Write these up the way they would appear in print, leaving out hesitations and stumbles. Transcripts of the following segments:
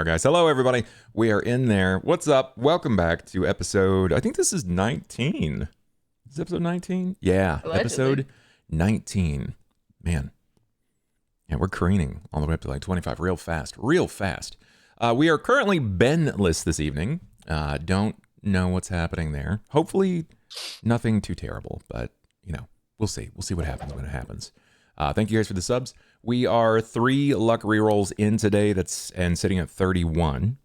are, guys. Hello, everybody. We are in there. What's up? Welcome back to episode, I think this is 19. Is this episode 19? Yeah, Allegedly. Episode 19. Man. Yeah, we're careening all the way up to like 25 real fast. Real fast. We are currently Ben-less this evening. Don't know what's happening there. Hopefully nothing too terrible, but, you know, we'll see. We'll see what happens when it happens. Thank you guys for the subs. We are 3 luck rerolls in today, and sitting at 31.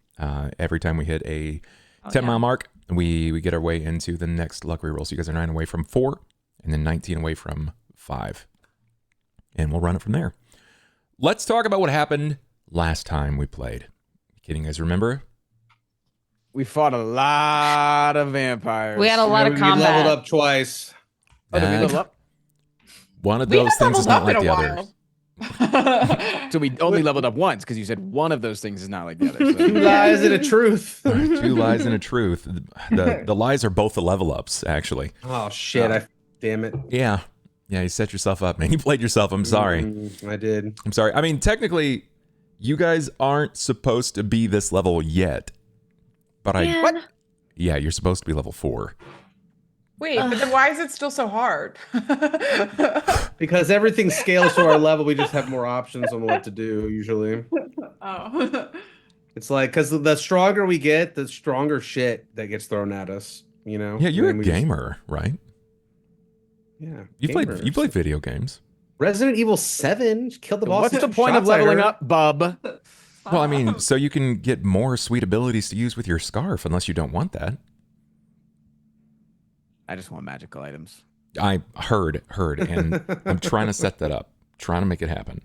Every time we hit a 10-mile mark, we get our way into the next luck reroll. So you guys are 9 away from 4, and then 19 away from 5. And we'll run it from there. Let's talk about what happened last time we played. Can you guys remember? We fought a lot of vampires. We had a lot of combat. We leveled up twice. Oh, did we level up? One of those things is not like the other. So we only leveled up once because you said one of those things is not like the other. So. 2 lies and a truth. All right, 2 lies and a truth. The lies are both the level ups, actually. Oh shit! Damn it. Yeah, you set yourself up, man. You played yourself. I'm sorry. I did. I'm sorry. I mean, technically, you guys aren't supposed to be this level yet. But What? Yeah, you're supposed to be level 4. Wait, but then why is it still so hard? Because everything scales to our level, we just have more options on what to do usually. Oh. It's like because the stronger we get, the stronger shit that gets thrown at us. You know. Yeah, you're a And we gamer, right? Yeah. You play video games. Resident Evil 7 killed the boss. What's the point of leveling up, bub? Well, I mean, so you can get more sweet abilities to use with your scarf, unless you don't want that. I just want magical items. I heard, and I'm trying to set that up, trying to make it happen.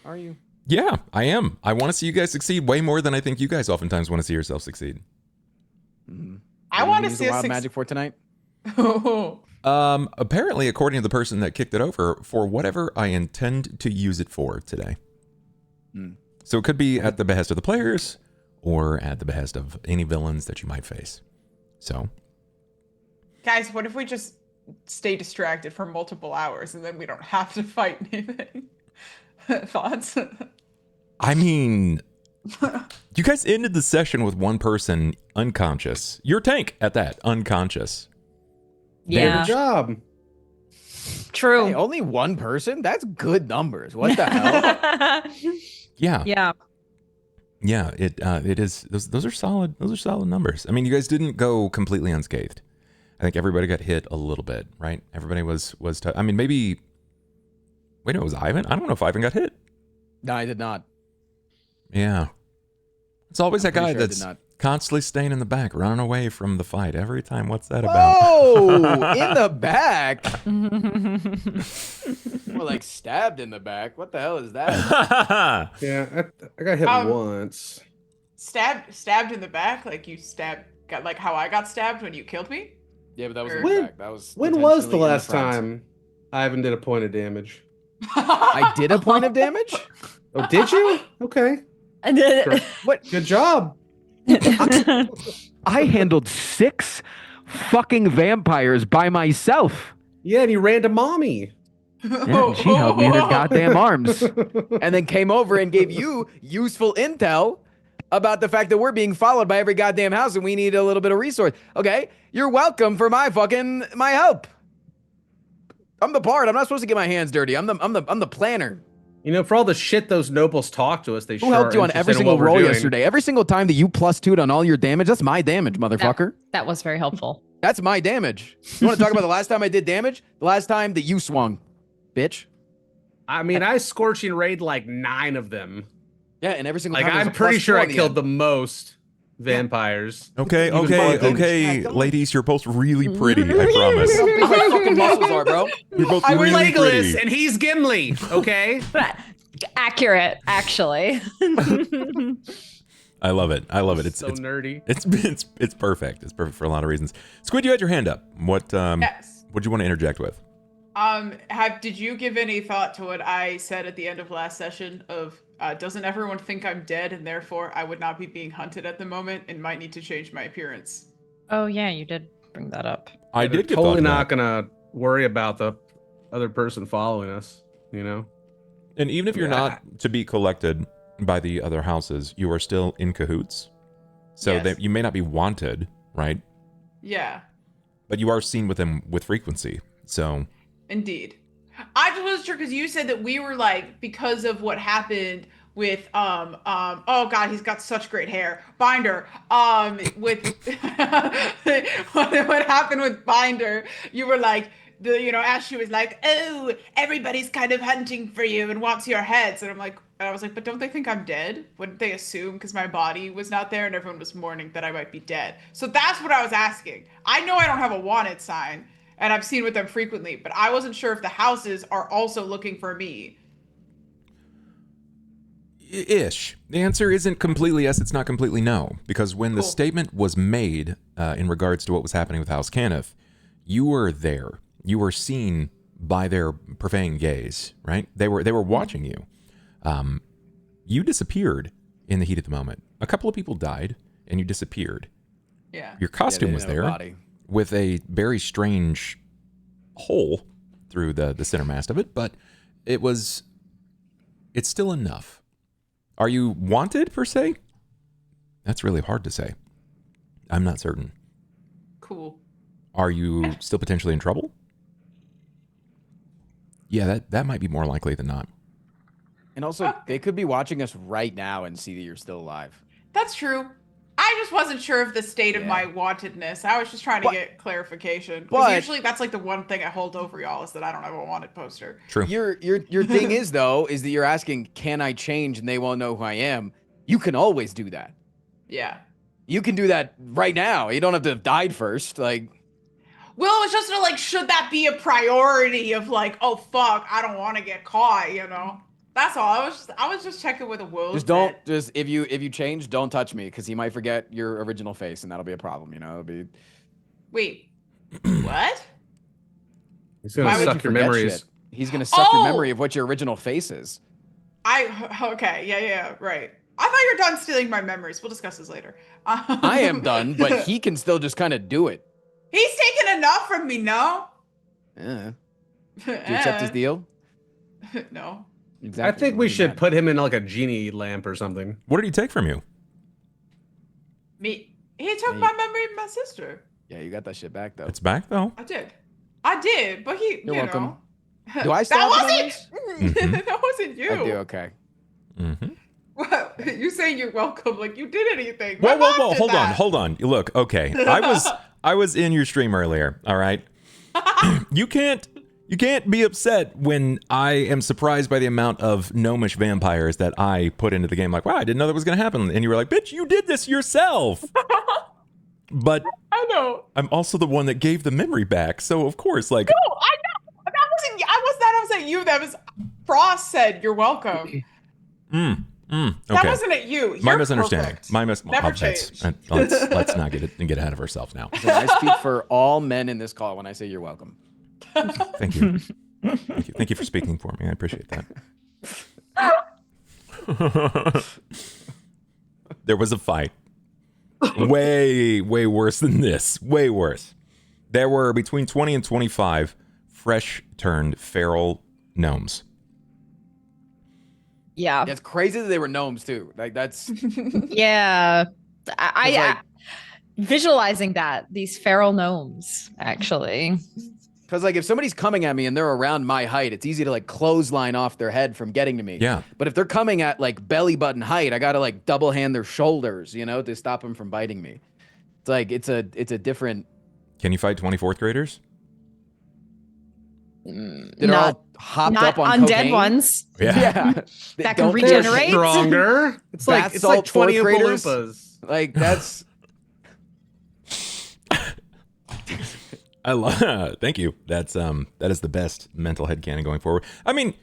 Are you? Yeah, I am. I want to see you guys succeed way more than I think you guys oftentimes want to see yourself succeed. Mm-hmm. I want to use see the a wild magic for tonight. Apparently, according to the person that kicked it over, for whatever I intend to use it for today. So it could be at the behest of the players, or at the behest of any villains that you might face. So, Guys, what if we just stay distracted for multiple hours and then we don't have to fight anything? Thoughts? I mean, you guys ended the session with one person unconscious. Your tank at that, unconscious. Yeah. Good job. True. Hey, only one person? That's good numbers. What the hell? Yeah. Yeah. Yeah, it is. Those are solid. Those are solid numbers. I mean, you guys didn't go completely unscathed. I think everybody got hit a little bit, right? Everybody was. I mean, maybe. Wait, no, it was Ivan. I don't know if Ivan got hit. No, I did not. Yeah, it's always that guy Pretty sure I that's did not. constantly staying in the back, running away from the fight every time. What's that about? Oh, in the back. More like stabbed in the back. What the hell is that? Yeah, I got hit once. Stabbed in the back, like you got like how I got stabbed when you killed me. Yeah, but that was in When- the back. That was When was the potentially last in front. time Ivan did a point of damage? I did a point of damage? Oh, did you? Okay. What? Good job. I handled 6 fucking vampires by myself. Yeah, and you ran to mommy. Yeah, and she held me in her goddamn arms. And then came over and gave you useful intel about the fact that we're being followed by every goddamn house and we need a little bit of resource. Okay, you're welcome for my help. I'm the part. I'm not supposed to get my hands dirty. I'm the planner. You know, for all the shit those nobles talk to us, they Who helped you on every single roll yesterday? Every single time that you +2'd on all your damage, that's my damage, motherfucker. That was very helpful. That's my damage. You want to talk about the last time I did damage? The last time that you swung, bitch. I mean, I scorching raid like 9 of them. Yeah, and every single Like, time. I'm pretty sure I killed the most vampires. Okay, Even more than- ladies, you're both really pretty. I promise. How big my fucking muscles are, bro. You're both I'm really Legolas pretty. and he's Gimli. Okay. Accurate, actually. I love it. I love it. It's so nerdy. It's perfect. It's perfect for a lot of reasons. Squid, you had your hand up. What Yes. What do you want to interject with? Did you give any thought to what I said at the end of last session of doesn't everyone think I'm dead and therefore I would not be being hunted at the moment and might need to change my appearance? Oh yeah, you did bring that up. I They're did get totally thought not that. gonna worry about the other person following us, you know? And even if you're not to be collected, by the other houses, you are still in cahoots. So Yes. that you may not be wanted, right? Yeah, But you are seen with them with frequency. So indeed. I just wasn't sure because you said that we were like, because of what happened with oh god, he's got such great hair. Binder. With what happened with Binder, you were like, as she was like, oh, everybody's kind of hunting for you and wants your heads. And I was like, but don't they think I'm dead? Wouldn't they assume because my body was not there and everyone was mourning that I might be dead? So that's what I was asking. I know I don't have a wanted sign and I've seen with them frequently, but I wasn't sure if the houses are also looking for me. ish. The answer isn't completely yes, it's not completely no. Because when the statement was made in regards to what was happening with House Caniff, you were there. You were seen by their profane gaze, right? They were watching you. You disappeared in the heat of the moment. A couple of people died, and you disappeared. Yeah. Your costume was there with a very strange hole through the center mast of it, but it's still enough. Are you wanted, per se? That's really hard to say. I'm not certain. Cool. Are you still potentially in trouble? Yeah, that might be more likely than not. And also, they could be watching us right now and see that you're still alive. That's true. I just wasn't sure of the state of Yeah. my wantedness. I was just trying to get clarification. but- Because usually that's like the one thing I hold over y'all is that I don't have a wanted poster. True. Your thing is though is that you're asking, can I change, and they won't know who I am. You can always do that. Yeah. You can do that right now. You don't have to have died first. Like, Well, it's just like, should that be a priority of like, oh fuck, I don't want to get caught, That's all. I was just checking with the wolves. if you change, don't touch me because he might forget your original face, and that'll be a problem. It'll be. Wait. What? He's Why gonna would suck you your forget memories. shit? He's gonna suck your Oh! memory of what your original face is. Okay, yeah, right. I thought you were done stealing my memories. We'll discuss this later. I am done, but he can still just kind of do it. He's taken enough from me, no? Do you accept his deal? No. Exactly. I think What we do you should got? put him in like a genie lamp or something. What did he take from you? Me. He took Hey. my memory of my sister. Yeah, you got that shit back though. It's back though. I did, but he. You're you welcome. know. Do I still That have the wasn't. Mhm. That wasn't you. I do. Okay. Mm-hmm. Well, you saying you're welcome, like you did anything. My Whoa, mom did hold that. on. Look, okay. I was in your stream earlier, all right? You can't be upset when I am surprised by the amount of gnomish vampires that I put into the game. Like, wow, I didn't know that was going to happen. And you were like, bitch, you did this yourself. But I know. I'm also the one that gave the memory back. So, of course, like, No, I know. That wasn't. I wasn't you. That was Frost said you're welcome. okay. That wasn't at you. You're My misunderstanding. perfect. Never that's- change. let's not get ahead of ourselves now. So I speak for all men in this call when I say you're welcome. Thank you. Thank you for speaking for me. I appreciate that. There was a fight. Way worse than this. Way worse. There were between 20 and 25 fresh turned feral gnomes. Yeah. It's crazy that they were gnomes too. Like that's Yeah. I like- visualizing these feral gnomes, actually. because like if somebody's coming at me and they're around my height, it's easy to like clothesline off their head from getting to me. Yeah. But if they're coming at like belly button height, I gotta like double hand their shoulders, to stop them from biting me. It's like it's a different. Can you fight 24th graders? They're Not- all hopped Not up on undead cocaine. ones. Yeah. They That can don't- regenerate. They're stronger. It's like That's all 20 fourth graders? Oompa-Loompas. Like that's Thank you. That is the best mental headcanon going forward. I mean,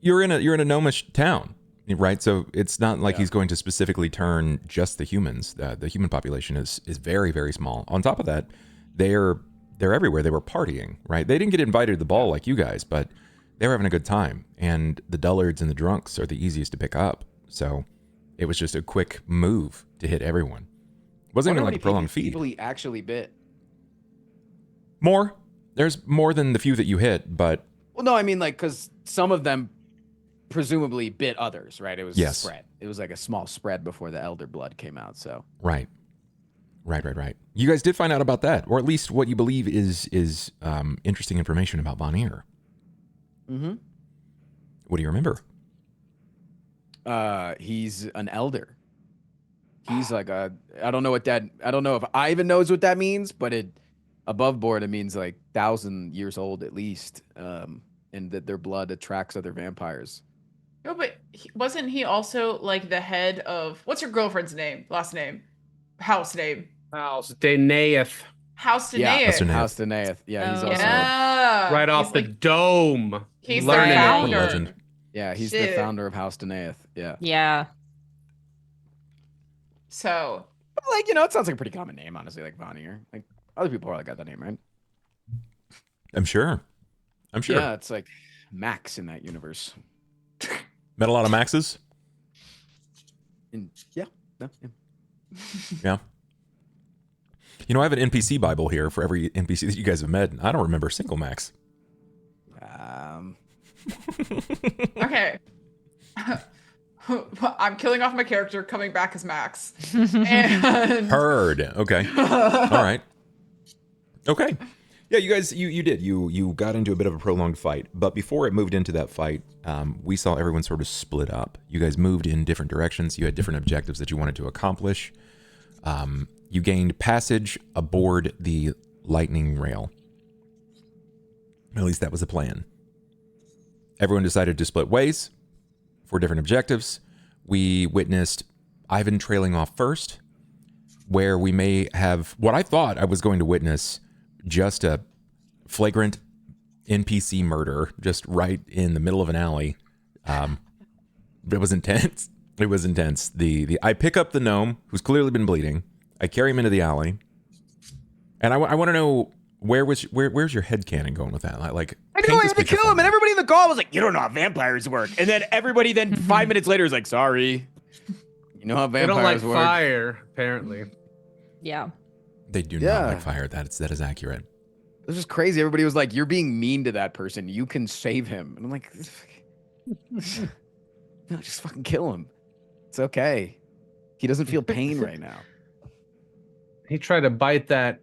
you're in a gnomish town, right? So it's not like he's going to specifically turn just the humans. The human population is very, very small. On top of that, they're everywhere. They were partying, right? They didn't get invited to the ball like you guys, but they were having a good time. And the dullards and the drunks are the easiest to pick up. So it was just a quick move to hit everyone. It wasn't even like a prolonged feed. People he actually bit. More. There's more than the few that you hit, but Well, no, I mean like because some of them presumably bit others, right? It was Yes. spread. It was like a small spread before the elder blood came out. So Right. You guys did find out about that, or at least what you believe is interesting information about Von Ear. mm-hmm. What do you remember? He's an elder. He's like I don't know if Ivan knows what that means, but above board it means like 1,000 years old at least, and that their blood attracts other vampires. No, but wasn't he also like the head of what's your girlfriend's name? Last name? House name? House Denaeth. House Yeah, Danaeus. House Denaeth. Yeah, he's Oh. also Yeah. Right off He's the like- dome. He's Learning the it. founder. Legend. yeah, he's the Shit. founder of House Denaeth. Yeah. Yeah. So But, like, you know, it sounds like a pretty common name, honestly, like Von Ear. Like other people probably got that name, right? I'm sure. Yeah, it's like Max in that universe. Met a lot of Maxes. And yeah. No, yeah. Yeah. You know, I have an NPC Bible here for every NPC that you guys have met. And I don't remember a single Max. okay. I'm killing off my character, coming back as Max. And Heard. Okay. All right. Okay. Yeah, you guys, you did. You got into a bit of a prolonged fight, but before it moved into that fight, we saw everyone sort of split up. You guys moved in different directions. You had different objectives that you wanted to accomplish. You gained passage aboard the lightning rail. At least that was the plan. Everyone decided to split ways for different objectives. We witnessed Ivan trailing off first, where we may have what I thought I was going to witness, just a flagrant NPC murder, just right in the middle of an alley. It was intense. It was intense. I pick up the gnome who's clearly been bleeding. I carry him into the alley, and I want to know where's your headcanon going with that? Like, I paint know I this had to picture kill for him, me. and everybody in the call was like, "You don't know how vampires work." And then everybody, 5 minutes later, is like, "Sorry, you know how They don't like vampires work." fire, apparently. Yeah. They do Yeah. not like fire. That is accurate. It was just crazy. Everybody was like, "You're being mean to that person. You can save him." And I'm like, "No, just fucking kill him. It's okay. He doesn't feel pain right now." He tried to bite that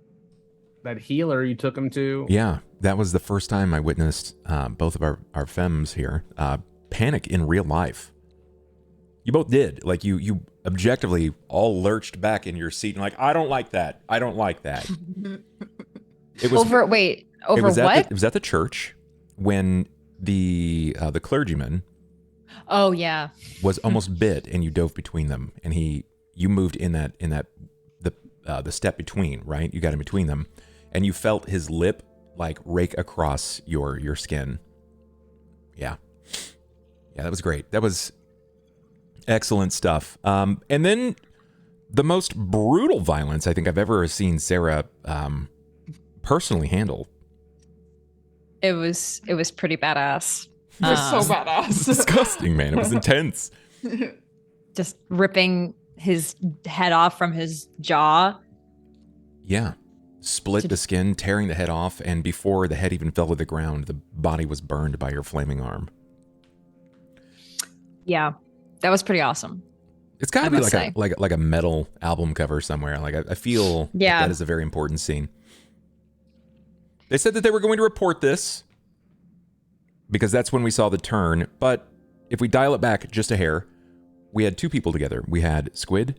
healer you took him to. Yeah, that was the first time I witnessed both of our femmes here panic in real life. You both did. Like, you objectively all lurched back in your seat and like, I don't like that. I don't like that. It was Over it what? was at the church when the clergyman Oh yeah. was almost bit and you dove between them, and you moved in the step between, right? You got in between them, and you felt his lip like rake across your skin. Yeah, that was great. That was excellent stuff. And then the most brutal violence I think I've ever seen Sera personally handle. It was pretty badass. it was so badass. Disgusting, man. It was intense. Just ripping his head off from his jaw. Yeah. Split the skin, tearing the head off, and before the head even fell to the ground, the body was burned by your flaming arm. Yeah. That was pretty awesome. It's got to I be must like a metal album cover somewhere. Like, I feel Yeah. that is a very important scene. They said that they were going to report this because that's when we saw the turn. But if we dial it back just a hair, we had two people together. We had Squid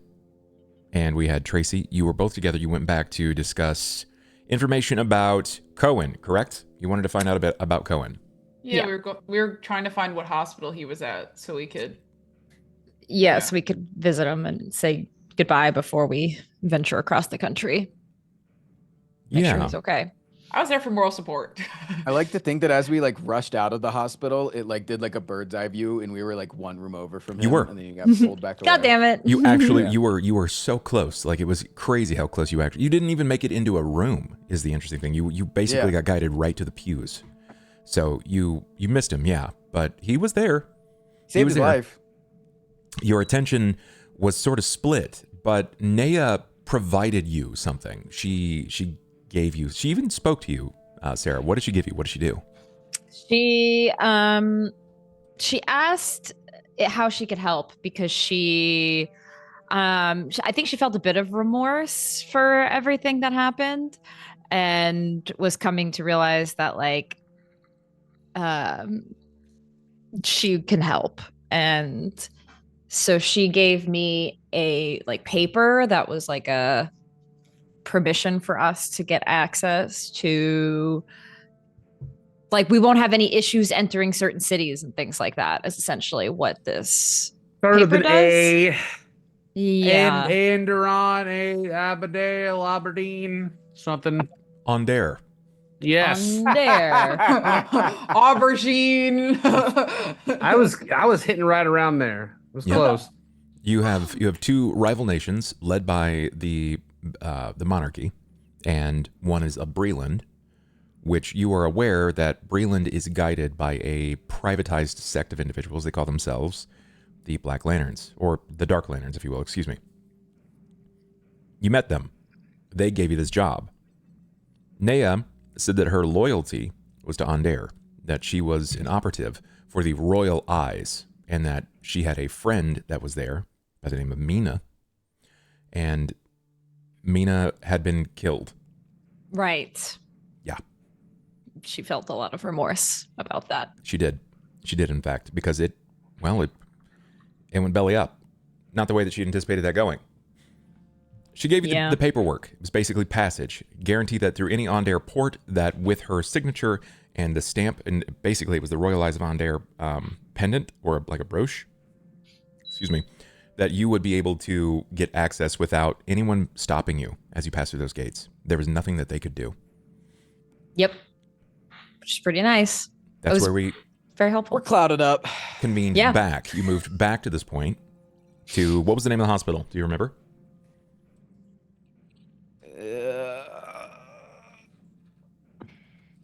and we had Tracy. You were both together. You went back to discuss information about Cohen, correct? You wanted to find out a bit about Cohen. Yeah, Yeah. we were trying to find what hospital he was at so we could. Yes, we could visit him and say goodbye before we venture across the country. Make sure he's okay. I was there for moral support. I like to think that as we like rushed out of the hospital, it like did like a bird's eye view, and we were like one room over from him. You were. And then you got pulled back away. God damn it. You actually, Yeah. you were so close. Like, it was crazy how close you actually. You didn't even make it into a room. Is the interesting thing. You basically got guided right to the pews. So you missed him, yeah. But he was there. Saved was his there. life. Your attention was sort of split, but Naya provided you something. She gave you. She even spoke to you, Sera. What did she give you? What did she do? She she asked how she could help because I think she felt a bit of remorse for everything that happened and was coming to realize that like she can help. And so she gave me a like paper that was like a permission for us to get access to, like, we won't have any issues entering certain cities and things like that is essentially what this Started with paper an does. A. Yeah. Eberron, Aberdale, Aberdeen, something. On there. Yes. On there. Aubergine. I was hitting right around there. It was Yeah. close. You have two rival nations led by the monarchy, and one is a Breland, which you are aware that Breland is guided by a privatized sect of individuals. They call themselves the Black Lanterns, or the Dark Lanterns, if you will, excuse me. You met them. They gave you this job. Nea said that her loyalty was to Onder, that she was an operative for the Royal Eyes, and that she had a friend that was there by the name of Mina, and Mina had been killed. Right. Yeah. She felt a lot of remorse about that. She did, in fact, because it went belly up. Not the way that she anticipated that going. She gave you the paperwork. It was basically passage. Guarantee that through any Onder port, that with her signature and the stamp, and basically it was the Royal Eyes of Onder pendant, or like a brooch, excuse me, that you would be able to get access without anyone stopping you as you pass through those gates. There was nothing that they could do. Yep. Which is pretty nice. That's where we very helpful. We're clouded up. convened back. You moved back to this point to, what was the name of the hospital? Do you remember?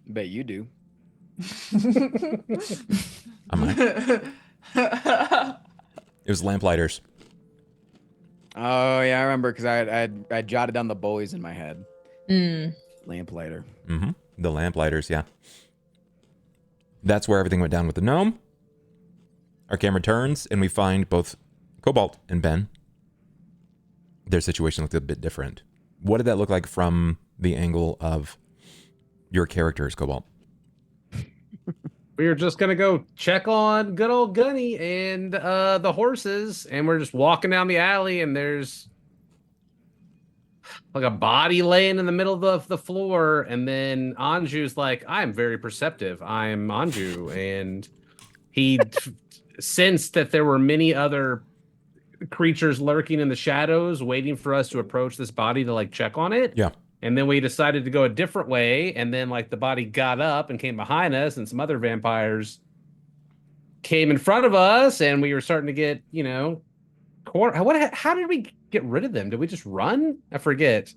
Bet you do. I might. It was Lamplighters. Oh yeah, I remember because I jotted down the boys in my head. Lamplighter. Mm-hmm. The Lamplighters, yeah. That's where everything went down with the gnome. Our camera turns and we find both Cobalt and Ben. Their situation looked a bit different. What did that look like from the angle of your characters, Cobalt? We were just gonna go check on good old Gunny and the horses, and we're just walking down the alley, and there's like a body laying in the middle of the floor, and then Anju's like, "I'm very perceptive. I'm Anju," and he sensed that there were many other creatures lurking in the shadows, waiting for us to approach this body to like check on it. Yeah. And then we decided to go a different way, and then like the body got up and came behind us, and some other vampires came in front of us, and we were starting to get, how did we get rid of them? Did we just run? I forget.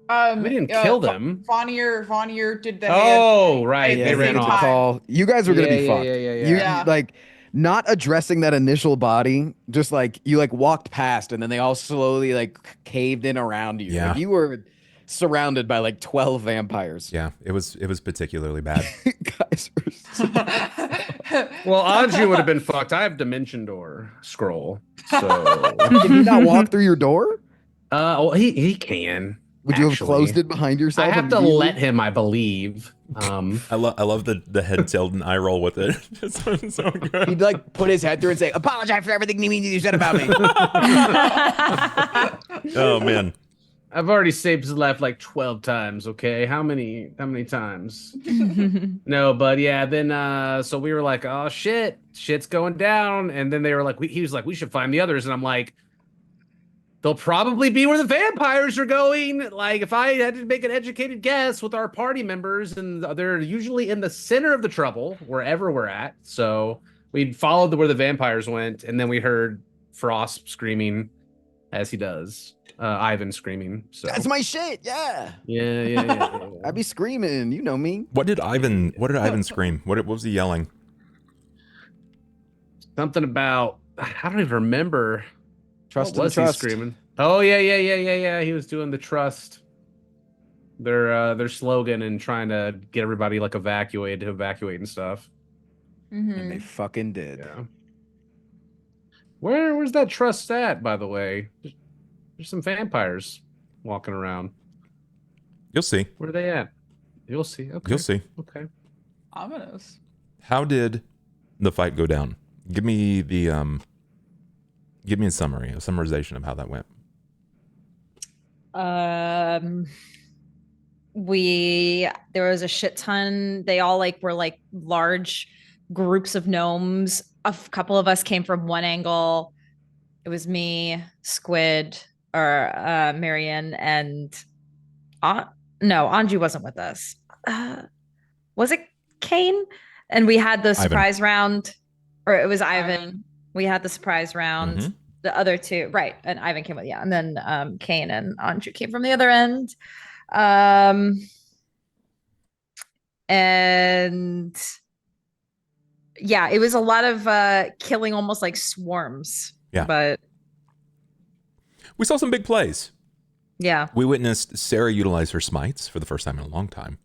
We didn't kill them. Vonier did the Oh, right. Yeah, They ran off. Call. You guys were gonna be fucked. Yeah. You like not addressing that initial body, just like you like walked past, and then they all slowly like caved in around you. Yeah. Like, you were surrounded by like 12 vampires. Yeah, it was particularly bad. Guys are so... Well, Anju would have been fucked. I have Dimension Door scroll. So Did he not walk through your door? well, he can. Would you have closed it behind yourself? I have to let him, I believe. I love the head tilt and eye roll with it. It's so good. He'd like put his head through and say, "Apologize for everything you said about me." Oh man. I've already saved his life like 12 times, okay? How many times? No, but yeah, then so we were like, oh shit's going down. And then they were like, he was like, we should find the others. And I'm like, they'll probably be where the vampires are going. Like, if I had to make an educated guess with our party members, and they're usually in the center of the trouble, wherever we're at. So we followed where the vampires went, and then we heard Frost screaming, as he does. Ivan screaming. So That's my shit. Yeah. Yeah. I'd be screaming. You know me. What did Ivan scream? What was he yelling? Something about, I don't even remember. Trust What and was trust. he screaming? Oh yeah. He was doing the trust. Their slogan and trying to get everybody like evacuated and stuff. And they fucking did. Yeah. Where's that trust at, by the way? There's some vampires walking around. You'll see. Where are they at? You'll see. Okay. You'll see. Okay. Ominous. How did the fight go down? Give me a summary, a summarization of how that went. There was a shit ton. They all were large groups of gnomes. A couple of us came from one angle. It was me, Squid, or Marian, and no, Anju wasn't with us. Was it Cain? And we had the surprise round, or it was Ivan. We had the surprise round. Mm-hmm. The other two, right? And Ivan came with, and then Cain and Anju came from the other end. And yeah, it was a lot of killing, almost like swarms. Yeah. But we saw some big plays. Yeah. We witnessed Sera utilize her smites for the first time in a long time.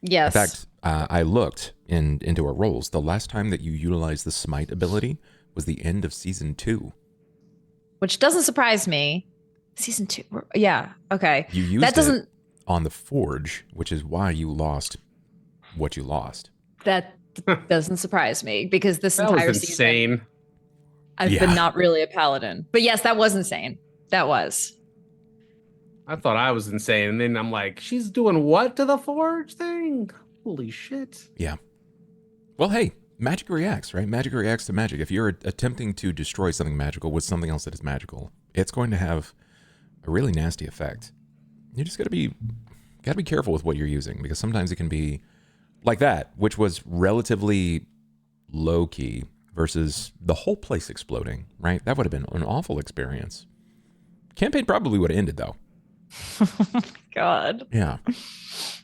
Yes. In fact, I looked into her rolls. The last time that you utilized the smite ability was the end of season 2. Which doesn't surprise me. Season 2. Yeah. Okay. You used it on the forge, which is why you lost what you lost. That doesn't surprise me, because this That entire was insane. season I've been not really a paladin. But yes, that was insane. That was. I thought I was insane, and then I'm like, she's doing what to the forge thing? Holy shit. Yeah. Well, hey, magic reacts, right? Magic reacts to magic. If you're attempting to destroy something magical with something else that is magical, it's going to have a really nasty effect. You just gotta be careful with what you're using, because sometimes it can be like that, which was relatively low key, versus the whole place exploding, right? That would have been an awful experience. Campaign probably would have ended though. God. Yeah.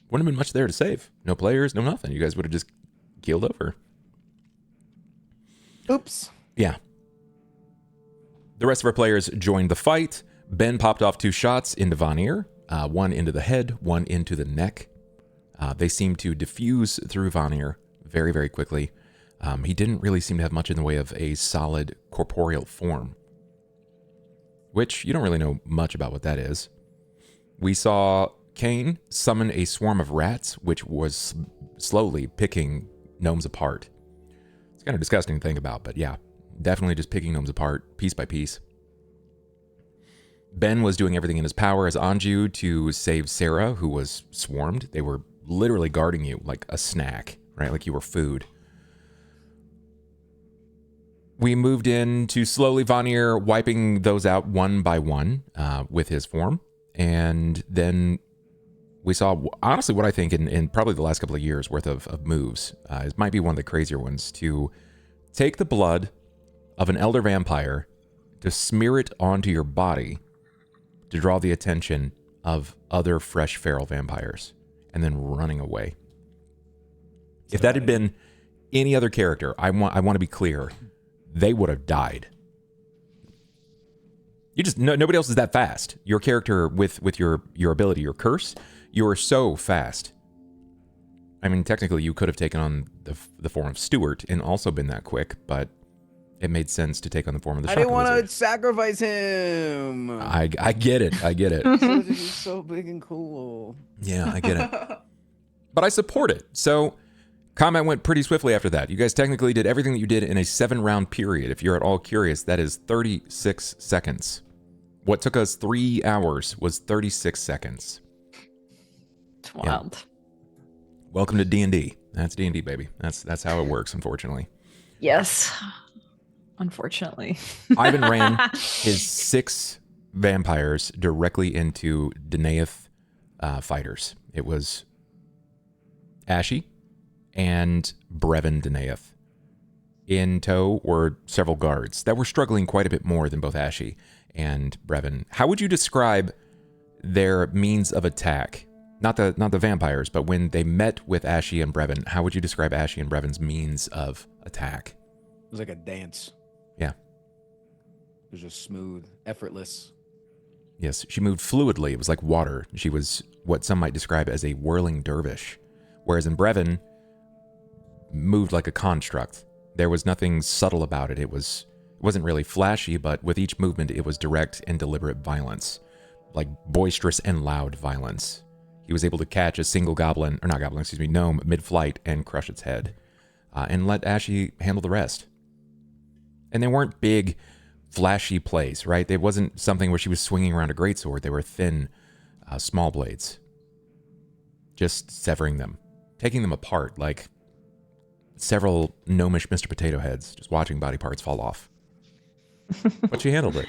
Wouldn't have been much there to save. No players, no nothing. You guys would have just keeled over. Oops. Yeah. The rest of our players joined the fight. Ben popped off 2 shots into Vanir, one into the head, one into the neck. They seemed to diffuse through Vanir very, very quickly. He didn't really seem to have much in the way of a solid corporeal form, which you don't really know much about what that is. We saw Cain summon a swarm of rats, which was slowly picking gnomes apart. It's kind of a disgusting to think about, but yeah, definitely just picking gnomes apart piece by piece. Ben was doing everything in his power as Anju to save Sera, who was swarmed. They were literally guarding you like a snack, right? Like you were food. We moved in to slowly Vanir wiping those out one by one with his form. And then we saw, honestly, what I think in probably the last couple of years worth of moves. It might be one of the crazier ones, to take the blood of an elder vampire, to smear it onto your body, to draw the attention of other fresh feral vampires, and then running away. If that had been any other character, I want to be clear, they would have died. Nobody else is that fast. Your character with your ability, your curse, you are so fast. I mean, technically, you could have taken on the form of Stuart and also been that quick, but it made sense to take on the form of the Shocker I didn't want to Wizard. sacrifice him. I get it. I get it. He's so big and cool. Yeah, I get it. But I support it. So combat went pretty swiftly after that. You guys technically did everything that you did in a 7-round period. If you're at all curious, that is 36 seconds. What took us 3 hours was 36 seconds. It's wild. Yeah. Welcome to D&D. That's D&D, baby. That's how it works, unfortunately. Yes. Unfortunately. Ivan ran his 6 vampires directly into Denaith fighters. It was Ashy and Brevin Denaith. In tow were several guards that were struggling quite a bit more than both Ashy and Brevin. How would you describe their means of attack? Not the vampires, but when they met with Ashy and Brevin, how would you describe Ashy and Brevin's means of attack? It was like a dance. Yeah. It was just smooth, effortless. Yes, she moved fluidly. It was like water. She was what some might describe as a whirling dervish. Whereas in Brevin, moved like a construct. There was nothing subtle about it. It wasn't really flashy, but with each movement, it was direct and deliberate violence, like boisterous and loud violence. He was able to catch a single gnome mid-flight and crush its head, and let Ashy handle the rest. And they weren't big, flashy plays, right? It wasn't something where she was swinging around a greatsword. They were thin, small blades. Just severing them, taking them apart like several gnomish Mr. Potato Heads, just watching body parts fall off. But she handled it.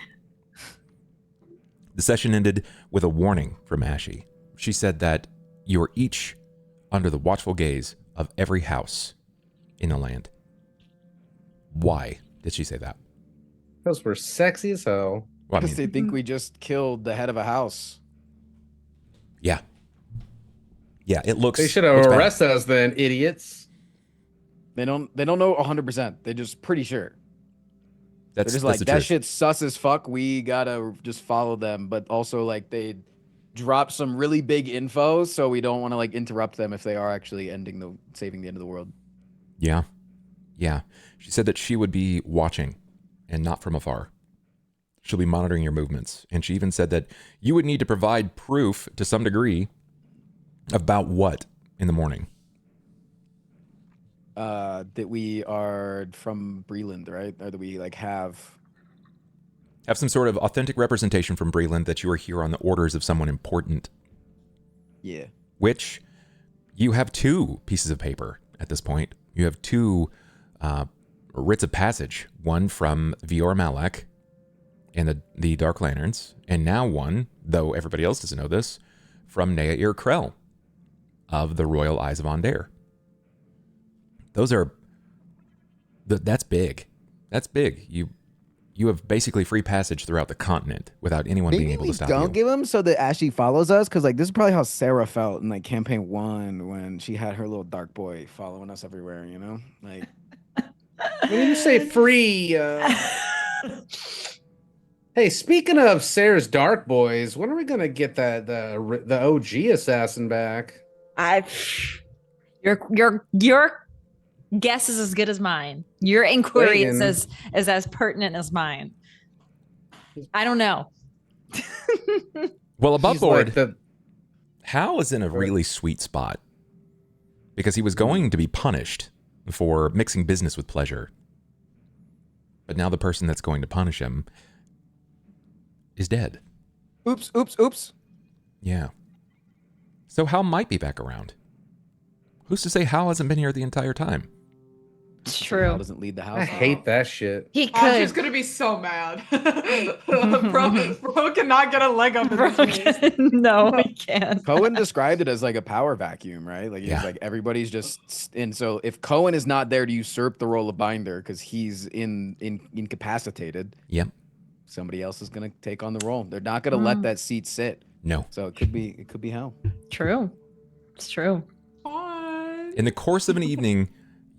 The session ended with a warning from Ashy. She said that you are each under the watchful gaze of every house in the land. Why did she say that? Because we're sexy as hell. Well, I Because mean, they think we just killed the head of a house. yeah. Yeah, it looks... They should have looks bad. arrested us then, idiots. They don't know 100%. They're just pretty sure. They're just like, the that truth. shit's sus as fuck. We gotta just follow them. But also, like, they drop some really big info, so we don't want to, like, interrupt them if they are actually saving the end of the world. Yeah. Yeah. She said that she would be watching and not from afar. She'll be monitoring your movements. And she even said that you would need to provide proof to some degree about what in the morning? That we are from Breland, right? Or that we, like, have Some sort of authentic representation from Breland that you are here on the orders of someone important. Yeah. Which you have 2 pieces of paper at this point. You have 2 writs of passage. One from Vior Malek and the Dark Lanterns. And now one, though everybody else doesn't know this, from Neair Krell of the Royal Eyes of Ondair. That's big. That's big. You have basically free passage throughout the continent without anyone being able to stop don't you. give them so that Ashley follows us, because, like, this is probably how Sera felt in, like, campaign 1 when she had her little dark boy following us everywhere, you know? Like, When you say free, hey, speaking of Sarah's Dark Boys, when are we gonna get the OG assassin back? Your guess is as good as mine. Your inquiry Waiting. is as pertinent as mine. I don't know. Well, above He's board, like the Hal is in a really sweet spot because he was going to be punished for mixing business with pleasure. But now the person that's going to punish him is dead. oops. Yeah. So Hal might be back around. Who's to say Hal hasn't been here the entire time? It's Hal true. doesn't lead the house. I hate that shit. He Anju's could. gonna be so mad. bro cannot get a leg up in this race. No, he can't. Cohen described it as like a power vacuum, right? Like, he's Yeah. like, everybody's just and so if Cohen is not there to usurp the role of binder because he's incapacitated, Yep. somebody else is gonna take on the role. They're not gonna let that seat sit. No. So it could be Hal. True. It's true. Fine. In the course of an evening,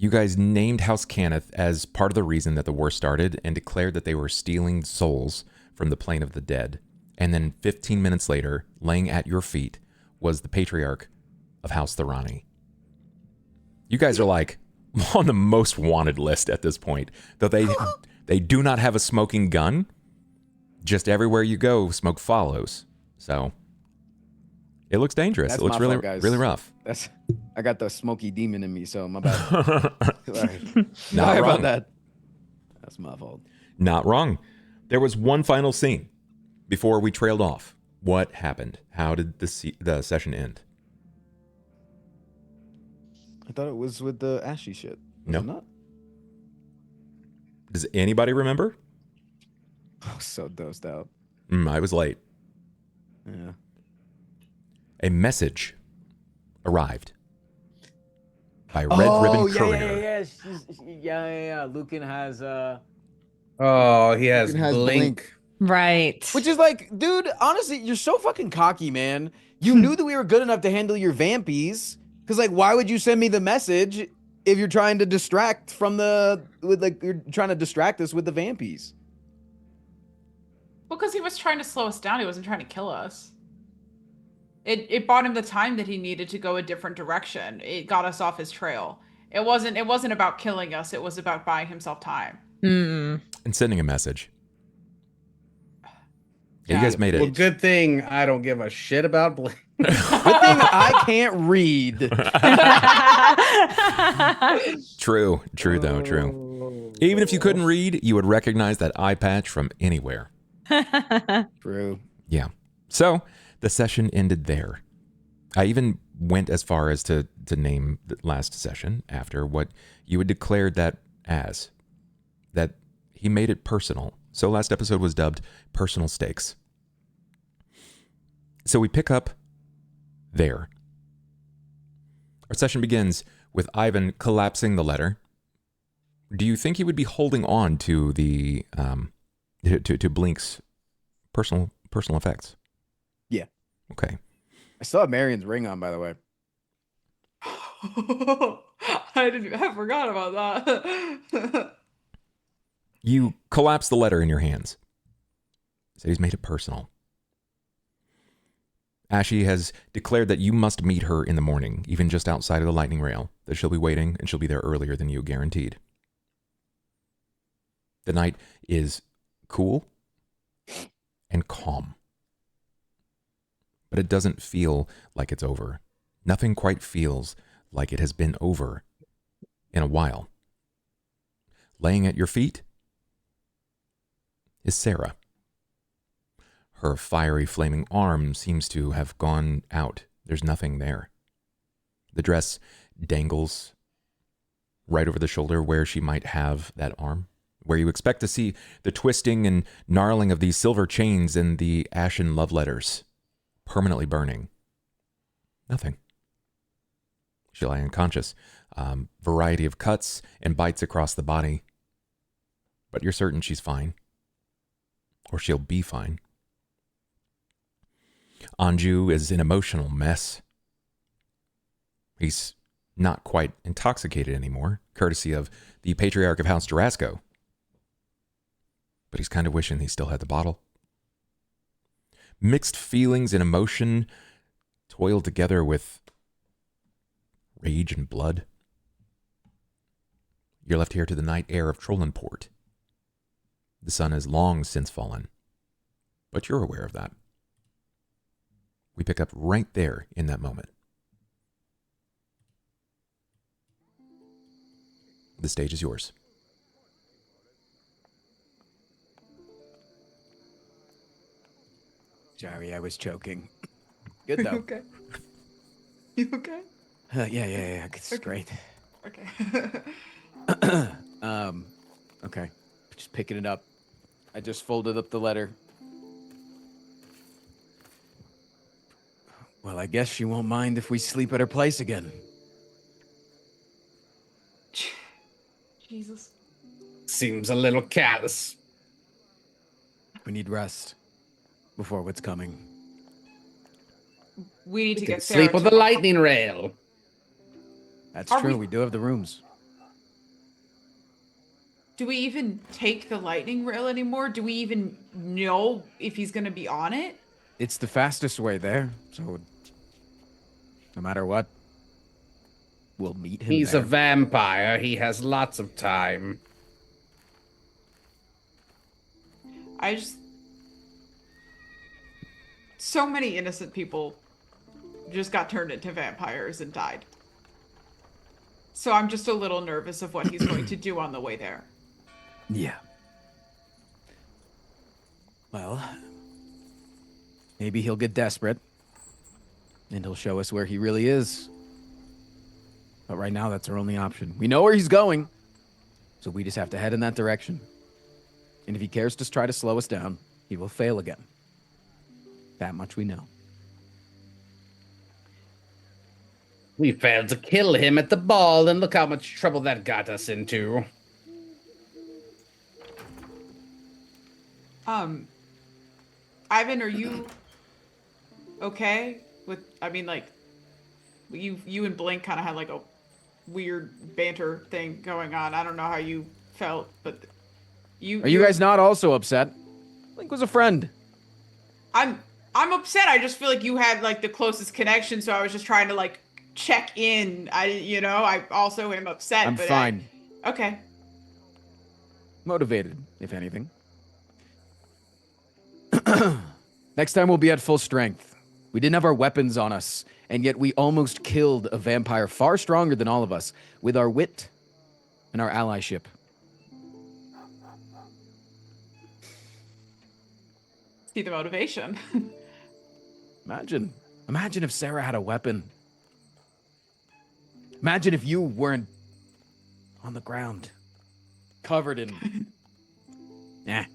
you guys named House Cannith as part of the reason that the war started and declared that they were stealing souls from the plane of the dead. And then 15 minutes later, laying at your feet, was the patriarch of House Thorani. You guys are like on the most wanted list at this point. Though they do not have a smoking gun. Just everywhere you go, smoke follows. So it looks dangerous. That's It looks my really, fault, guys. really rough. I got the smoky demon in me, so my bad. Sorry. Not Sorry wrong. about that. That's my fault. Not wrong. There was one final scene before we trailed off. What happened? How did the session end? I thought it was with the Ashy shit. Was No. it not? Does anybody remember? I was so dosed out. I was late. Yeah. A message arrived by Red Ribbon Courier. Yeah. Lucan has Oh, he has Lucan has blink. Right. Which is like, dude, honestly, you're so fucking cocky, man. You knew that we were good enough to handle your vampies. Cause like, why would you send me the message if you're trying to distract from you're trying to distract us with the vampies? Because he was trying to slow us down. He wasn't trying to kill us. It bought him the time that he needed to go a different direction. It got us off his trail. It wasn't about killing us. It was about buying himself time. Mm. And sending a message. Yeah, you guys made Well, it. good thing I don't give a shit about Blink. Good thing I can't read. True though, true. Even if you couldn't read, you would recognize that eye patch from anywhere. True. Yeah. So the session ended there. I even went as far as to name the last session after what you had declared that as. That he made it personal. So last episode was dubbed Personal Stakes. So we pick up there. Our session begins with Ivan collapsing the letter. Do you think he would be holding on to the to Blink's personal effects? Yeah. Okay. I still have Marian's ring on, by the way. I forgot about that. You collapse the letter in your hands. So he's made it personal. Ashy has declared that you must meet her in the morning, even just outside of the lightning rail, that she'll be waiting and she'll be there earlier than you, guaranteed. The night is cool and calm. But it doesn't feel like it's over. Nothing quite feels like it has been over in a while. Laying at your feet is Sera. Her fiery flaming arm seems to have gone out. There's nothing there. The dress dangles right over the shoulder where she might have that arm, where you expect to see the twisting and gnarling of these silver chains and the ashen love letters permanently burning. Nothing. She lie unconscious. Variety of cuts and bites across the body. But you're certain she's fine. Or she'll be fine. Anju is an emotional mess. He's not quite intoxicated anymore, courtesy of the Patriarch of House Jarasco. But he's kind of wishing he still had the bottle. Mixed feelings and emotion toiled together with rage and blood. You're left here to the night air of Trollenport. The sun has long since fallen, but you're aware of that. We pick up right there in that moment. The stage is yours. Sorry, I was choking. Good You though. okay? You okay? Yeah. It's great. Okay. Okay. Just picking it up. I just folded up the letter. Well, I guess she won't mind if we sleep at her place again. Jesus. Seems a little callous. We need rest before what's coming. We need to get Sera Sleep on to the lightning rail. That's Are true. we- We do have the rooms. Do we even take the lightning rail anymore? Do we even know if he's going to be on it? It's the fastest way there, so no matter what, we'll meet him He's there. a vampire. He has lots of time. I just... So many innocent people just got turned into vampires and died. So I'm just a little nervous of what he's going to do on the way there. Yeah. Well, maybe he'll get desperate, and he'll show us where he really is. But right now, that's our only option. We know where he's going, so we just have to head in that direction. And if he cares to try to slow us down, he will fail again. That much we know. We failed to kill him at the ball, and look how much trouble that got us into. Ivan, are you okay with, I mean, like, you and Blink kind of had like a weird banter thing going on. I don't know how you felt, but Are you guys not also upset? Link was a friend. I'm upset. I just feel like you had like the closest connection, so I was just trying to like check in. I also am upset. I'm but fine. Okay. Motivated, if anything. Next time we'll be at full strength. We didn't have our weapons on us, and yet we almost killed a vampire far stronger than all of us with our wit and our allyship. See the motivation. Imagine if Sera had a weapon. Imagine if you weren't on the ground, covered in, it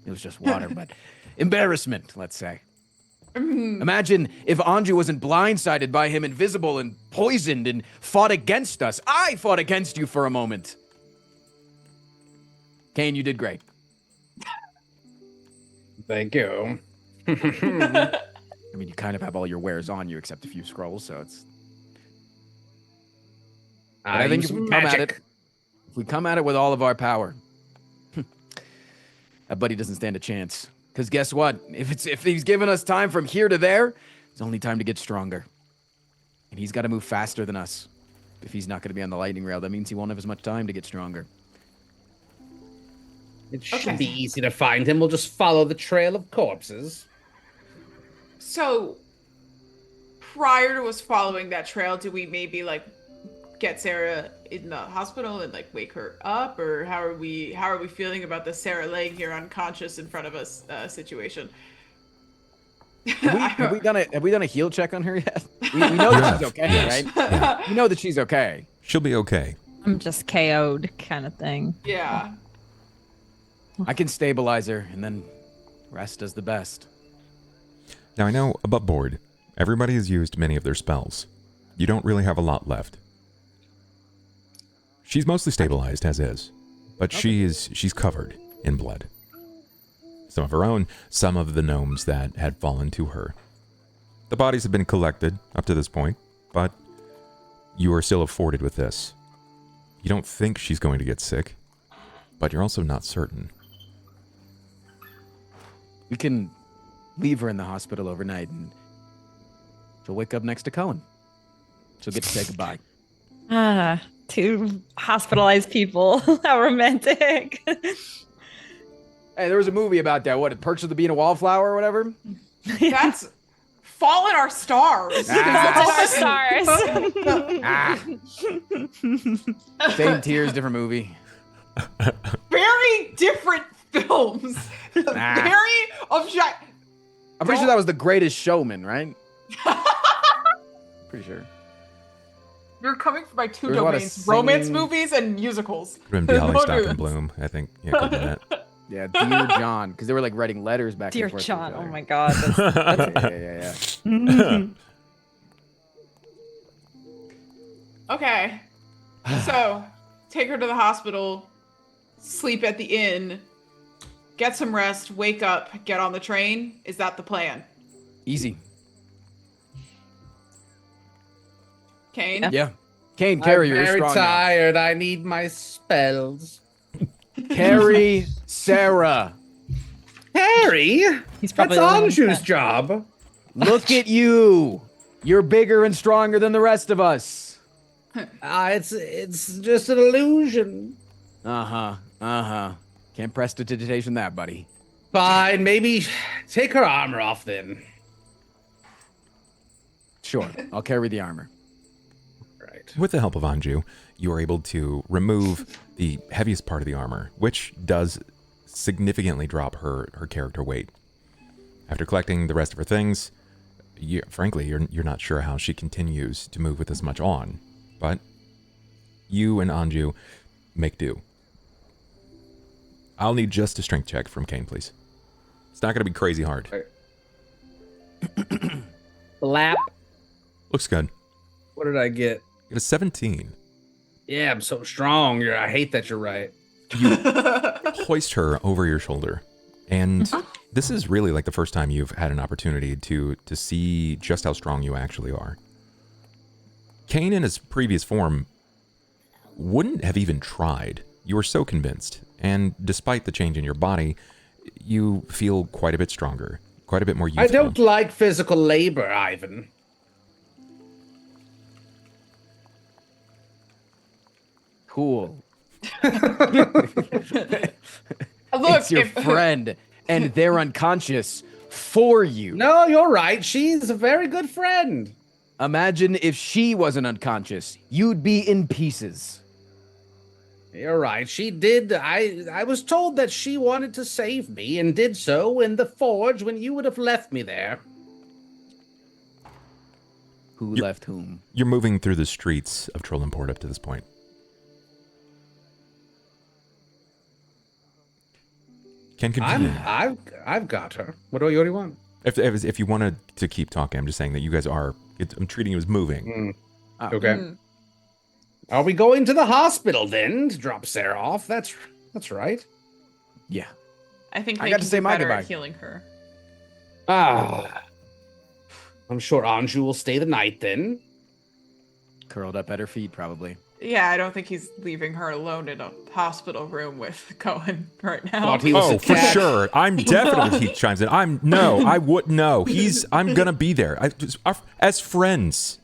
was just water, but embarrassment, let's say. Imagine if Anju wasn't blindsided by him, invisible and poisoned, and fought against us. I fought against you for a moment. Cain, you did great. Thank you. I mean, you kind of have all your wares on you except a few scrolls, so it's... I think if we come at it with all of our power, that buddy doesn't stand a chance. Because guess what? If he's given us time from here to there, it's only time to get stronger. And he's got to move faster than us. If he's not going to be on the lightning rail, that means he won't have as much time to get stronger. It should be easy to find him. We'll just follow the trail of corpses. So, prior to us following that trail, do we maybe get Sera in the hospital and wake her up, or how are we feeling about the Sera laying here unconscious in front of us situation? Have we done a heal check on her yet? We know that she's okay, right? Yeah. We know that she's okay. She'll be okay. I'm just KO'd kind of thing. Yeah. I can stabilize her, and then rest is the best. Now I know above board, everybody has used many of their spells. You don't really have a lot left. She's mostly stabilized as is, but she's covered in blood. Some of her own, some of the gnomes that had fallen to her. The bodies have been collected up to this point, but you are still afforded with this. You don't think she's going to get sick, but you're also not certain. We can leave her in the hospital overnight, and she'll wake up next to Cohen. She'll get to say goodbye. Two hospitalized people. How romantic. Hey, there was a movie about that. What, Perks of the Being a Wallflower or whatever? That's Fall in Our Stars. Same tears, different movie. Very different films. Very object. I'm pretty sure that was The Greatest Showman, right? Pretty sure. You're coming from my two There's a lot of domains: romance singing. movies and musicals. Could have been Bialystok and Bloom, I think. Yeah, could have been that. Yeah, Dear John, because they were writing letters back Dear and forth. John, to each oh other. my god. Yeah. Okay. So, take her to the hospital, sleep at the inn, get some rest, wake up, get on the train. Is that the plan? Easy. Cain? Yeah. Cain, carry her. You're very strong now. tired. I need my spells. Carry Sera. Harry? He's probably That's the one Anju's job. Look at you. You're bigger and stronger than the rest of us. It's just an illusion. Can't prestidigitation that, buddy. Fine, maybe take her armor off then. Sure, I'll carry the armor. Right. With the help of Anju, you are able to remove the heaviest part of the armor, which does significantly drop her character weight. After collecting the rest of her things, frankly, you're not sure how she continues to move with this much on, but you and Anju make do. I'll need just a strength check from Cain, please. It's not going to be crazy hard. Lap. Looks good. What did I get? You get a 17. Yeah, I'm so strong. I hate that you're right. Hoist her over your shoulder. And this is really like the first time you've had an opportunity to see just how strong you actually are. Cain in his previous form wouldn't have even tried. You were so convinced. And despite the change in your body, you feel quite a bit stronger, quite a bit more youthful. I don't like physical labor, Ivan. cool. Look, It's your if friend, and they're unconscious for you. No, you're right. She's a very good friend. Imagine if she wasn't unconscious. You'd be in pieces. You're right. She did. I was told that she wanted to save me and did so in the forge when you would have left me there. Who left whom? You're moving through the streets of Trollimport up to this point. Can continue. I've got her. What do you want? If you wanted to keep talking, I'm just saying that you guys are. I'm treating you as moving. Okay. Are we going to the hospital then to drop Sera off? That's right. Yeah. I think I they got can to say do my better at goodbye. healing her. I'm sure Anju will stay the night then. Curled up at her feet, probably. Yeah, I don't think he's leaving her alone in a hospital room with Cohen right now. Thought he was Oh, a for cat. sure. I'm definitely. He chimes in. I would no. I'm gonna be there. As friends,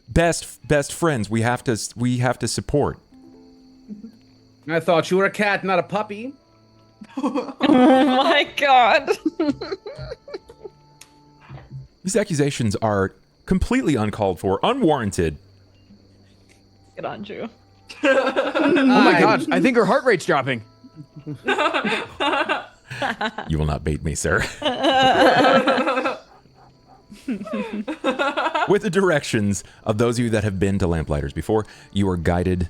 best friends. We have to support. I thought you were a cat, not a puppy. Oh my god. These accusations are completely uncalled for, unwarranted. Get on, Drew. Oh my god, I think her heart rate's dropping. You will not bait me, sir. With the directions of those of you that have been to Lamplighters before, you are guided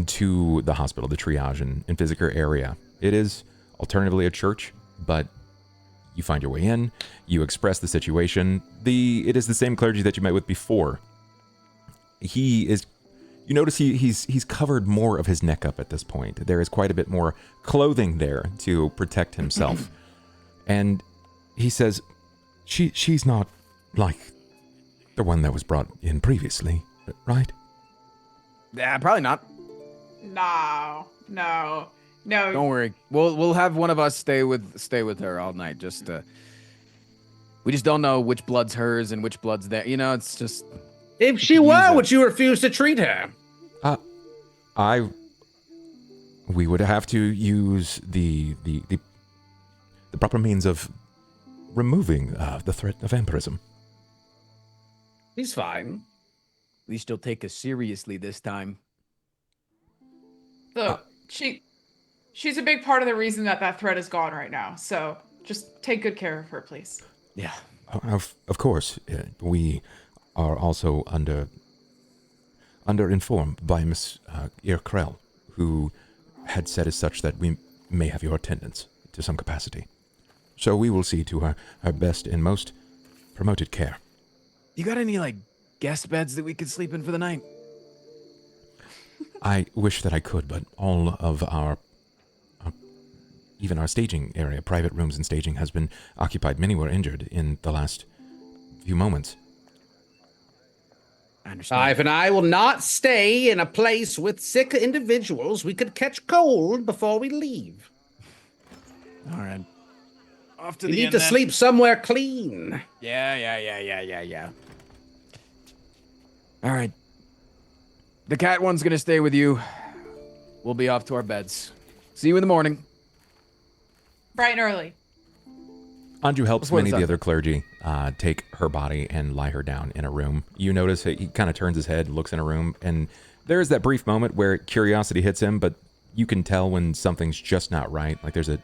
to the hospital, the triage and Physiker area. It is alternatively a church, but you find your way in, you express the situation. It is the same clergy that you met with before. You notice he's covered more of his neck up at this point. There is quite a bit more clothing there to protect himself. And he says, she's not like the one that was brought in previously, right? Yeah, probably not. No. Don't worry. We'll have one of us stay with her all night. We just don't know which blood's hers and which blood's there. You know, it's just. If she were, would you refuse to treat her? We would have to use the proper means of removing the threat of vampirism. He's fine. At least you'll take us seriously this time. Look, she's a big part of the reason that threat is gone right now. So just take good care of her, please. Yeah. Of course, we are also under informed by Miss Irkrell, who had said as such that we may have your attendance to some capacity. So we will see to her best and most promoted care. You got any, guest beds that we could sleep in for the night? I wish that I could, but all of even our staging area, private rooms and staging, has been occupied. Many were injured in the last few moments. I understand. If and I will not stay in a place with sick individuals. We could catch cold before we leave. All right. Off to We the need inn, to then. sleep somewhere clean. Yeah. All right. The cat one's gonna stay with you. We'll be off to our beds. See you in the morning. Bright and early. Anju helps Before the many of sun. the other clergy take her body and lie her down in a room. You notice he kind of turns his head, looks in a room, and there is that brief moment where curiosity hits him, but you can tell when something's just not right. Like there's a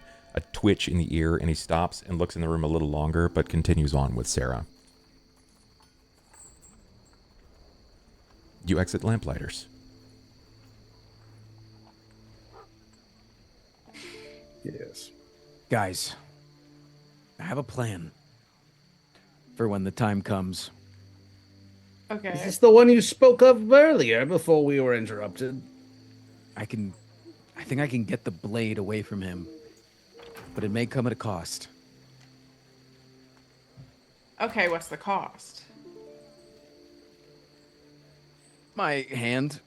twitch in the ear, and he stops and looks in the room a little longer, but continues on with Sera. You exit Lamplighters. Yes. Guys, I have a plan for when the time comes. Okay. Is this the one you spoke of earlier before we were interrupted? I think I can get the blade away from him, but it may come at a cost. Okay, what's the cost? My hand.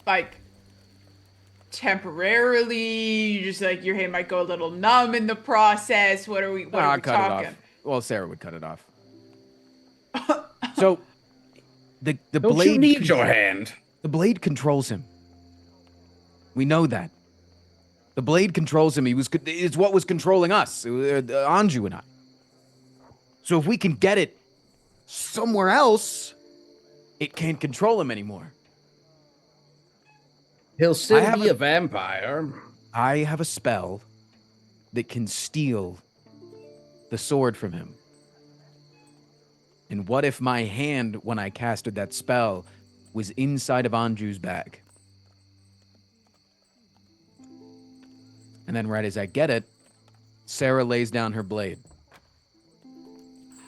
Like, temporarily, you just your hand might go a little numb in the process. What are we I'll cut talking? it off. Well, Sera would cut it off. So, the Don't blade. you need your hand? The blade controls him. We know that. The blade controls him. It's what was controlling us, Anju and I. So if we can get it somewhere else, it can't control him anymore. He'll still be a vampire. I have a spell that can steal the sword from him. And what if my hand, when I casted that spell, was inside of Anju's bag? And then right as I get it, Sera lays down her blade.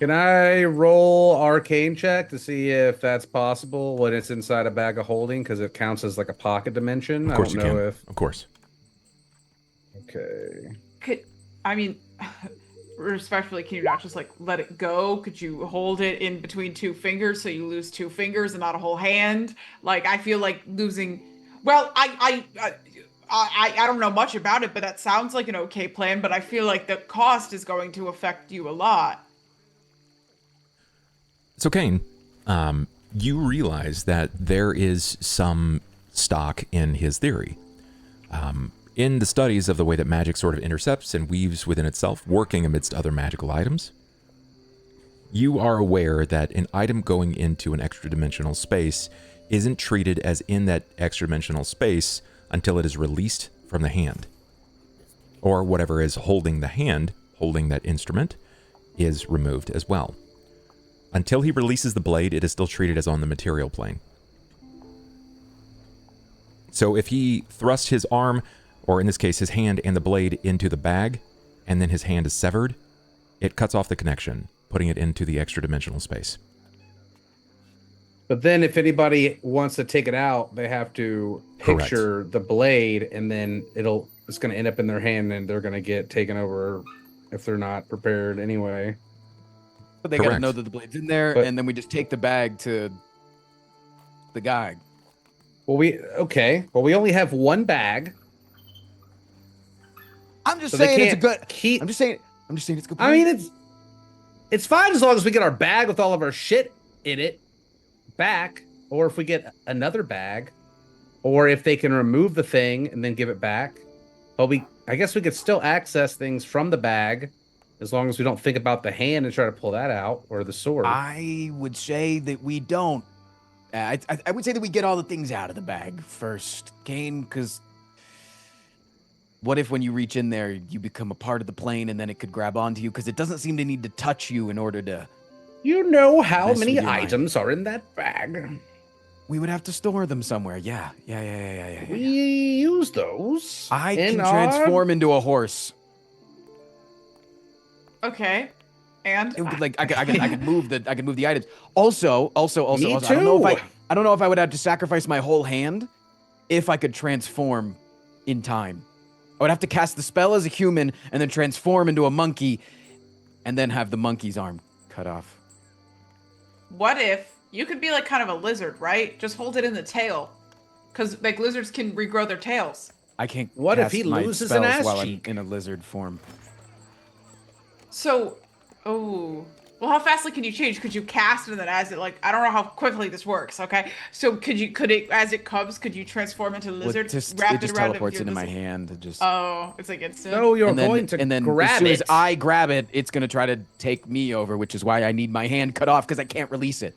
Can I roll arcane check to see if that's possible when it's inside a bag of holding? Because it counts as like a pocket dimension. Of course I you don't know can. if. Of course. Okay. Respectfully, can you not just like let it go? Could you hold it in between two fingers so you lose two fingers and not a whole hand? Like, I feel like losing. Well, I don't know much about it, but that sounds like an okay plan. But I feel like the cost is going to affect you a lot. So, Cain, you realize that there is some stock in his theory. In the studies of the way that magic sort of intercepts and weaves within itself, working amidst other magical items, you are aware that an item going into an extra-dimensional space isn't treated as in that extra-dimensional space until it is released from the hand. Or whatever is holding the hand, holding that instrument, is removed as well. Until he releases the blade, it is still treated as on the material plane. So if he thrusts his arm, or in this case his hand and the blade, into the bag, and then his hand is severed, it cuts off the connection, putting it into the extra-dimensional space. But then if anybody wants to take it out, they have to picture the blade, and then it's going to end up in their hand, and they're going to get taken over if they're not prepared anyway. But they gotta know that the blade's in there, and then we just take the bag to the guy. Well, we only have one bag. I'm just saying it's a good. I'm just saying it's a good plan. I mean, it's fine as long as we get our bag with all of our shit in it back, or if we get another bag, or if they can remove the thing and then give it back. But I guess we could still access things from the bag, as long as we don't think about the hand and try to pull that out, or the sword. I would say that we don't. I would say that we get all the things out of the bag first, Cain, because what if when you reach in there, you become a part of the plane and then it could grab onto you? Because it doesn't seem to need to touch you in order to... You know how many items are in that bag? We would have to store them somewhere. Yeah. We use those. I can transform into a horse. Okay, and I could move the items. Also, Me I don't know if I would have to sacrifice my whole hand if I could transform in time. I would have to cast the spell as a human and then transform into a monkey, and then have the monkey's arm cut off. what if you could be like kind of a lizard, right? Just hold it in the tail, because like lizards can regrow their tails. I can't. What if cast he my loses an spells ass while cheek? I'm in a lizard form? So, well, how fastly can you change? Could you cast and then as it I don't know how quickly this works. Okay, so could it as it comes? Could you transform into lizard? It just wrapped around teleports your into my lizard? hand. It just. Oh, it's like instant. No, you're and then, going to and then grab as soon it. as I grab it, it's going to try to take me over, which is why I need my hand cut off because I can't release it.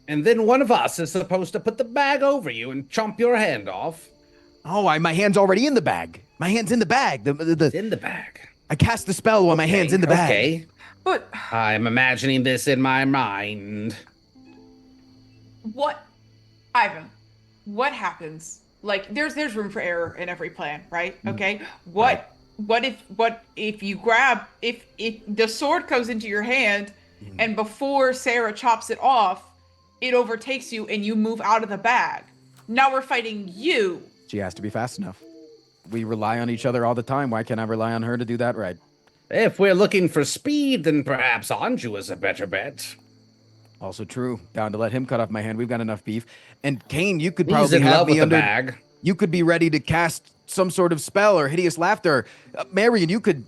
And then one of us is supposed to put the bag over you and chomp your hand off. Oh, my hand's already in the bag. My hand's in the bag. It's in the bag. I cast the spell while my hand's in the bag. Okay. But I'm imagining this in my mind. Ivan, what happens? Like, there's room for error in every plan, right? Okay. Right. What if you grab if the sword goes into your hand, and before Sera chops it off, it overtakes you and you move out of the bag. Now we're fighting you. She has to be fast enough. We rely on each other all the time. Why can't I rely on her to do that right? If we're looking for speed, then perhaps Anju is a better bet. Also true. Down to let him cut off my hand. We've got enough beef. And Cain, you could He's probably in have love me with under. the bag. You could be ready to cast some sort of spell or hideous laughter. Marian, you could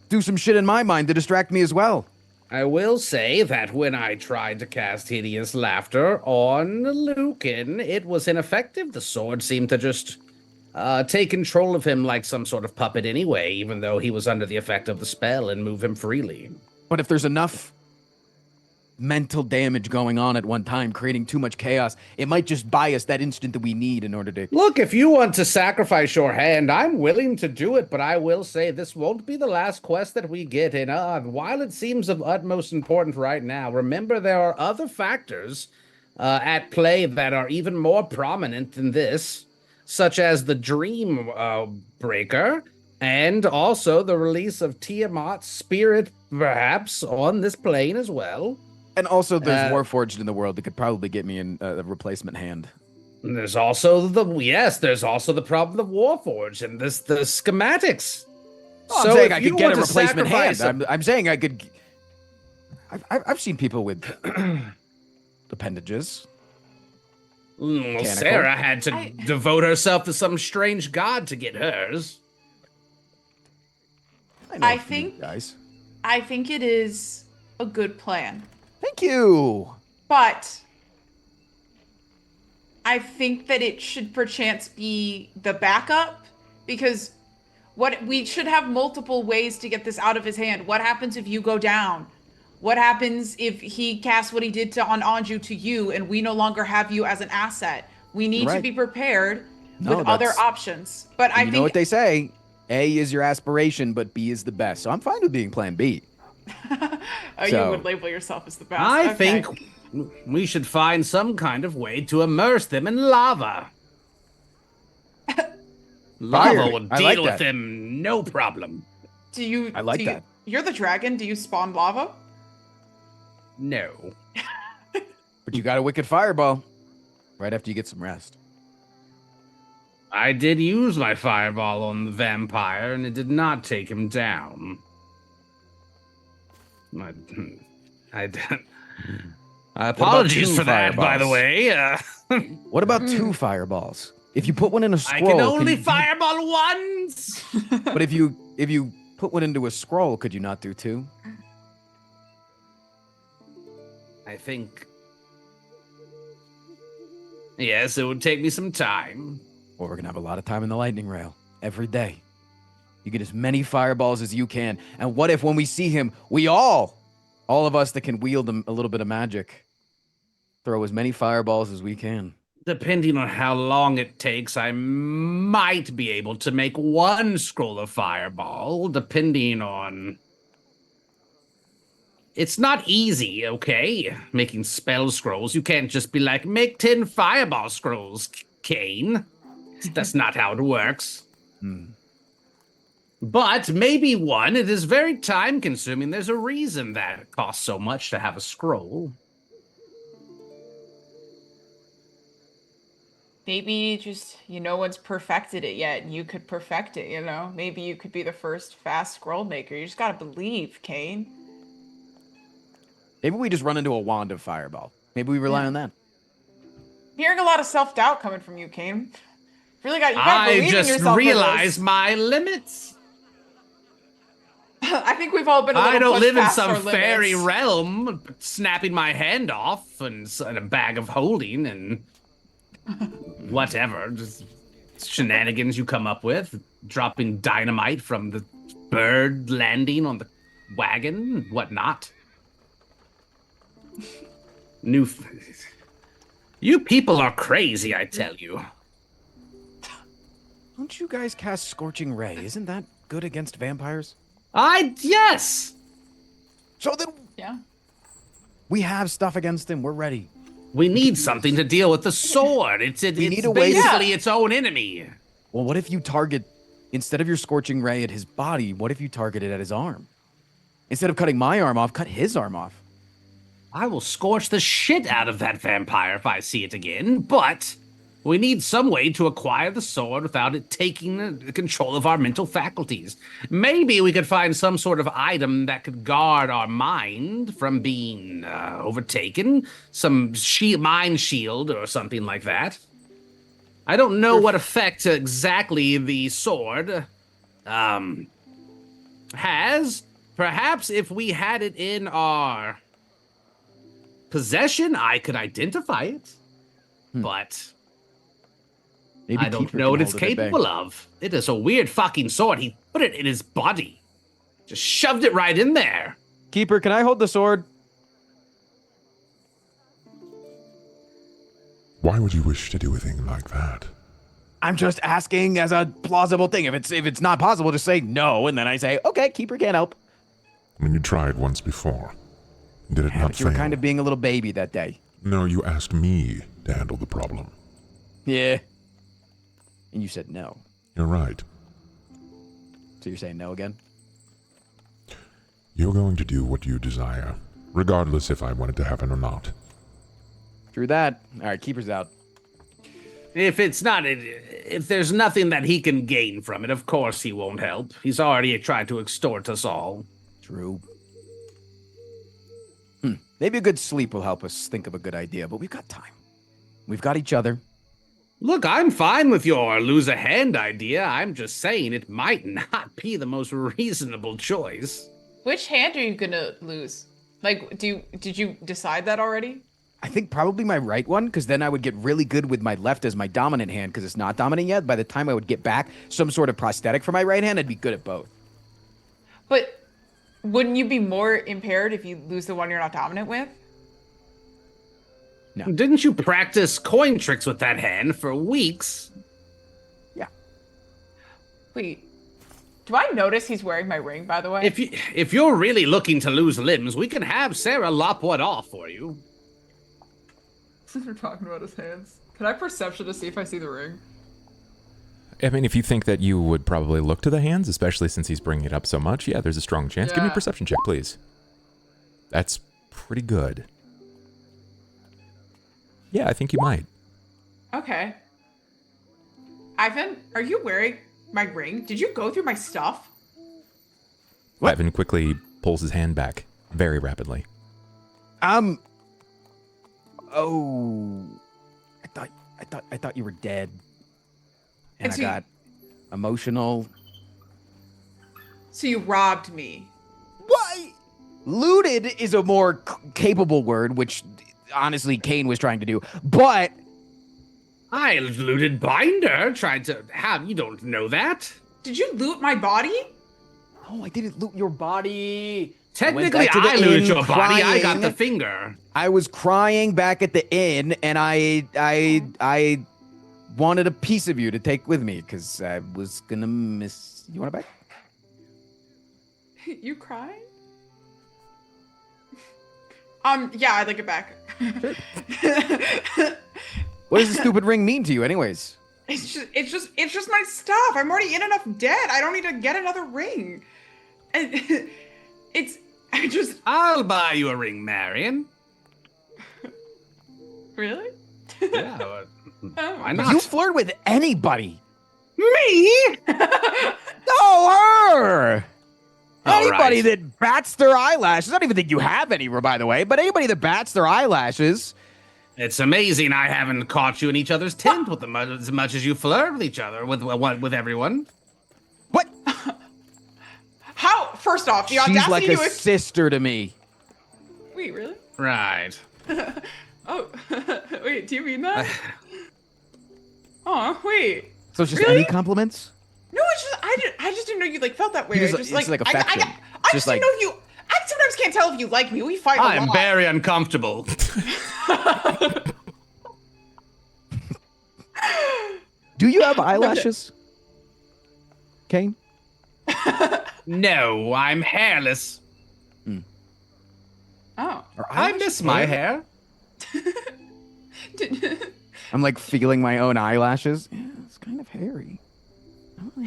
do some shit in my mind to distract me as well. I will say that when I tried to cast Hideous Laughter on Lucan, it was ineffective. The sword seemed to just take control of him like some sort of puppet anyway, even though he was under the effect of the spell and move him freely. But if there's enough mental damage going on at one time, creating too much chaos, it might just buy us that instant that we need in order to... Look, if you want to sacrifice your hand, I'm willing to do it, but I will say this won't be the last quest that we get. And while it seems of utmost importance right now, remember there are other factors at play that are even more prominent than this, such as the Dream Breaker, and also the release of Tiamat's spirit, perhaps, on this plane as well. And also, there's Warforged in the world that could probably get me in a replacement hand. There's also there's also the problem of Warforged and the schematics. Oh, I'm saying I could get a replacement hand. I'm saying I could... I've seen people with appendages. Well, Sera had to devote herself to some strange god to get hers. I think it is a good plan. Thank you. But I think that it should perchance be the backup, because we should have multiple ways to get this out of his hand. What happens if you go down? What happens if he casts what he did on Anju to you and we no longer have you as an asset? We need to be prepared with other options. But I think... You know what they say, A is your aspiration, but B is the best. So I'm fine with being plan B. You would label yourself as the best. I think we should find some kind of way to immerse them in lava. Lava will deal with them, no problem. I like that. You're the dragon. Do you spawn lava? No. But you got a wicked fireball right after you get some rest. I did use my fireball on the vampire, and it did not take him down. Apologies for that, by the way. What about 2 fireballs? If you put one in a scroll, I can only fireball once. But if you put one into a scroll, could you not do 2? I think. Yes, it would take me some time. Well, we're gonna have a lot of time in the lightning rail every day. You get as many fireballs as you can. And what if when we see him, we all of us that can wield a little bit of magic, throw as many fireballs as we can? Depending on how long it takes, I might be able to make 1 scroll of fireball, depending on... It's not easy, okay? Making spell scrolls. You can't just be like, make 10 fireball scrolls, Cain. That's not how it works. But maybe 1. It is very time consuming. There's a reason that it costs so much to have a scroll. Maybe just, no one's perfected it yet, and you could perfect it, Maybe you could be the first fast scroll maker. You just gotta believe, Cain. Maybe we just run into a wand of fireball. Maybe we rely on that. I'm hearing a lot of self-doubt coming from you, Cain. You gotta believe in yourself. I just realized my limits. I think we've all been a little I don't pushed live in past some our fairy limits. realm, snapping my hand off and a bag of holding and whatever. Just shenanigans you come up with, dropping dynamite from the bird landing on the wagon and whatnot. You people are crazy, I tell you. Don't you guys cast Scorching Ray? Isn't that good against vampires? Yes! So then... Yeah. We have stuff against him. We're ready. We need something to deal with the sword. It's basically its own enemy. Well, what if you target, instead of your Scorching Ray at his body, what if you target it at his arm? Instead of cutting my arm off, cut his arm off. I will scorch the shit out of that vampire if I see it again, but we need some way to acquire the sword without it taking control of our mental faculties. Maybe we could find some sort of item that could guard our mind from being overtaken, some mind shield or something like that. I don't know what effect exactly the sword has. Perhaps if we had it in our possession, I could identify it. But Maybe I don't Keeper know can what it's hold it at bay. capable of. It is a weird fucking sword. He put it in his body. Just shoved it right in there. Keeper, can I hold the sword? Why would you wish to do a thing like that? I'm just asking as a plausible thing. If it's not possible, just say no, and then I say, okay, Keeper can't help. I mean, you tried once before. Did it Yeah, not but you were fail? kind of being a little baby that day. No, you asked me to handle the problem. Yeah. And you said no. You're right. So you're saying no again? You're going to do what you desire, regardless if I want it to happen or not. True that. All right, Keeper's out. If there's nothing that he can gain from it, of course he won't help. He's already tried to extort us all. True. Maybe a good sleep will help us think of a good idea, but we've got time. We've got each other. Look, I'm fine with your lose a hand idea. I'm just saying it might not be the most reasonable choice. Which hand are you gonna lose? Like, did you decide that already? I think probably my right one, because then I would get really good with my left as my dominant hand, because it's not dominant yet. By the time I would get back some sort of prosthetic for my right hand, I'd be good at both. But wouldn't you be more impaired if you lose the one you're not dominant with? No. Didn't you practice coin tricks with that hand for weeks? Yeah. Wait, do I notice he's wearing my ring, by the way? If you're really looking to lose limbs, we can have Sera lop one off for you. Since we're talking about his hands, can I perception to see if I see the ring? I mean, if you think that you would probably look to the hands, especially since he's bringing it up so much, yeah, there's a strong chance. Give me a Yeah. perception check, please. That's pretty good. Yeah, I think you might. Okay. Ivan, are you wearing my ring? Did you go through my stuff? What? Ivan quickly pulls his hand back very rapidly. Oh, I thought you were dead, and And I so you- got emotional. So you robbed me. What? Looted is a more capable word, which honestly Cain was trying to do, but I looted Binder, tried to have. You don't know that? Did you loot my body? no, I didn't loot your body. Technically, back to the I looted inn your body. I got crying. the finger. I was crying back at the inn, and I wanted a piece of you to take with me because I was gonna miss. You want it back? You crying? Yeah, I'd like it back. What does the stupid ring mean to you, anyways? It's just my stuff. I'm already in enough debt. I don't need to get another ring. And I'll buy you a ring, Marian. Really? Yeah, Oh. why not? You flirt with anybody. Me? No, her. All Anybody right. that bats their eyelashes. I don't even think you have any, by the way, but anybody that bats their eyelashes. It's amazing I haven't caught you in each other's tent with as much as you flirt with each other, with everyone. What? How? First off, the She's audacity like a to sister to me. Wait, really? Right. Oh, wait. Do you mean that? Oh, wait. So it's just Really? any compliments? No, it's just I just didn't know you like felt that way. Just- I just it's like I affection. I Just just didn't know if you. I sometimes can't tell if you like me. We fight a I'm lot. very uncomfortable. Do you have eyelashes? Cain? No, I'm hairless. Oh. Are I eyelashes miss my hair. I'm like feeling my own eyelashes. Yeah, it's kind of hairy. Do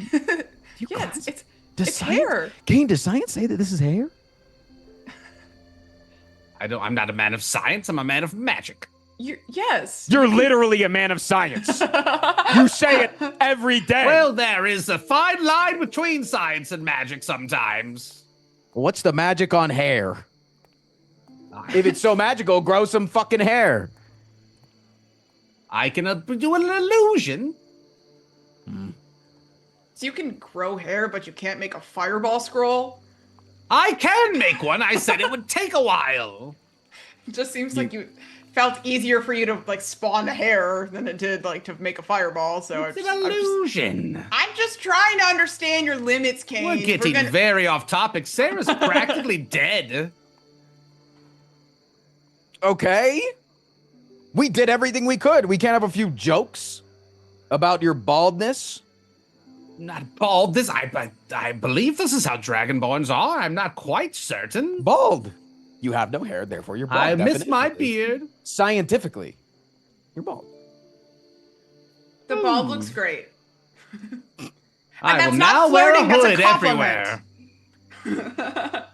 you Yeah, guys- it's does hair. Cain, does science say that this is hair? I'm not a man of science. I'm a man of magic. Yes. You're literally a man of science. You say it every day. Well, there is a fine line between science and magic sometimes. What's the magic on hair? If it's so magical, grow some fucking hair. I can do an illusion. So you can grow hair, but you can't make a fireball scroll? I can make one. I said it would take a while. It just seems like you felt easier for you to like spawn the hair than it did like to make a fireball. So It's an illusion. I'm just trying to understand your limits, Cain. We're getting very off topic. Sarah's practically dead. Okay. We did everything we could. We can't have a few jokes about your baldness. Not bald. I believe this is how Dragonborns are. I'm not quite certain. Bald. You have no hair, therefore you're bald. I miss my definitively. beard. Scientifically, you're bald. The bald looks great. I that's will not now wear a flirting, that's a hood compliment. everywhere.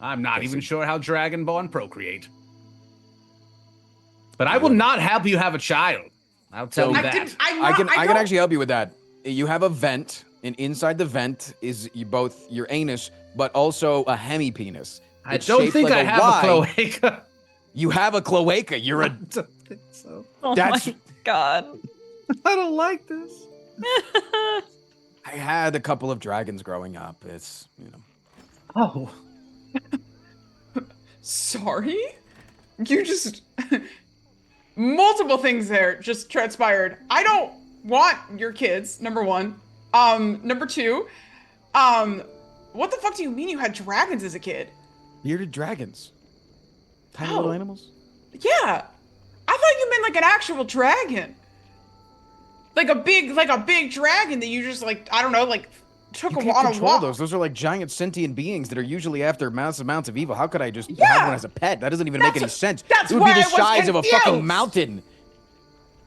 I'm not even sure how Dragonborn procreate. But I will not help you have a child. I'll tell you I that. can actually help you with that. You have a vent, and inside the vent is both your anus, but also a hemi-penis. I It's don't shaped think like I have Y. a cloaca. You have a cloaca. You're I a. don't think so. Oh That's- my god. I don't like this. I had a couple of dragons growing up. It's Oh. Sorry? You just multiple things there just transpired. I don't want your kids, number one. Number two, what the fuck do you mean you had dragons as a kid? bearded dragons, tiny Oh. little animals. Yeah. I thought you meant like an actual dragon. Like a big dragon that you just like, I don't know, like took You on can't a control walk. those. Those are like giant sentient beings that are usually after massive amounts of evil. How could I just Yeah. have one as a pet? That doesn't even make That's any sense. that's It would be why the I was size of a fucking confused. mountain.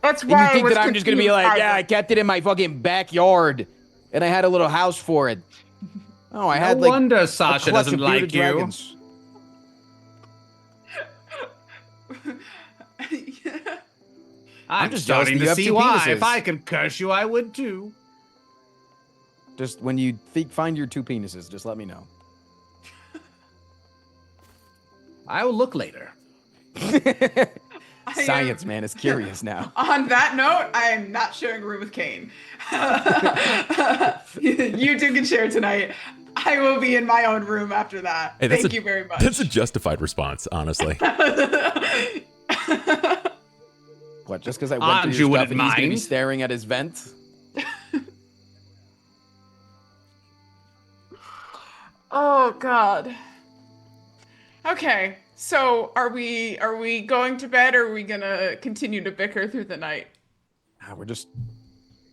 That's And why you I think was that I'm just gonna be confused, like, yeah, I Isaac. kept it in my fucking backyard, and I had a little house for it. Oh, I had No like wonder a Sasha clutch doesn't of bearded like you. dragons. I'm just starting jealous that you to have see two why. penises. If I could curse you, I would too. Just when you find your two penises, just let me know. I will look later. Science, man, is curious now. On that note, I am not sharing a room with Cain. You two can share tonight. I will be in my own room after that. Hey, that's Thank a- you very much. That's a justified response, honestly. What? Just because I went through Anju your wouldn't stuff and he's gonna be mind. staring at his vent? Oh God. Okay, so are we going to bed, or are we gonna continue to bicker through the night? This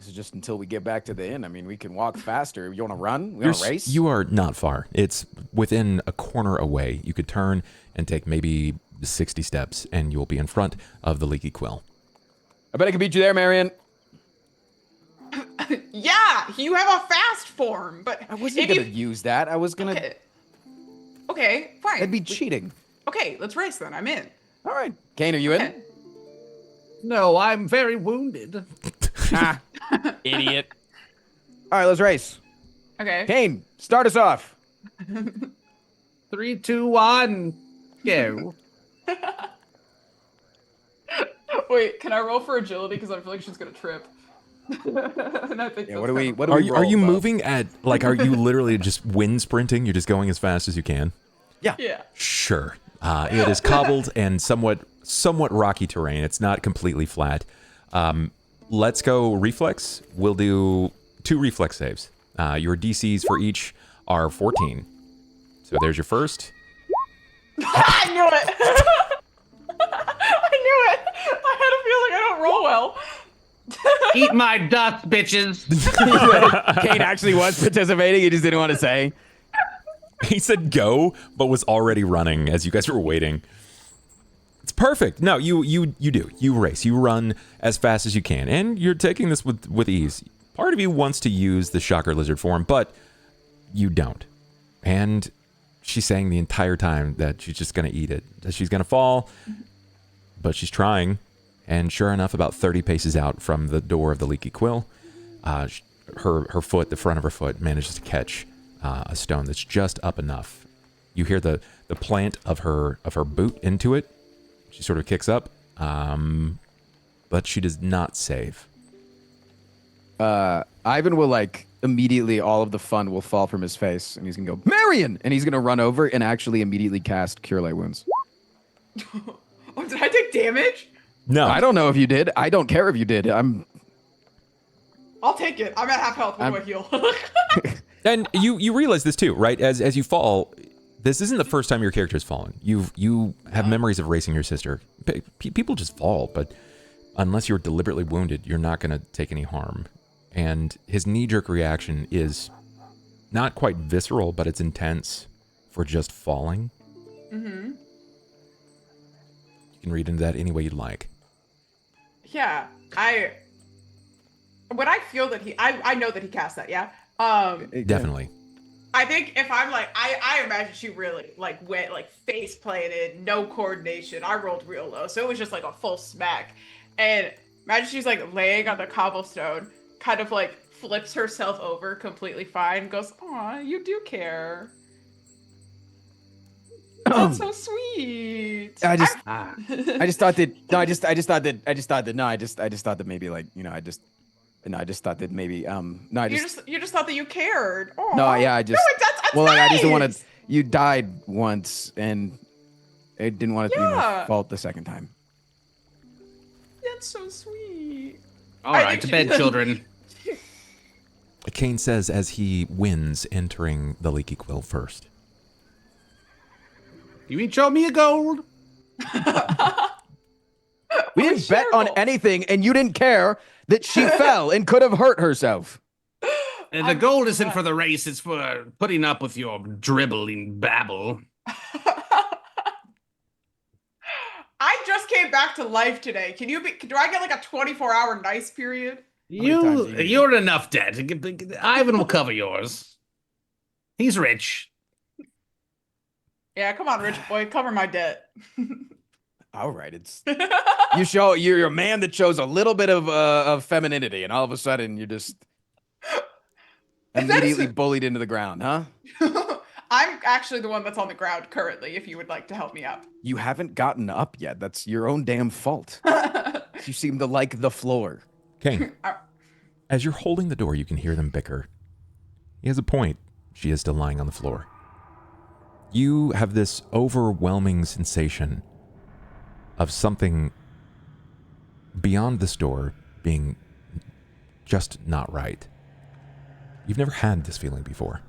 is just until we get back to the inn. I mean, we can walk faster. You want to run? We want to race? You are not far. It's within a corner away. You could turn and take maybe 60 steps, and you'll be in front of the Leaky Quill. I bet I can beat you there, Marian. Yeah, you have a fast form, but I wasn't if gonna use that. I was gonna. Okay, fine. That'd be cheating. Okay, let's race then. I'm in. All right, Cain, are you in? Okay. No, I'm very wounded. Ah, idiot. All right, let's race. Okay. Cain, start us off. 3, 2, 1, go. Wait, can I roll for agility? Because I feel like she's gonna trip. And I think Yeah. that's What do we? kind of- What do Are we? you, are roll, you Bo? moving at, like, are you literally just wind sprinting? You're just going as fast as you can? Yeah. Sure. It is cobbled and somewhat rocky terrain. It's not completely flat. Let's go reflex. We'll do 2 reflex saves. Your DCs for each are 14. So there's your first. I knew it. I knew it. I had a feeling I don't roll well. Eat my dust, bitches. Cain actually was participating. He just didn't want to say. He said go, but was already running as you guys were waiting. It's perfect. No, you do. You race. You run as fast as you can, and you're taking this with ease. Part of you wants to use the shocker lizard form, but you don't. And she's saying the entire time that she's just gonna eat it, that she's gonna fall, but she's trying. And sure enough, about 30 paces out from the door of the Leaky Quill, her foot, the front of her foot, manages to catch a stone that's just up enough. You hear the plant of her boot into it. She sort of kicks up, but she does not save. Ivan will like immediately all of the fun will fall from his face, and he's gonna go, Marian! And he's gonna run over and actually immediately cast Cure Light Wounds. Oh, did I take damage? No. I don't know if you did. I don't care if you did. I'll take it. I'm at half health. What do I heal? And you realize this too, right? As you fall, this isn't the first time your character has fallen. You have memories of racing your sister. People just fall, but unless you're deliberately wounded, you're not going to take any harm. And his knee-jerk reaction is not quite visceral, but it's intense for just falling. Mm-hmm. You can read into that any way you'd like. Yeah, when I feel that I know that he cast that, yeah. Definitely. I think if I'm like, I imagine she really like went like face planted, no coordination. I rolled real low, so it was just like a full smack. And imagine she's like laying on the cobblestone, kind of like flips herself over completely fine, goes, "Aw, you do care. That's so sweet." I just thought that maybe like, you know, I just thought that maybe you just thought that you cared. Aw. No, yeah, that's well, nice. like, I just didn't want to. You died once, and I didn't want it to be my fault the second time. That's so sweet. All right, to bed, children. Cain says as he wins, entering the Leaky Quill first. You ain't show me a gold. We didn't bet on anything, and you didn't care that she fell and could have hurt herself. And the gold isn't for the race, it's for putting up with your dribbling babble. I just came back to life today. Do I get like a 24-hour nice period? You're enough debt. Ivan will cover yours. He's rich. Yeah, come on, rich boy, cover my debt. All right, you're a man that shows a little bit of femininity, and all of a sudden you're just immediately bullied into the ground, huh? I'm actually the one that's on the ground currently, if you would like to help me up. You haven't gotten up yet. That's your own damn fault. You seem to like the floor. Cain, as you're holding the door, you can hear them bicker. He has a point. She is still lying on the floor. You have this overwhelming sensation of something beyond this door being just not right. You've never had this feeling before.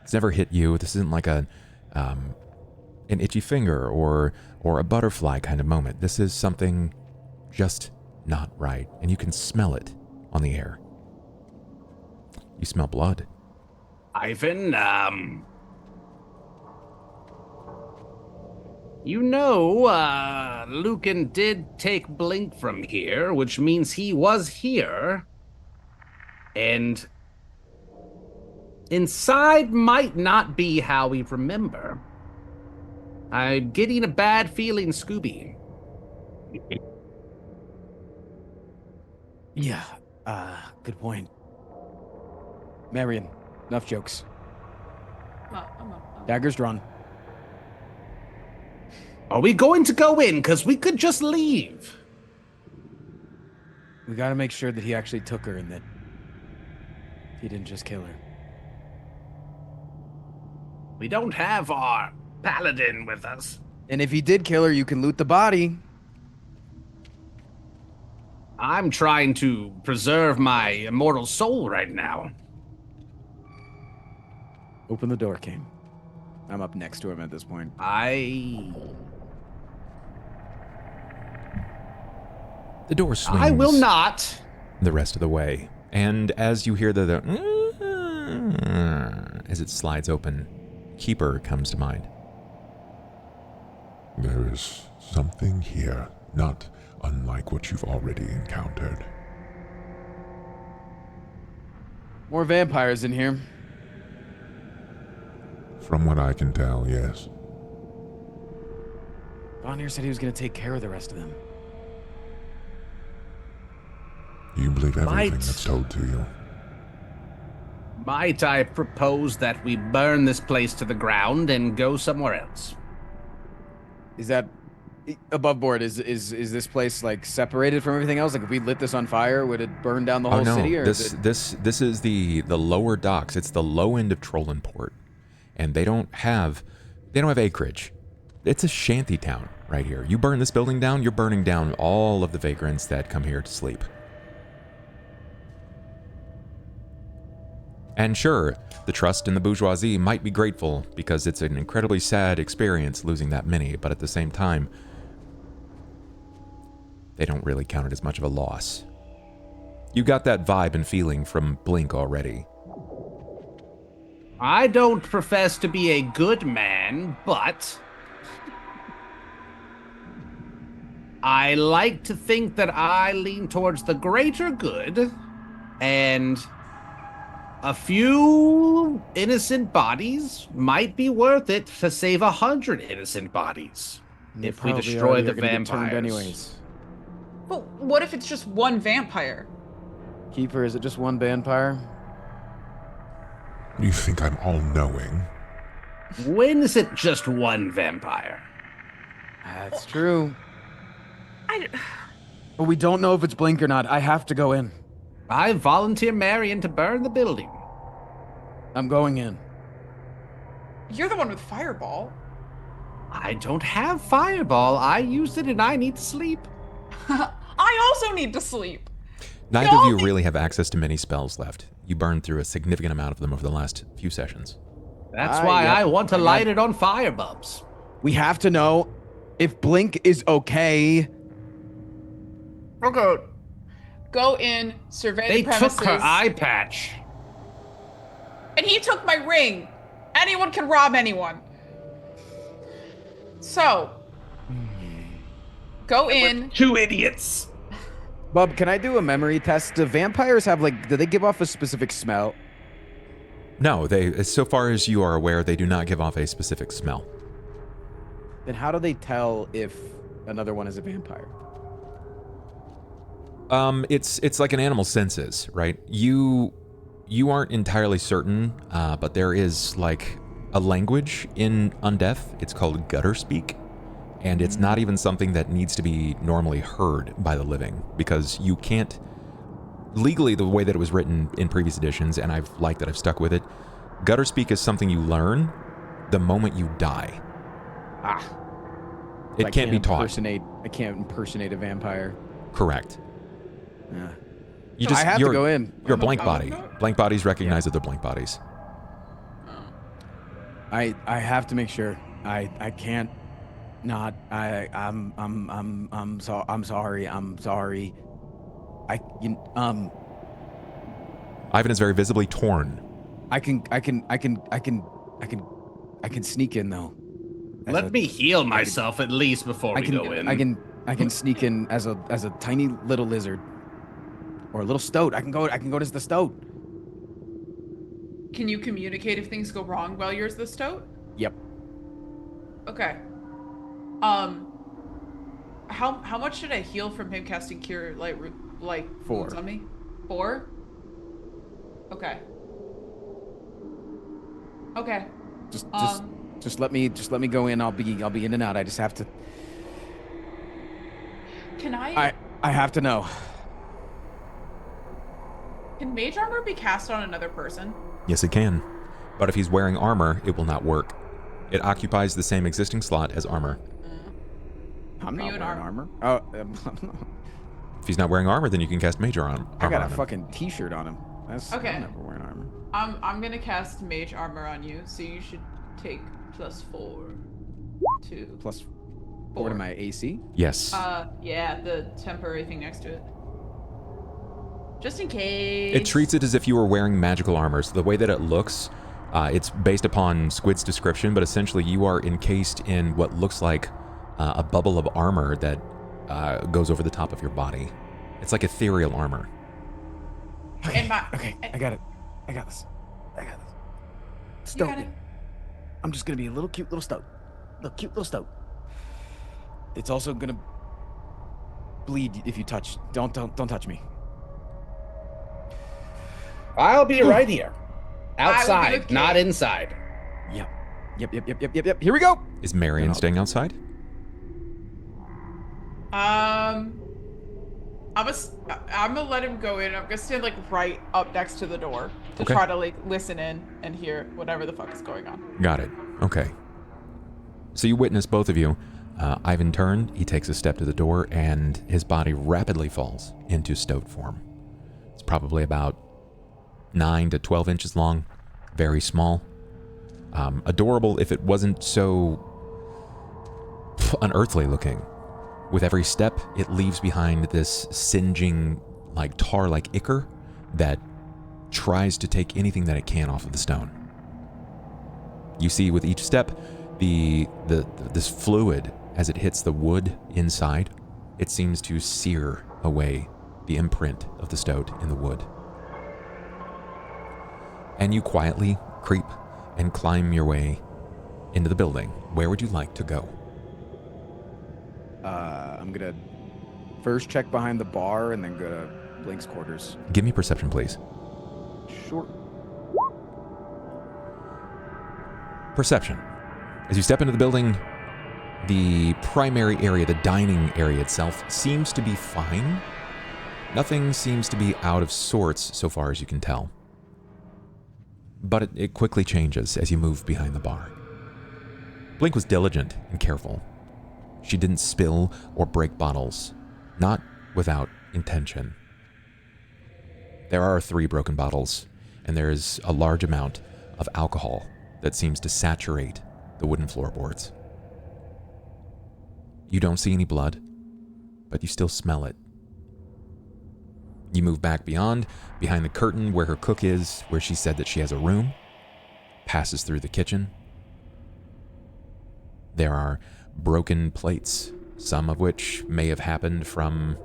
It's never hit you. This isn't like an itchy finger or a butterfly kind of moment. This is something just not right, and you can smell it on the air. You smell blood. Ivan, you know, Lucan did take Blink from here, which means he was here. And inside might not be how we remember. I'm getting a bad feeling, Scooby. Yeah, good point. Marian, enough jokes. Daggers drawn. Are we going to go in? Because we could just leave. We gotta make sure that he actually took her and that he didn't just kill her. We don't have our Paladin with us. And if he did kill her, you can loot the body. I'm trying to preserve my immortal soul right now. Open the door, Cain. I'm up next to him at this point. The door swings. I will not. The rest of the way. And as you hear as it slides open, Keeper comes to mind. There is something here, not unlike what you've already encountered. More vampires in here. From what I can tell, yes. Bonnier said he was going to take care of the rest of them. You believe everything that's told to you. Might I propose that we burn this place to the ground and go somewhere else? Is that above board, is this place like separated from everything else? Like if we lit this on fire, would it burn down the whole Oh no, city? Or this is the lower docks. It's the low end of Trollenport, and they don't have acreage. It's a shanty town right here. You burn this building down, you're burning down all of the vagrants that come here to sleep. And sure, the trust in the bourgeoisie might be grateful because it's an incredibly sad experience losing that many, but at the same time, they don't really count it as much of a loss. You got that vibe and feeling from Blink already. I don't profess to be a good man, but I like to think that I lean towards the greater good, and a few innocent bodies might be worth it to save 100 innocent bodies if we destroy the vampires. Anyways. But what if it's just one vampire? Keeper, is it just one vampire? You think I'm all-knowing? When is it just one vampire? That's true. But we don't know if it's Blink or not. I have to go in. I volunteer Marian to burn the building. I'm going in. You're the one with Fireball. I don't have Fireball. I used it and I need to sleep. I also need to sleep. Neither of you really have access to many spells left. You burned through a significant amount of them over the last few sessions. That's why I want to light it on fire, Bubs. We have to know if Blink is okay. Okay. Go in, survey They the premises. took her eye patch. And he took my ring. Anyone can rob anyone. So, go in. Two idiots. Bub, can I do a memory test? Do vampires have do they give off a specific smell? No, so far as you are aware, they do not give off a specific smell. Then how do they tell if another one is a vampire? It's like an animal senses, right? You aren't entirely certain, but there is like a language in Undeath. It's called gutter speak, and it's not even something that needs to be normally heard by the living, because you can't legally, the way that it was written in previous editions, and I've liked that I've stuck with it. Gutter speak is something you learn the moment you die. It can't be taught. I can't impersonate a vampire. Correct. Yeah. I have to go in. You're a blank body. Blank bodies recognize that they're blank bodies. I have to make sure. I can't not. I'm sorry. Ivan is very visibly torn. I can sneak in though. Let me heal myself at least before we go in. I can sneak in as a tiny little lizard. Or a little stoat. I can go as the stoat. Can you communicate if things go wrong while you're the stoat? Yep. Okay. How much did I heal from him casting cure like 4 wounds on me? 4? Okay. Okay. Just let me go in. I'll be in and out. I just have to. Can I have to know. Can mage armor be cast on another person? Yes, it can. But if he's wearing armor, it will not work. It occupies the same existing slot as armor. I'm not wearing armor. Oh, if he's not wearing armor, then you can cast mage armor. I got a fucking t-shirt on him. Okay. I'm never wearing armor. I'm gonna cast mage armor on you, so you should take +4 to +4 to my AC. Yes. Yeah, the temporary thing next to it. Just in case. It treats it as if you were wearing magical armor. So the way that it looks, it's based upon Squid's description, but essentially you are encased in what looks like a bubble of armor that goes over the top of your body. It's like ethereal armor. Okay, I got it. I got this. Stoat. I'm just gonna be a little cute little stoat. It's also gonna bleed if you touch. Don't touch me. I'll be right here. Outside, not inside. Yep. Here we go. Is Marian staying outside? I'm gonna let him go in. I'm gonna stand like right up next to the door to Okay. try to like listen in and hear whatever the fuck is going on. Got it. Okay. So you witness, both of you. Ivan turned, he takes a step to the door, and his body rapidly falls into stoat form. It's probably about 9 to 12 inches long, very small. Adorable if it wasn't so unearthly looking. With every step, it leaves behind this singeing, like tar-like ichor that tries to take anything that it can off of the stone. You see with each step, this fluid, as it hits the wood inside, it seems to sear away the imprint of the stoat in the wood. And you quietly creep and climb your way into the building. Where would you like to go? I'm gonna first check behind the bar and then go to Blink's quarters. Give me perception, please. Sure. Perception. As you step into the building, the primary area, the dining area itself, seems to be fine. Nothing seems to be out of sorts so far as you can tell. But it quickly changes as you move behind the bar. Blink was diligent and careful. She didn't spill or break bottles, not without intention. There are 3 broken bottles, and there is a large amount of alcohol that seems to saturate the wooden floorboards. You don't see any blood, but you still smell it. You move back behind the curtain where her cook is, where she said that she has a room, passes through the kitchen. There are broken plates, some of which may have happened from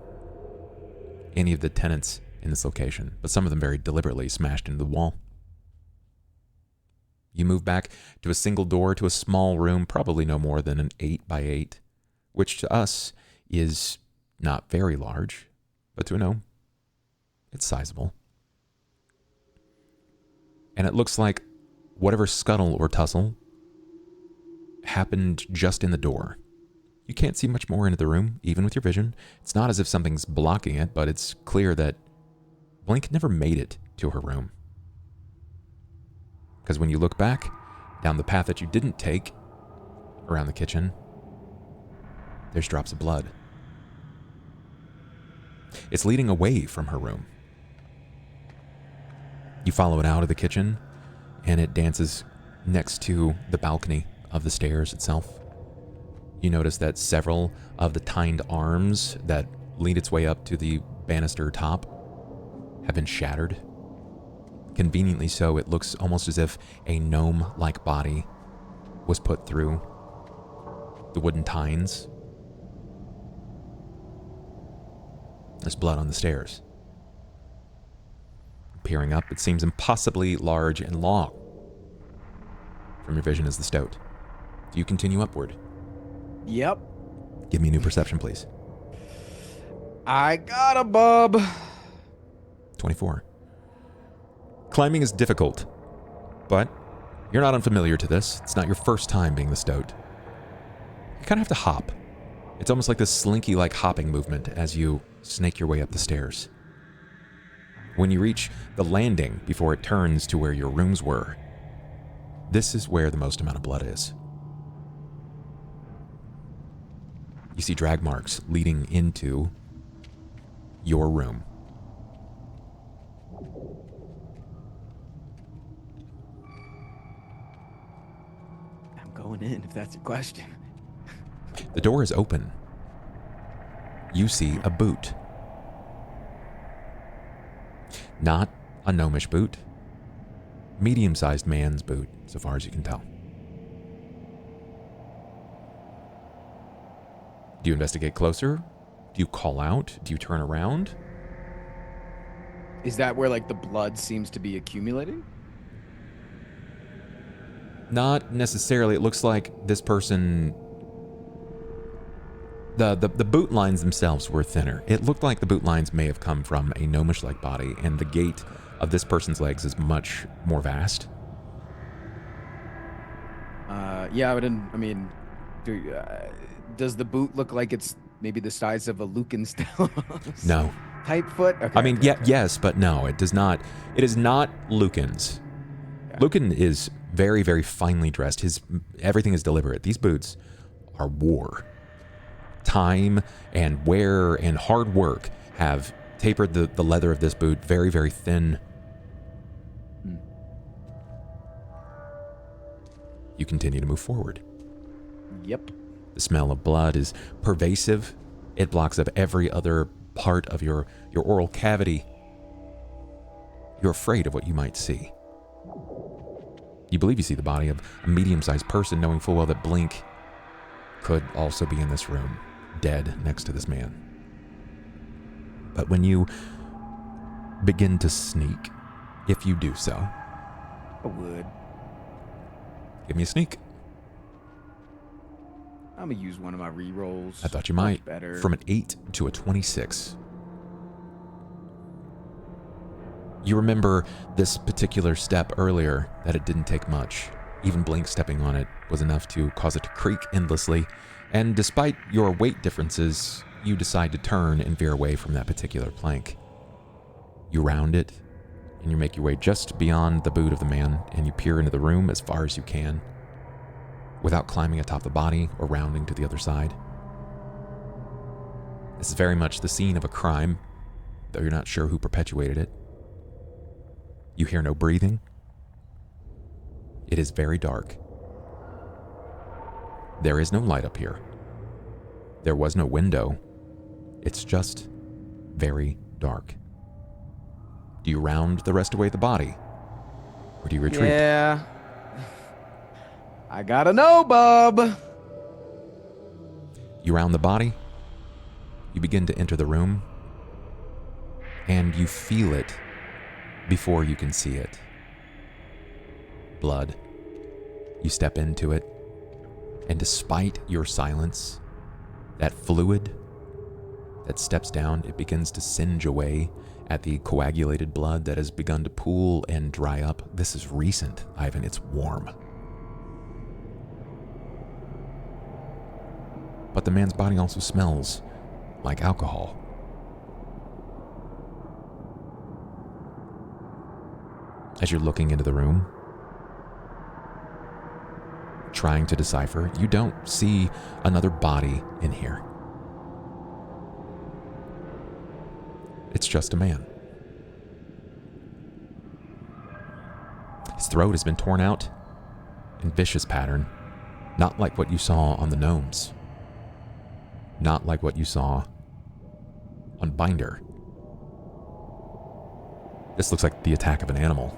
any of the tenants in this location, but some of them very deliberately smashed into the wall. You move back to a single door to a small room, probably no more than an 8x8, which to us is not very large, but to a gnome, it's sizable. And it looks like whatever scuttle or tussle happened just in the door. You can't see much more into the room, even with your vision. It's not as if something's blocking it, but it's clear that Blink never made it to her room. Because when you look back down the path that you didn't take around the kitchen, there's drops of blood. It's leading away from her room. You follow it out of the kitchen, and it dances next to the balcony of the stairs itself. You notice that several of the tined arms that lead its way up to the banister top have been shattered. Conveniently so, it looks almost as if a gnome-like body was put through the wooden tines. There's blood on the stairs. Peering up, it seems impossibly large and long. From your vision is the stoat. Do you continue upward? Yep. Give me a new perception, please. I got a bub. 24. Climbing is difficult, but you're not unfamiliar to this. It's not your first time being the stoat. You kind of have to hop. It's almost like this slinky-like hopping movement as you snake your way up the stairs. When you reach the landing before it turns to where your rooms were, this is where the most amount of blood is. You see drag marks leading into your room. I'm going in, if that's your question. The door is open. You see a boot. Not a gnomish boot. Medium-sized man's boot, so far as you can tell. Do you investigate closer? Do you call out? Do you turn around? Is that where, like, the blood seems to be accumulating? Not necessarily. It looks like this person... The boot lines themselves were thinner. It looked like the boot lines may have come from a gnomish-like body, and the gait of this person's legs is much more vast. Yeah, but I mean, does the boot look like it's maybe the size of a Lucan's No. type foot? Okay, I mean, okay, yeah, okay. yes, but no, it does not. It is not Lucan's. Yeah. Lucan is very, very finely dressed. Everything is deliberate. These boots are war. Time and wear and hard work have tapered the leather of this boot very, very thin. You continue to move forward. Yep. The smell of blood is pervasive. It blocks up every other part of your oral cavity. You're afraid of what you might see. You believe you see the body of a medium-sized person, knowing full well that Blink could also be in this room, dead next to this man. But when you begin to sneak, if you do so, I would. give me a sneak. I'm gonna use one of my re-rolls. I thought you Much might. better. From an 8 to a 26. You remember this particular step earlier, that it didn't take much. Even Blink stepping on it was enough to cause it to creak endlessly, and despite your weight differences, you decide to turn and veer away from that particular plank. You round it, and you make your way just beyond the boot of the man, and you peer into the room as far as you can, without climbing atop the body or rounding to the other side. This is very much the scene of a crime, though you're not sure who perpetuated it. You hear no breathing. It is very dark. There is no light up here. There was no window. It's just very dark. Do you round the rest away the body? Or do you retreat? Yeah. I gotta know, bub. You round the body. You begin to enter the room. And you feel it before you can see it. Blood. You step into it. And despite your silence, that fluid that steps down, it begins to singe away at the coagulated blood that has begun to pool and dry up. This is recent, Ivan. It's warm. But the man's body also smells like alcohol. As you're looking into the room, trying to decipher, you don't see another body in here. It's just a man. His throat has been torn out in vicious pattern, not like what you saw on the gnomes. Not like what you saw on Binder. This looks like the attack of an animal.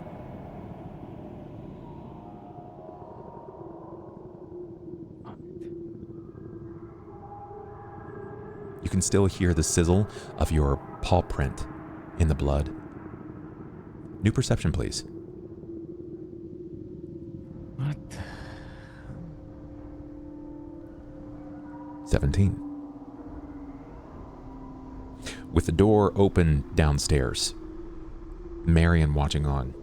You can still hear the sizzle of your paw print in the blood. New perception, please. What? 17. With the door open downstairs, Marian watching on,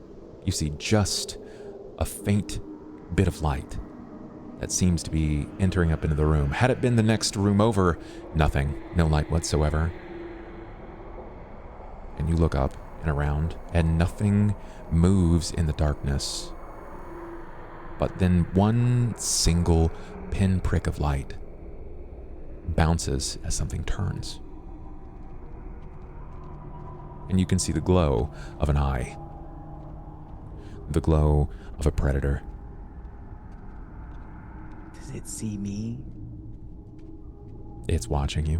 you see just a faint bit of light that seems to be entering up into the room. Had it been the next room over, nothing, no light whatsoever. And you look up and around, and nothing moves in the darkness. But then one single pinprick of light bounces as something turns. And you can see the glow of an eye. The glow of a predator. Does it see me? It's watching you.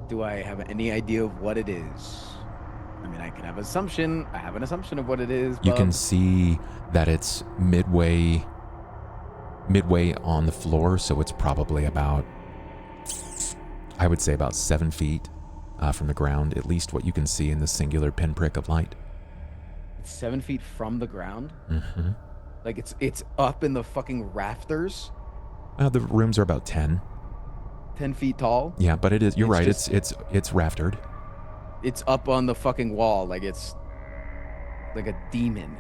Do I have any idea of what it is? I mean, I can have an assumption. I have an assumption of what it is. You can bub. see that it's midway on the floor, so it's probably about, I would say about 7 feet from the ground, at least what you can see in the singular pinprick of light. It's 7 feet from the ground. Mm-hmm. Like it's up in the fucking rafters. The rooms are about 10. 10 feet tall. Yeah, but it is. You're right. just- It's raftered. It's up on the fucking wall. Like it's like a demon.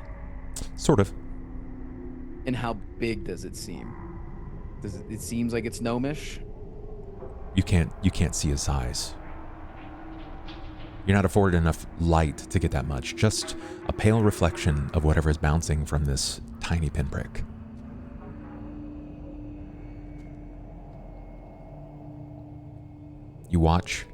Sort of. And how big does it seem? It seems like it's gnomish? You can't see his eyes. You're not afforded enough light to get that much, just a pale reflection of whatever is bouncing from this tiny pinprick. You watch,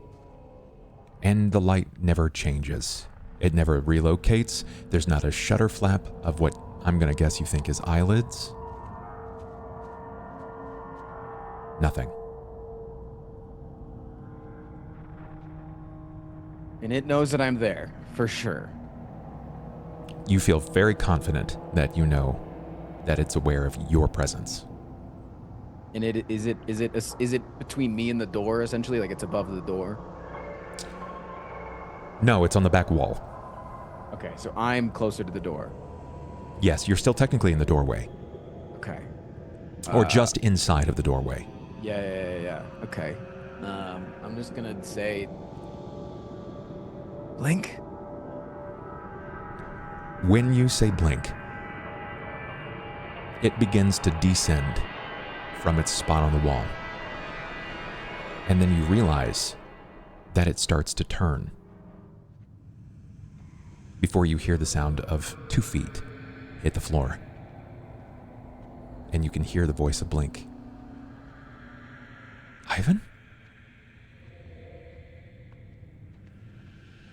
and the light never changes. It never relocates. There's not a shutter flap of what I'm gonna guess you think is eyelids. Nothing. And it knows that I'm there, for sure. You feel very confident that you know that it's aware of your presence. And is it between me and the door, essentially? Like it's above the door? No, it's on the back wall. Okay, so I'm closer to the door. Yes, you're still technically in the doorway. Okay. Or just inside of the doorway. Yeah. Okay. I'm just gonna say... Blink? When you say blink, it begins to descend from its spot on the wall. And then you realize that it starts to turn before you hear the sound of 2 feet hit the floor. And you can hear the voice of Blink. Ivan?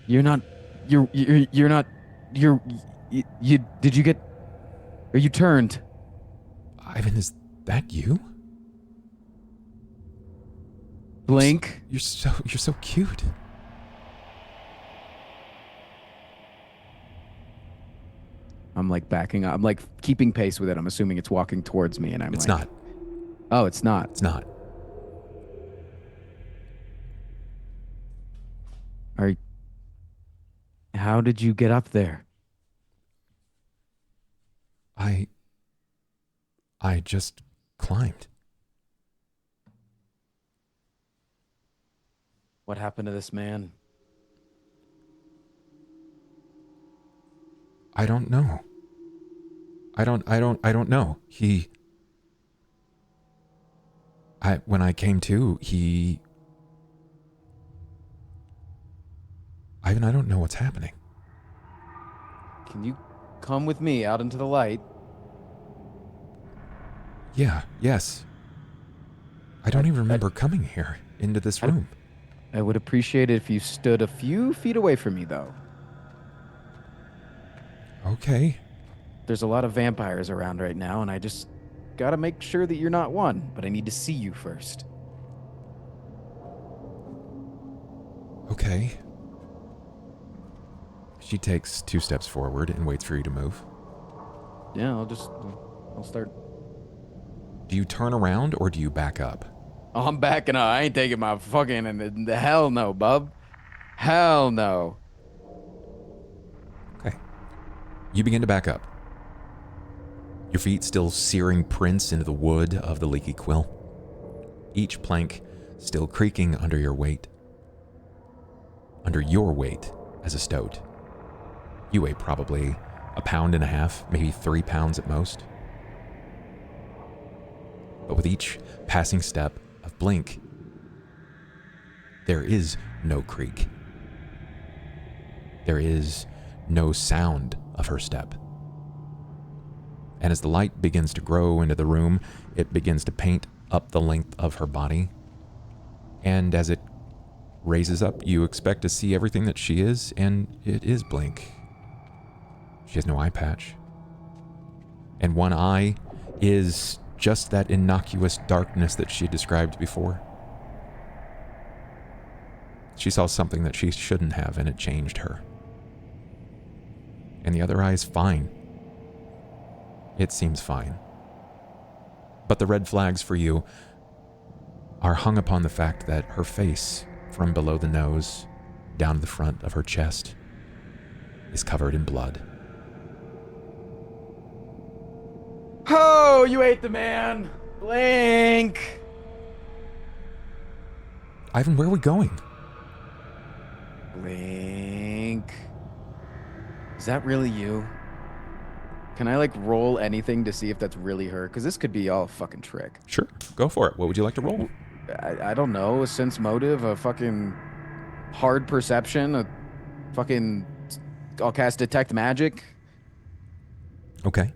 You're not... Did you get... Are you turned? Ivan, is that you? Blink? You're so cute. I'm like backing up. I'm like keeping pace with it. I'm assuming it's walking towards me and I'm It's like... not. Oh, it's not. It's not. How did you get up there? I just climbed. What happened to this man? I don't know. I don't know. When I came to, Ivan, I don't know what's happening. Can you come with me out into the light? Yeah, yes. I don't even remember coming here into this room. I would appreciate it if you stood a few feet away from me, though. Okay. There's a lot of vampires around right now, and I just gotta make sure that you're not one, but I need to see you first. Okay. She takes 2 steps forward and waits for you to move. Yeah, I'll start. Do you turn around or do you back up? Oh, I'm backing up. I ain't taking my fucking... The hell no, bub. Hell no. Okay. You begin to back up. Your feet still searing prints into the wood of the leaky quill. Each plank still creaking under your weight. Under your weight as a stoat. You weigh probably 1.5 pounds, maybe 3 pounds at most. But with each passing step of Blink, there is no creak. There is no sound of her step. And as the light begins to grow into the room, it begins to paint up the length of her body. And as it raises up, you expect to see everything that she is, and it is Blink. She has no eye patch. And one eye is just that innocuous darkness that she described before. She saw something that she shouldn't have, and it changed her. And the other eye is fine. It seems fine. But the red flags for you are hung upon the fact that her face, from below the nose down to the front of her chest, is covered in blood. Oh, you ate the man. Blink. Ivan, where are we going? Blink. Is that really you? Can I like roll anything to see if that's really her? Because this could be all a fucking trick. Sure, go for it. What would you like to roll? I don't know. A sense motive, a fucking hard perception, a fucking. I'll cast detect magic. Okay.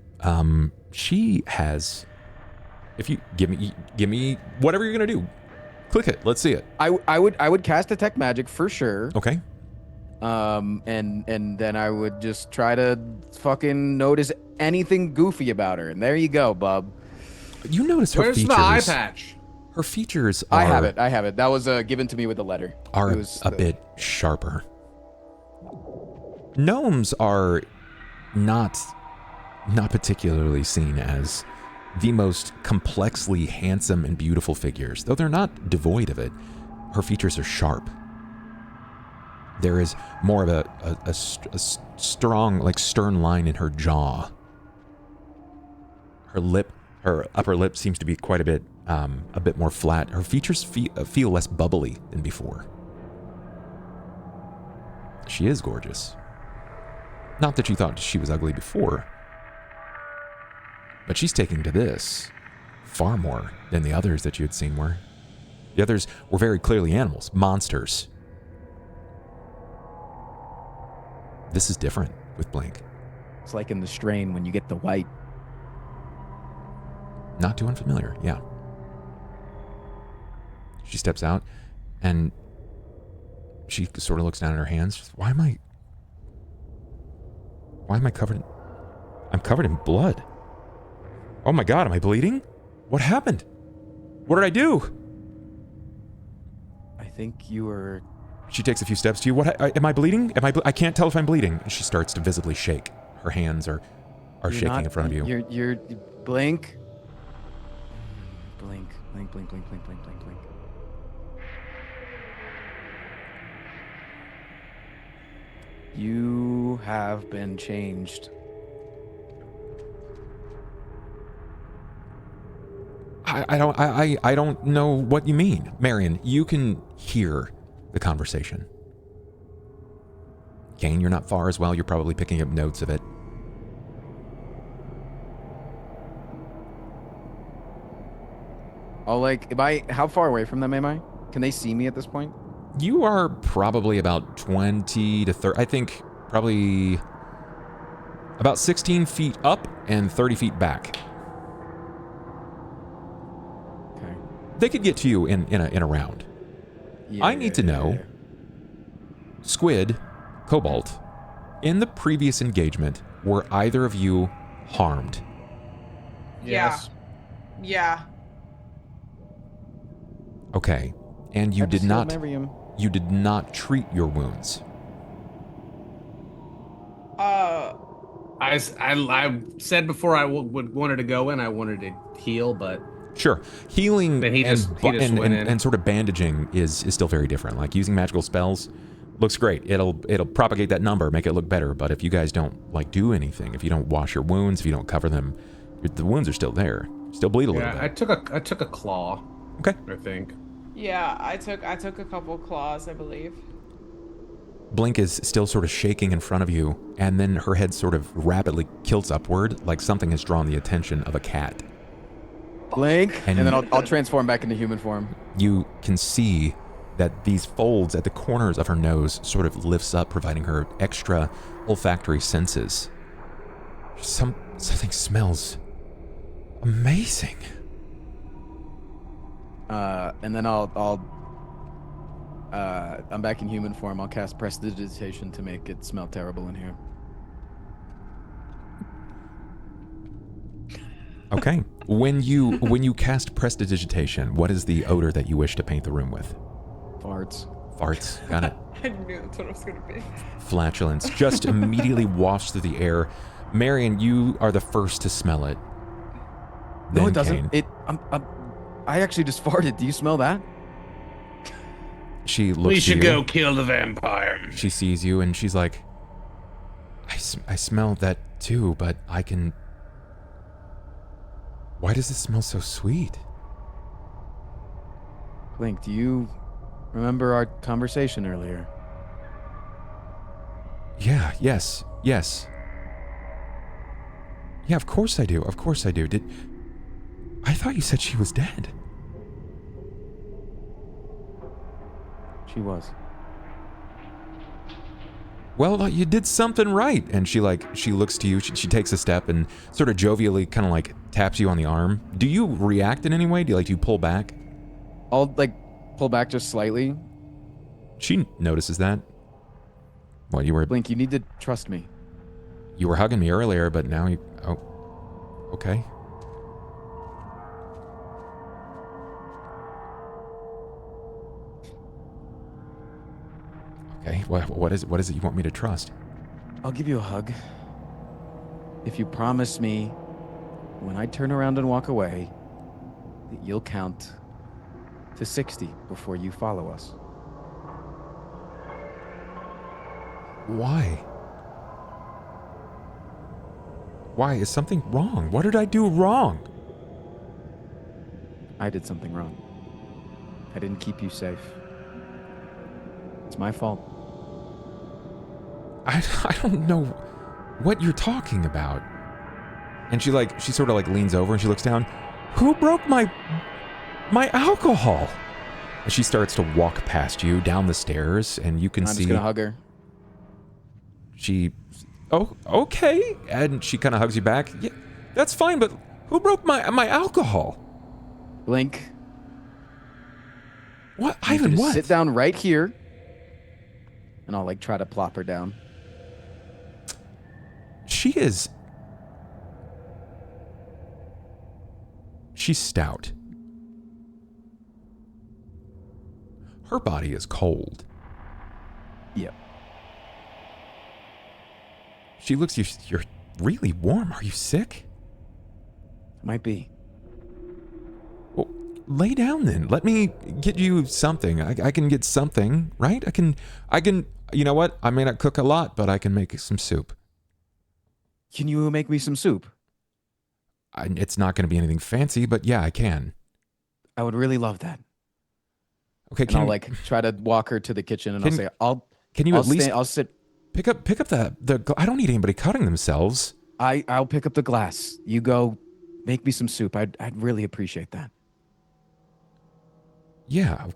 She has. If you give me whatever you're gonna do, click it. Let's see it. I would cast detect magic for sure. Okay. And then I would just try to fucking notice anything goofy about her. And there you go, bub. You notice her Where's features. the eye patch? Her features are. I have it. That was given to me with the letter. Are It was a bit sharper. Gnomes are not particularly seen as the most complexly handsome and beautiful figures, though they're not devoid of it. Her features are sharp. There is more of a strong, like stern line in her jaw. Her upper lip seems to be quite a bit more flat. Her features feel less bubbly than before. She is gorgeous. Not that you thought she was ugly before, but she's taking to this far more than the others that you had seen were. The others were very clearly animals, monsters. This is different with Blink. It's like in The Strain when you get the white. Not too unfamiliar, yeah. She steps out and she sort of looks down at her hands. Why am I covered in... I'm covered in blood. Oh my god, am I bleeding? What happened? What did I do? I think you were... She takes a few steps to you. Am I bleeding? I can't tell if I'm bleeding. And she starts to visibly shake. Her hands are shaking in front of you. You're blink. Blink. Blink, blink, blink, blink, blink, blink, blink. You have been changed. I don't know what you mean. Marian, you can hear the conversation. Cain, you're not far as well. You're probably picking up notes of it. How far away from them am I? Can they see me at this point? You are probably about 20 to 30, I think probably about 16 feet up and 30 feet back. Okay. They could get to you in a round. Yeah, I need to know, Squid, Cobalt, in the previous engagement, were either of you harmed? Yes. Yeah. Okay. And you did not Marian. you did not treat your wounds. I said before I wanted to go in, I wanted to heal, but Sure. Healing Then he just went in. and sort of bandaging is still very different. Like using magical spells looks great. It'll propagate that number, make it look better, but if you guys don't do anything, if you don't wash your wounds, if you don't cover them, the wounds are still there. Still bleed a little bit. I took a claw. Okay. I think. Yeah, I took a couple claws, I believe. Blink is still sort of shaking in front of you, and then her head sort of rapidly tilts upward, like something has drawn the attention of a cat. Blink, And- and then I'll transform back into human form. You can see that these folds at the corners of her nose sort of lifts up, providing her extra olfactory senses. Something smells amazing. And then I'm back in human form. I'll cast Prestidigitation to make it smell terrible in here. Okay. When you cast Prestidigitation, what is the odor that you wish to paint the room with? Farts. Farts. Got it. I knew that's what it was gonna be. Flatulence just immediately wafts through the air. Marian, you are the first to smell it. No, Then it doesn't. Cain. I actually just farted. Do you smell that? She looks We to should you. go kill the vampire. She sees you and she's like, I smell that too, but I can... Why does this smell so sweet? Blink, do you remember our conversation earlier? Yeah, yes. Yeah, of course I do. Of course I do. I thought you said she was dead. She was. Well, you did something right. And she looks to you. She takes a step and sort of jovially kind of like taps you on the arm. Do you react in any way? Do you pull back? I'll like pull back just slightly. She notices that. What, you were... Blink, you need to trust me. You were hugging me earlier, but now you... Oh. Okay. Okay, what is it you want me to trust? I'll give you a hug. If you promise me, when I turn around and walk away, that you'll count to 60 before you follow us. Why? Why? Is something wrong? What did I do wrong? I did something wrong. I didn't keep you safe. It's my fault. I don't know what you're talking about. And she sort of leans over and she looks down. Who broke my alcohol? And she starts to walk past you down the stairs, and you can see... I'm just gonna hug her. Oh, okay. And she kind of hugs you back. Yeah, that's fine, but who broke my alcohol? Blink. What? I Ivan, what? Sit down right here. And I'll try to plop her down. She's stout. Her body is cold. Yep. She looks, you're really warm. Are you sick? Might be. Well, lay down then. Let me get you something. I can get something, right? I can, you know what? I may not cook a lot, but I can make some soup. Can you make me some soup? It's not going to be anything fancy, but yeah, I can. I would really love that. Okay, and I'll try to walk her to the kitchen, and I'll say, Can you I'll at least... I'll sit... Pick up the... I don't need anybody cutting themselves. I'll pick up the glass. You go make me some soup. I'd really appreciate that. Yeah,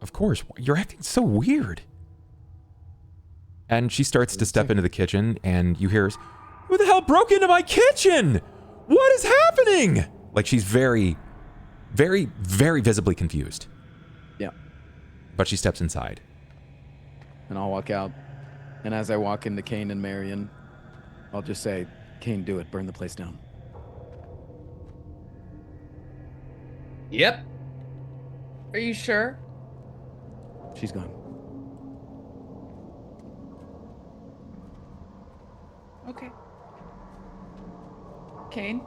of course. You're acting so weird. And she starts to step into the kitchen, and you hear, who the hell broke into my kitchen? What is happening? She's very, very, very visibly confused. Yeah. But she steps inside. And I'll walk out. And as I walk into Cain and Marian, I'll just say, Cain, do it. Burn the place down. Yep. Are you sure? She's gone. Okay. Cain?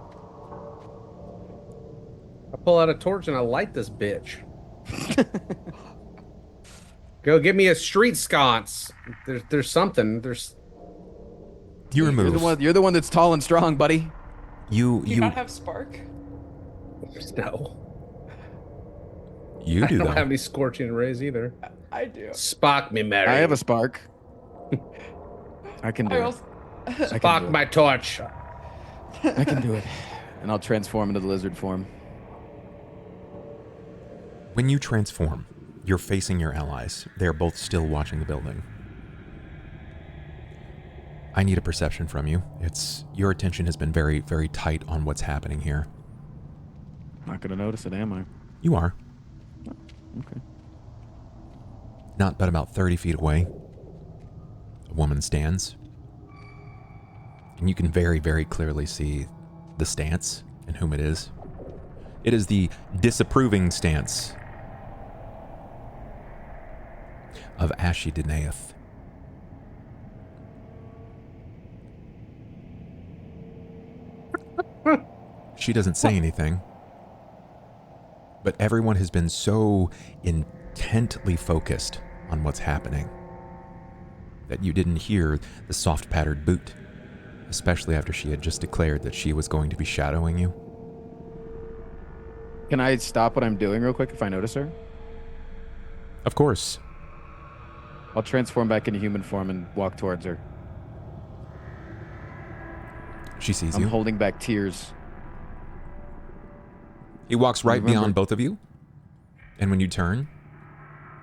I pull out a torch and I light this bitch. Go give me a street sconce. There's something. You remove. You're the one that's tall and strong, buddy. You not have spark? No. You do, I don't though. have any scorching rays either. I do. Spark me, Mary. I have a spark. I can do it. Spark my torch. I can do it. And I'll transform into the lizard form. When you transform, you're facing your allies. They're both still watching the building. I need a perception from you. Your attention has been very, very tight on what's happening here. Not gonna notice it, am I? You are. Okay. Not but about 30 feet away, a woman stands. And you can very, very clearly see the stance and whom it is. It is the disapproving stance of Ashi Denaeth. She doesn't say anything, but everyone has been so intently focused on what's happening that you didn't hear the soft pattered boot, especially after she had just declared that she was going to be shadowing you. Can I stop what I'm doing real quick if I notice her? Of course. I'll transform back into human form and walk towards her. She sees I'm you. holding back tears. He walks right Remember- beyond both of you. And when you turn,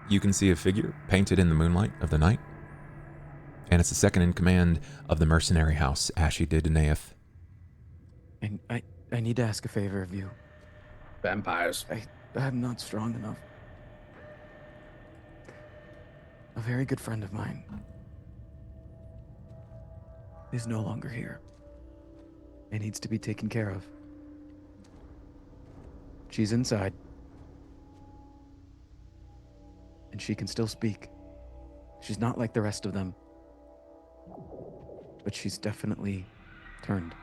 you can see a figure painted in the moonlight of the night. And it's the second in command of the mercenary house, Ashy de Denaeth. And I need to ask a favor of you. Vampires. I'm not strong enough. A very good friend of mine is no longer here. It needs to be taken care of. She's inside. And she can still speak. She's not like the rest of them. But she's definitely turned.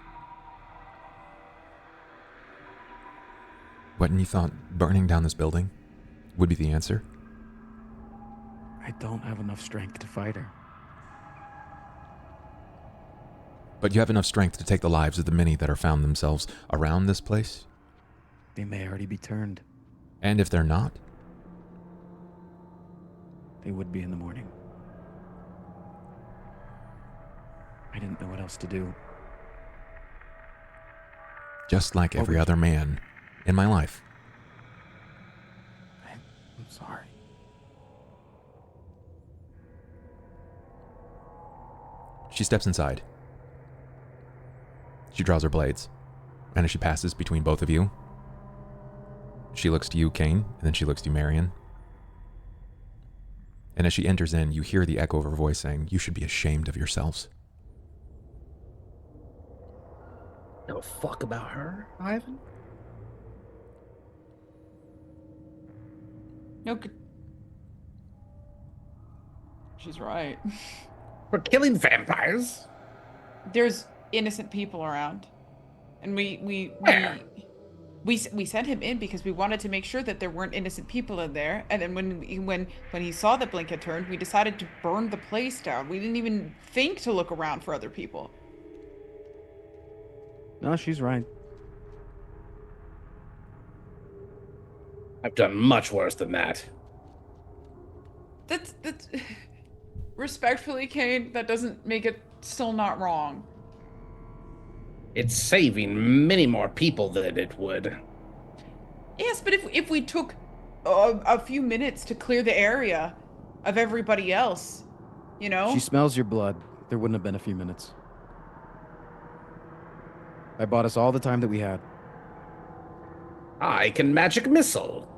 What, and you thought burning down this building would be the answer? I don't have enough strength to fight her. But you have enough strength to take the lives of the many that are found themselves around this place? They may already be turned. And if they're not? They would be in the morning. I didn't know what else to do. Just like every other man in my life. I'm sorry. She steps inside. She draws her blades. And as she passes between both of you, she looks to you, Cain, and then she looks to you, Marian. And as she enters in, you hear the echo of her voice saying, "You should be ashamed of yourselves." No fuck about her, Ivan. No. She's right. We're killing vampires. There's innocent people around, and we sent him in because we wanted to make sure that there weren't innocent people in there. And then when he saw that Blink had turned, we decided to burn the place down. We didn't even think to look around for other people. No, she's right. I've done much worse than that. That's respectfully, Cain, that doesn't make it still not wrong. It's saving many more people than it would. Yes, but if we took a few minutes to clear the area of everybody else, you know? She smells your blood. There wouldn't have been a few minutes. I bought us all the time that we had. I can magic missile.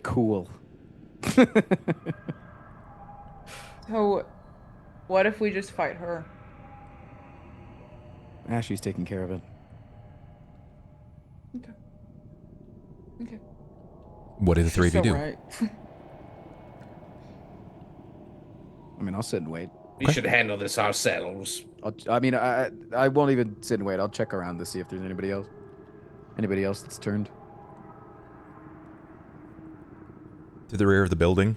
Cool. So, what if we just fight her? Ashley's taking care of it. Okay. What do the three of you do? Right. I mean, I'll sit and wait. We should handle this ourselves. I won't even sit and wait. I'll check around to see if there's anybody else. Anybody else that's turned. To the rear of the building,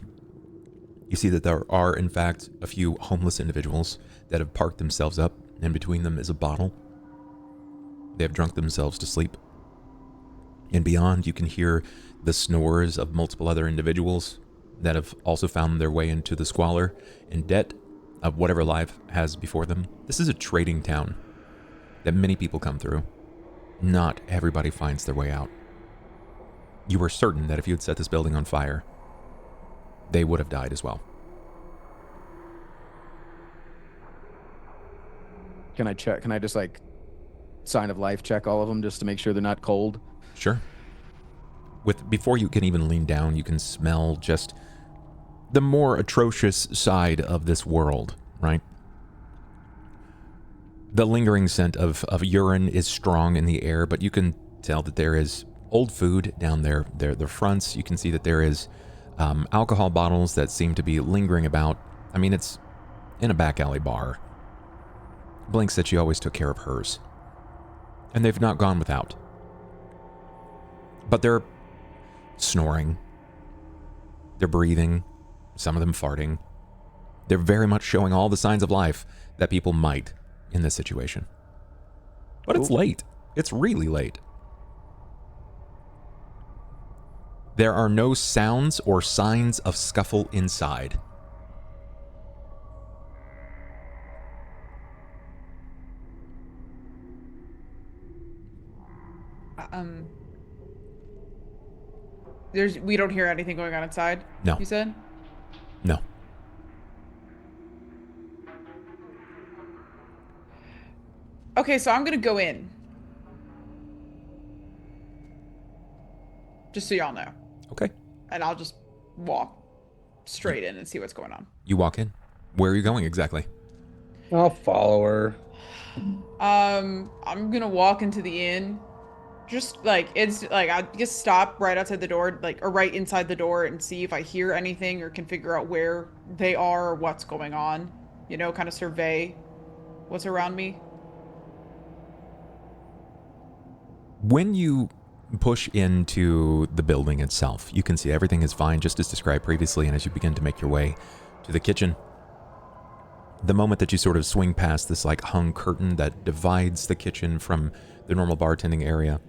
you see that there are, in fact, a few homeless individuals that have parked themselves up, and between them is a bottle. They have drunk themselves to sleep. And beyond, you can hear the snores of multiple other individuals that have also found their way into the squalor and debt of whatever life has before them. This is a trading town that many people come through. Not everybody finds their way out. You were certain that if you had set this building on fire, they would have died as well. Can I check? Can I just like sign of life check all of them just to make sure they're not cold? Sure. Before you can even lean down, you can smell just the more atrocious side of this world, right? The lingering scent of urine is strong in the air, but you can tell that there is old food down their fronts. You can see that there is alcohol bottles that seem to be lingering about. I mean, it's in a back alley bar. Blink said she always took care of hers. And they've not gone without. But they're snoring. They're breathing. Some of them farting. They're very much showing all the signs of life that people might in this situation. But it's late. It's really late. There are no sounds or signs of scuffle inside. We don't hear anything going on inside. No. You said? No. Okay, so I'm gonna go in. Just so y'all know. Okay. And I'll just walk straight in and see what's going on. You walk in. Where are you going exactly? I'll follow her. I'm gonna walk into the inn. Just like I just stop right outside the door, or right inside the door, and see if I hear anything or can figure out where they are or what's going on. You know, kind of survey what's around me. When you push into the building itself, you can see everything is fine, just as described previously, and as you begin to make your way to the kitchen, the moment that you sort of swing past this like hung curtain that divides the kitchen from the normal bartending area,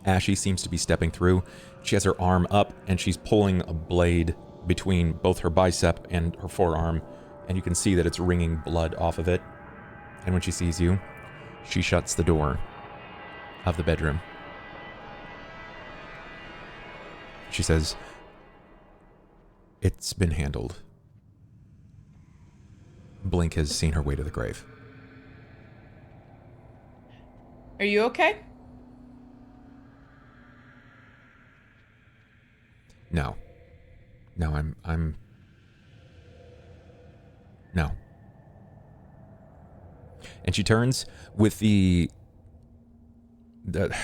Ashy seems to be stepping through. She has her arm up and she's pulling a blade between both her bicep and her forearm, and you can see that it's wringing blood off of it. And when she sees you, she shuts the door of the bedroom. She says, "It's been handled." Blink has seen her way to the grave. Are you okay? No. No, I'm... No. And she turns with the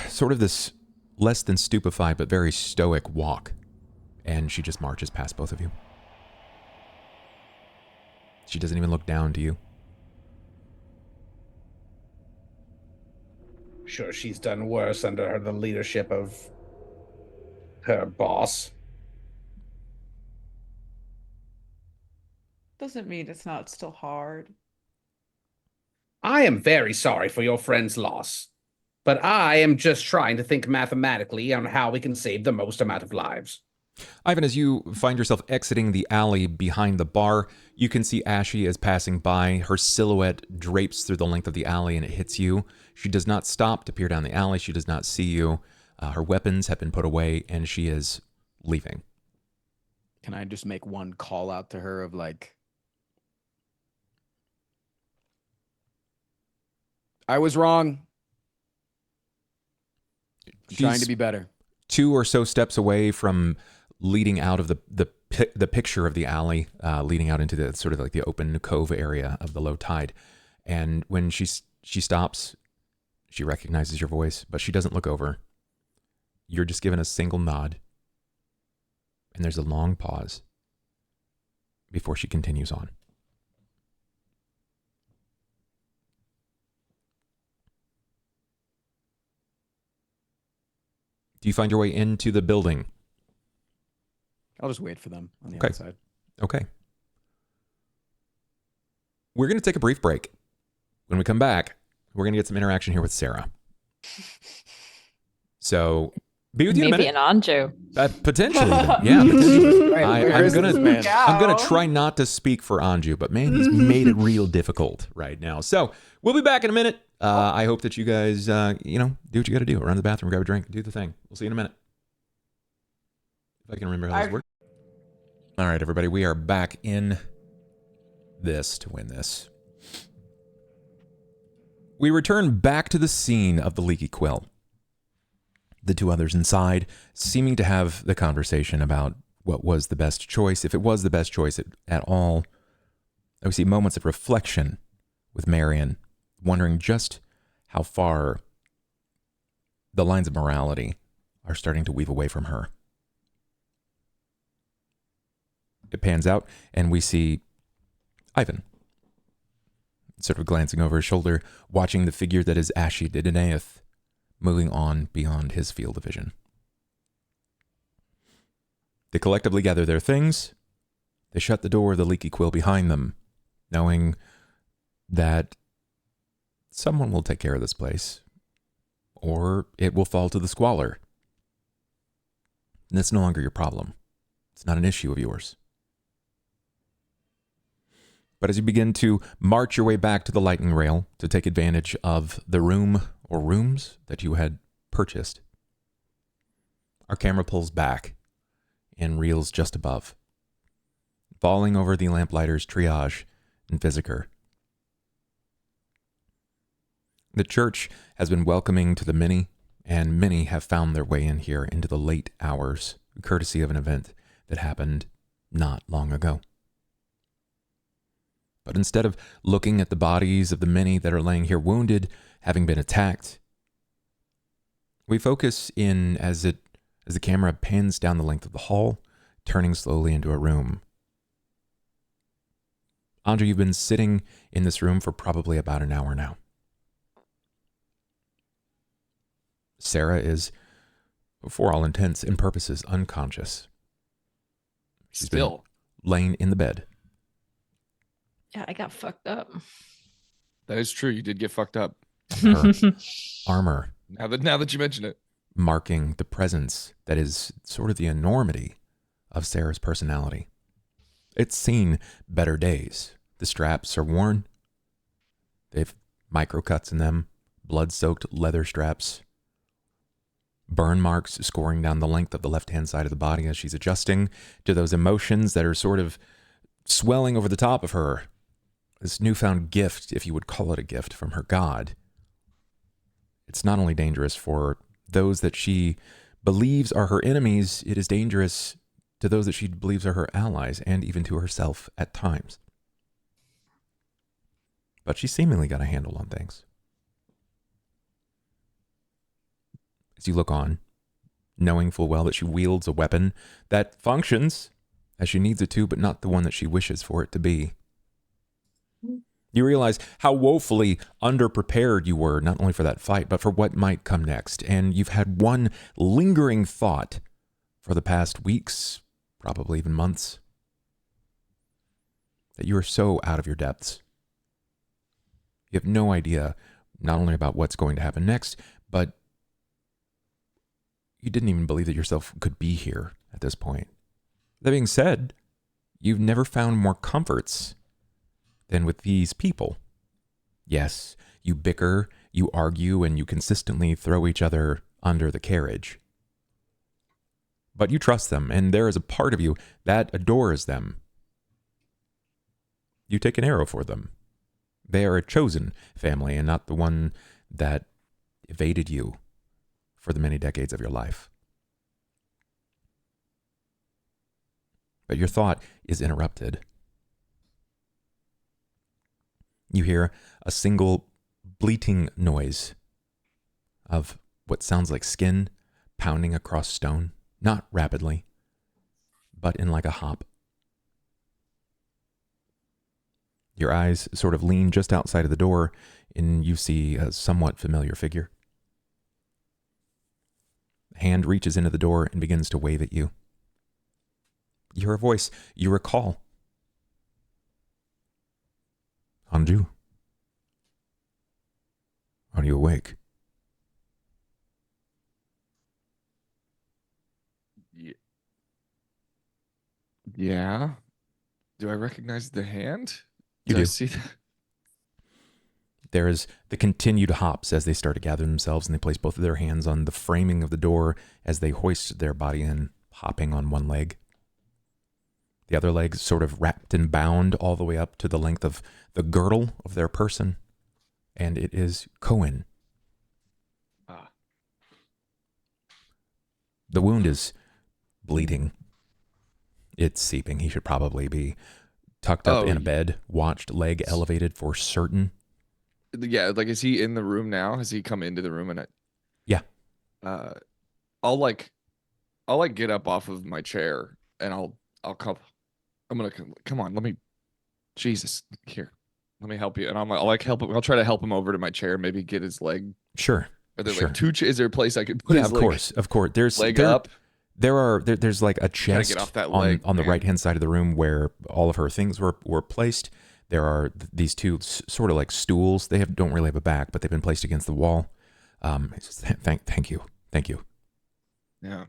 sort of this less than stupefied but very stoic walk, and she just marches past both of you. She doesn't even look down to you. Sure, she's done worse under the leadership of her boss. Doesn't mean it's not still hard. I am very sorry for your friend's loss, but I am just trying to think mathematically on how we can save the most amount of lives. Ivan, as you find yourself exiting the alley behind the bar, you can see Ashy as passing by. Her silhouette drapes through the length of the alley and it hits you. She does not stop to peer down the alley. She does not see you. Her weapons have been put away and she is leaving. Can I just make one call out to her of like, I was wrong. I'm trying to be better. 2 or so steps away from leading out of the picture of the alley, leading out into the sort of like the open cove area of the low tide. And when she stops, she recognizes your voice, but she doesn't look over. You're just given a single nod. And there's a long pause before she continues on. Do you find your way into the building? I'll just wait for them on the Okay. outside. Okay. We're going to take a brief break. When we come back, we're going to get some interaction here with Sera. So, be with you in a Maybe minute. an Anju. Potentially, yeah. Potentially. Man. I'm gonna try not to speak for Anju, but man, he's made it real difficult right now. So we'll be back in a minute. I hope that you guys, do what you got to do. Run to the bathroom, grab a drink, do the thing. We'll see you in a minute. If I can remember how this works. All right, everybody, we are back in this to win this. We return back to the scene of the leaky quill. The 2 others inside, seeming to have the conversation about what was the best choice, if it was the best choice at all. We see moments of reflection with Marian, wondering just how far the lines of morality are starting to weave away from her. It pans out, and we see Ivan, sort of glancing over his shoulder, watching the figure that is Ashy Didaneath, moving on beyond his field of vision. They collectively gather their things. They shut the door of the leaky quill behind them, knowing that someone will take care of this place, or it will fall to the squalor. And it's no longer your problem. It's not an issue of yours. But as you begin to march your way back to the lightning rail to take advantage of the room or rooms that you had purchased. Our camera pulls back and reels just above, falling over the lamplighter's triage and Visiker. The church has been welcoming to the many, and many have found their way in here into the late hours, courtesy of an event that happened not long ago. But instead of looking at the bodies of the many that are laying here wounded, having been attacked, we focus in as the camera pans down the length of the hall, turning slowly into a room. Anju, you've been sitting in this room for probably about an hour now. Sera is, for all intents and purposes, unconscious. She's Still been laying in the bed. Yeah, I got fucked up. that is true. You did get fucked up. Her armor Now that you mention it. marking the presence that is sort of the enormity of Sera's personality. It's seen better days. The straps are worn. They've micro cuts in them, blood-soaked leather straps, burn marks scoring down the length of the left-hand side of the body as she's adjusting to those emotions that are sort of swelling over the top of her. This newfound gift, if you would call it a gift, from her god. It's not only dangerous for those that she believes are her enemies, it is dangerous to those that she believes are her allies, and even to herself at times. But she's seemingly got a handle on things. As you look on, knowing full well that she wields a weapon that functions as she needs it to, but not the one that she wishes for it to be. You realize how woefully underprepared you were, not only for that fight, but for what might come next. And you've had one lingering thought for the past weeks, probably even months, that you are so out of your depths. You have no idea not only about what's going to happen next, but you didn't even believe that yourself could be here at this point. That being said, you've never found more comforts than with these people. Yes, you bicker, you argue, and you consistently throw each other under the carriage. But you trust them, and there is a part of you that adores them. You take an arrow for them. They are a chosen family and not the one that evaded you for the many decades of your life. But your thought is interrupted. You hear a single bleating noise of what sounds like skin pounding across stone, not rapidly, but in like a hop. Your eyes sort of lean just outside of the door, and you see a somewhat familiar figure. A hand reaches into the door and begins to wave at you. You hear a voice you recall. Anju, are you awake? Yeah. Do I recognize the hand? You Did I do. see that? There is the continued hops as they start to gather themselves, and they place both of their hands on the framing of the door as they hoist their body in, hopping on one leg. The other leg sort of wrapped and bound all the way up to the length of the girdle of their person. And it is Cain. Ah. The wound is bleeding. It's seeping. He should probably be tucked up in a bed, watched, leg elevated for certain. Yeah, like, is he in the room now? Has he come into the room? And Yeah. I'll get up off of my chair and I'll come. I'm gonna come on. Let me, Jesus, here. Let me help you. And I'll help him. I'll try to help him over to my chair. Maybe get his leg. Sure. Are there sure. like two? Is there a place I could put Yeah, his of course. There's leg up? There's like a chest get off that leg, on the man. right hand side of the room where all of her things were placed. There are these two sort of like stools. They don't really have a back, but they've been placed against the wall. Thank you. Yeah.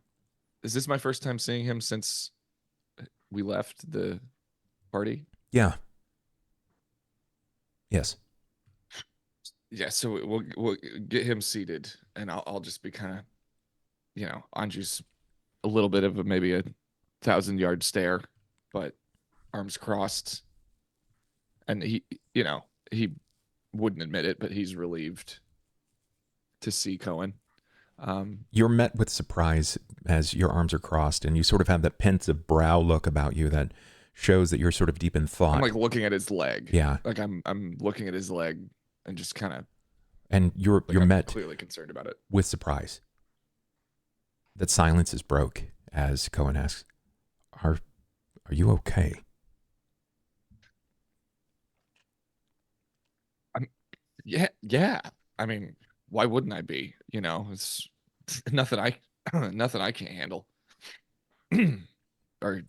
Is this my first time seeing him since we left the party? Yeah. Yes. Yeah, so we'll get him seated, and I'll just be kind of, Anju's a little bit of maybe a 1,000-yard stare, but arms crossed, and he wouldn't admit it, but he's relieved to see Cohen. You're met with surprise as your arms are crossed, and you sort of have that pensive brow look about you that shows that you're sort of deep in thought. I'm like looking at his leg. Yeah. Like I'm looking at his leg and just kind of. And you're I'm met clearly concerned about it. with surprise. That silence is broke as Cohen asks, "Are you okay?" Yeah. I mean, why wouldn't I be? It's nothing I can't handle. are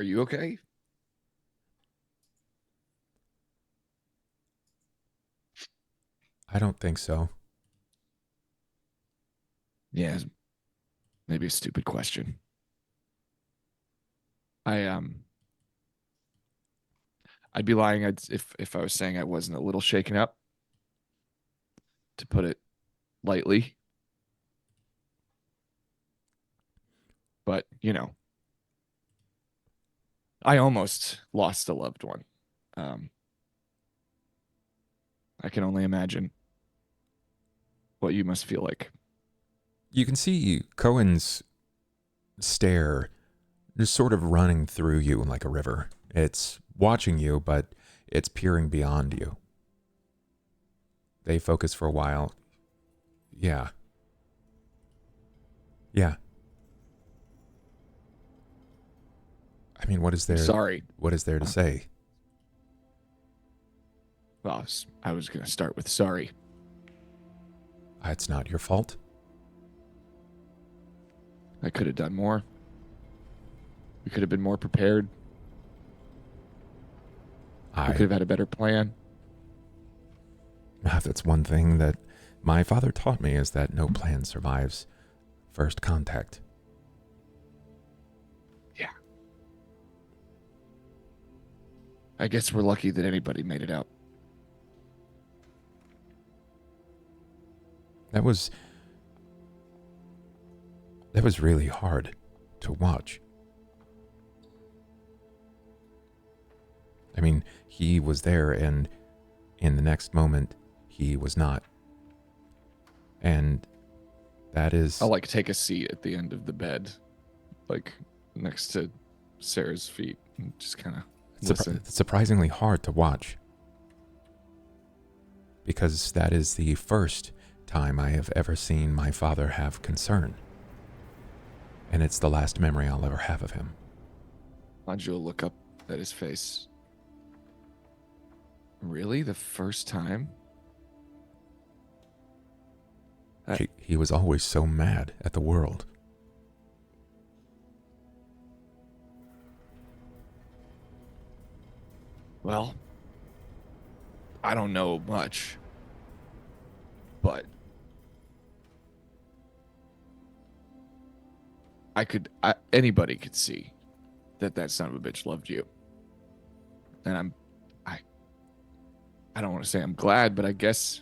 you okay? I don't think so. Yeah, maybe a stupid question. I'd be lying if I was saying I wasn't a little shaken up, to put it lightly. But, I almost lost a loved one. I can only imagine what you must feel like. You can see Cohen's stare just sort of running through you like a river. It's watching you, but it's peering beyond you. They focus for a while. Yeah. I mean, what is there? Sorry. What is there to say? Well, I was going to start with sorry. It's not your fault. I could have done more. We could have been more prepared. We could have had a better plan. That's one thing that my father taught me, is that no plan survives first contact. Yeah. I guess we're lucky that anybody made it out. That was really hard to watch. I mean, he was there, and in the next moment, he was not. And that is... I'll take a seat at the end of the bed, next to Sarah's feet, and just kind of listen. It's surprisingly hard to watch, because that is the first time I have ever seen my father have concern. And it's the last memory I'll ever have of him. Anju will look up at his face. Really? The first time? He was always so mad at the world. Well, I don't know much, but anybody could see that son of a bitch loved you. And I don't want to say I'm glad, but I guess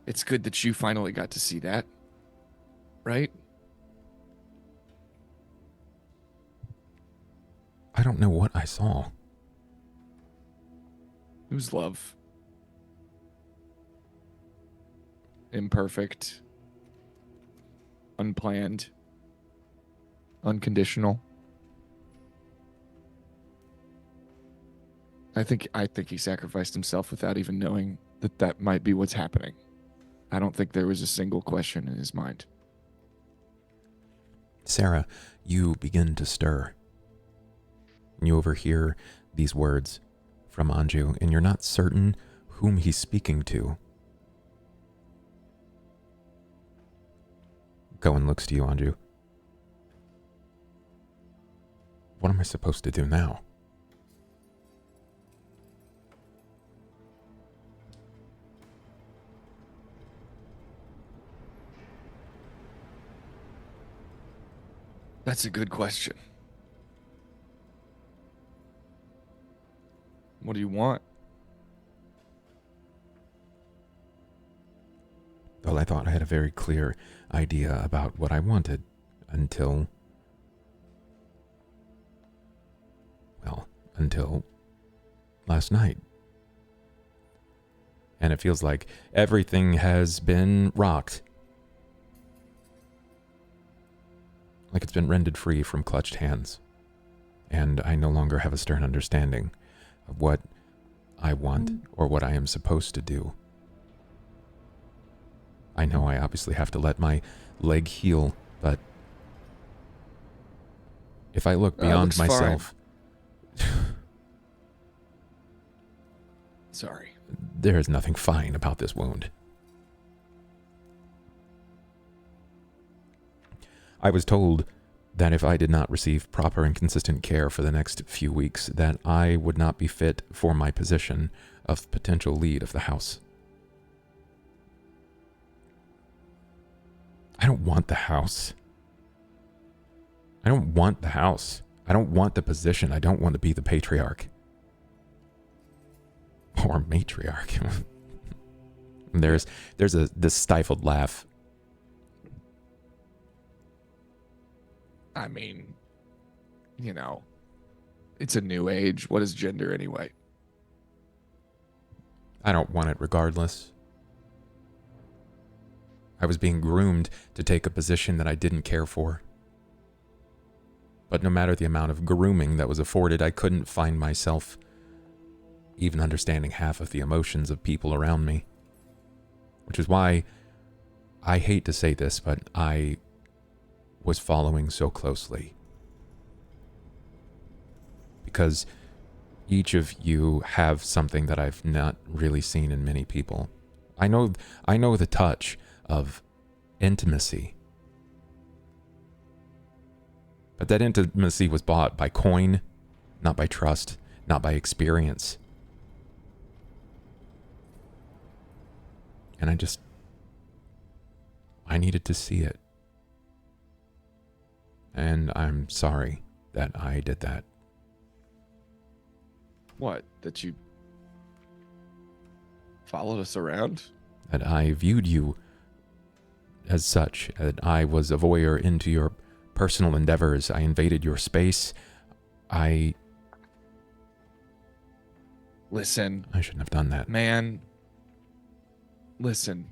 it's good that you finally got to see that, right? I don't know what I saw. It was love. Imperfect. Unplanned. Unconditional. I think he sacrificed himself without even knowing that might be what's happening. I don't think there was a single question in his mind. Sera, you begin to stir. You overhear these words from Anju, and you're not certain whom he's speaking to. Cohen looks to you, Anju. What am I supposed to do now? That's a good question. What do you want? Well, I thought I had a very clear idea about what I wanted until last night. And it feels like everything has been rocked. Like it's been rended free from clutched hands. And I no longer have a stern understanding of what I want or what I am supposed to do. I know I obviously have to let my leg heal, but if I look beyond looks fine. myself, Sorry. there is nothing fine about this wound. I was told that if I did not receive proper and consistent care for the next few weeks, that I would not be fit for my position of potential lead of the house. I don't want the house. I don't want the house. I don't want the position. I don't want to be the patriarch. Or matriarch. There's this stifled laugh. I mean, you know, it's a new age. What is gender anyway? I don't want it regardless. I was being groomed to take a position that I didn't care for. But no matter the amount of grooming that was afforded, I couldn't find myself even understanding half of the emotions of people around me. Which is why I hate to say this, but I was following so closely. Because each of you have something that I've not really seen in many people. I know the touch of intimacy. But that intimacy was bought by coin, not by trust, not by experience. And I needed to see it. And I'm sorry that I did that. What? That you followed us around? That I viewed you as such, that I was a voyeur into your personal endeavors. I invaded your space. Listen. I shouldn't have done that. Man. Listen.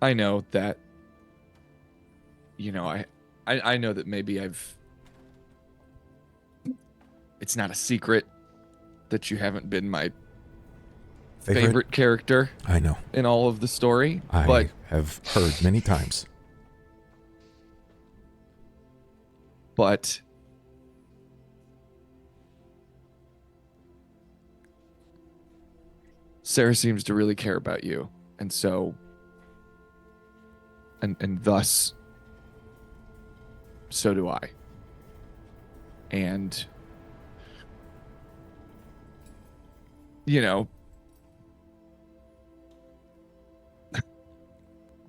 I know that, you know, I know that maybe it's not a secret that you haven't been my favorite character. I know. In all of the story. I but have heard many times. But Sera seems to really care about you. And so and thus so do I. And you know,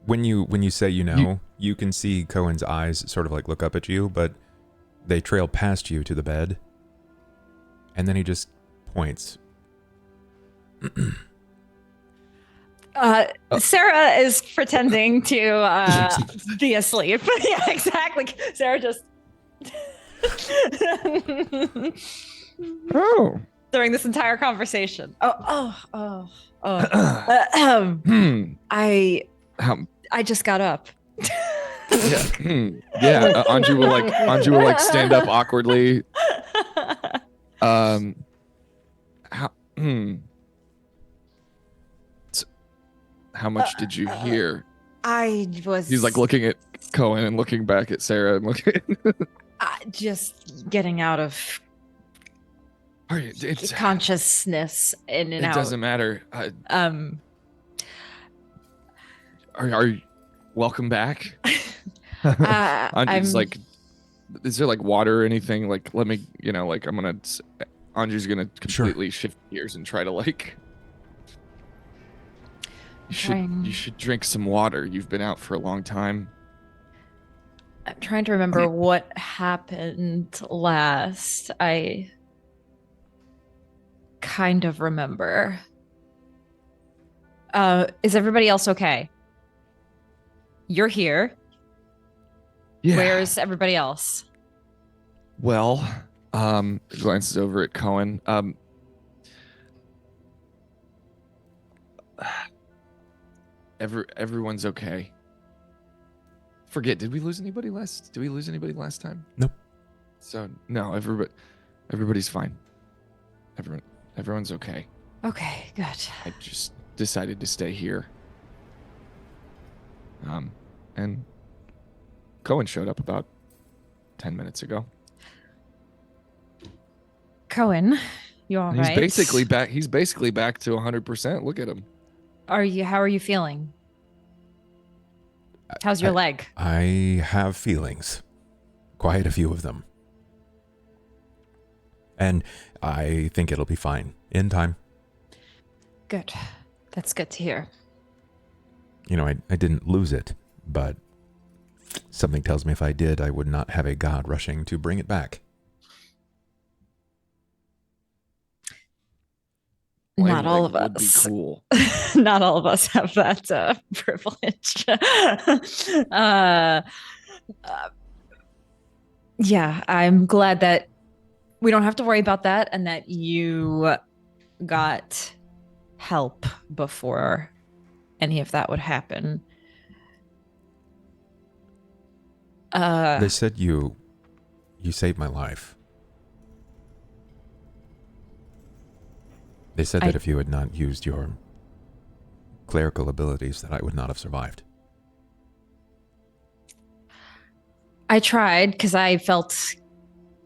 when you say you can see Cohen's eyes sort of like look up at you, but they trail past you to the bed. And then he just points. Sera is pretending to be asleep. Yeah, exactly. Sera just during this entire conversation. I just got up. Yeah. Anju will like stand up awkwardly. How much did you hear? He's like looking at Cohen and looking back at Sera and looking. Just getting out of consciousness in and out. It doesn't matter. Are you welcome back? Anju's like, is there like water or anything? Like, let me, like Anju's gonna completely shift gears and try to like. You should drink some water. You've been out for a long time. I'm trying to remember what happened last. I kind of remember. Is everybody else okay? You're here. Yeah. Where's everybody else? Well, glances over at Cohen. Everyone's okay. Forget, did we lose anybody last time? Nope. So no, everybody's fine. Everyone's okay. Okay, good. I just decided to stay here. And Cohen showed up about 10 minutes ago. Cohen, you all He's right? basically back. He's basically back to 100%. Look at him. How are you feeling? How's your leg? I have feelings. Quite a few of them. And I think it'll be fine. In time. Good. That's good to hear. You know, I didn't lose it, but something tells me if I did, I would not have a god rushing to bring it back. Not all of Would be us. cool. Not all of us have that privilege. Yeah, I'm glad that we don't have to worry about that and that you got help before any of that would happen. They said you saved my life. They said that if you had not used your clerical abilities, that I would not have survived. I tried because I felt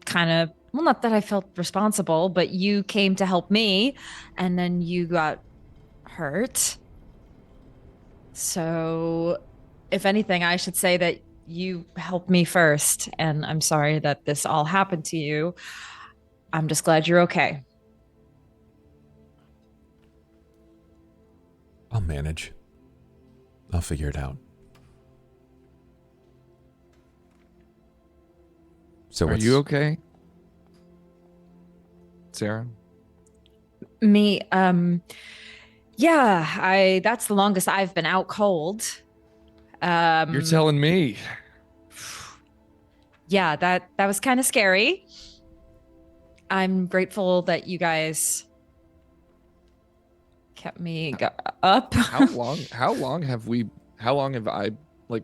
kind of, well, not that I felt responsible, but you came to help me and then you got hurt. So, if anything, I should say that you helped me first. And I'm sorry that this all happened to you. I'm just glad you're okay. I'll manage. I'll figure it out. So Are you okay, Sera? Me, yeah, that's the longest I've been out cold. You're telling me. Yeah, that was kind of scary. I'm grateful that you guys kept me up. How long have I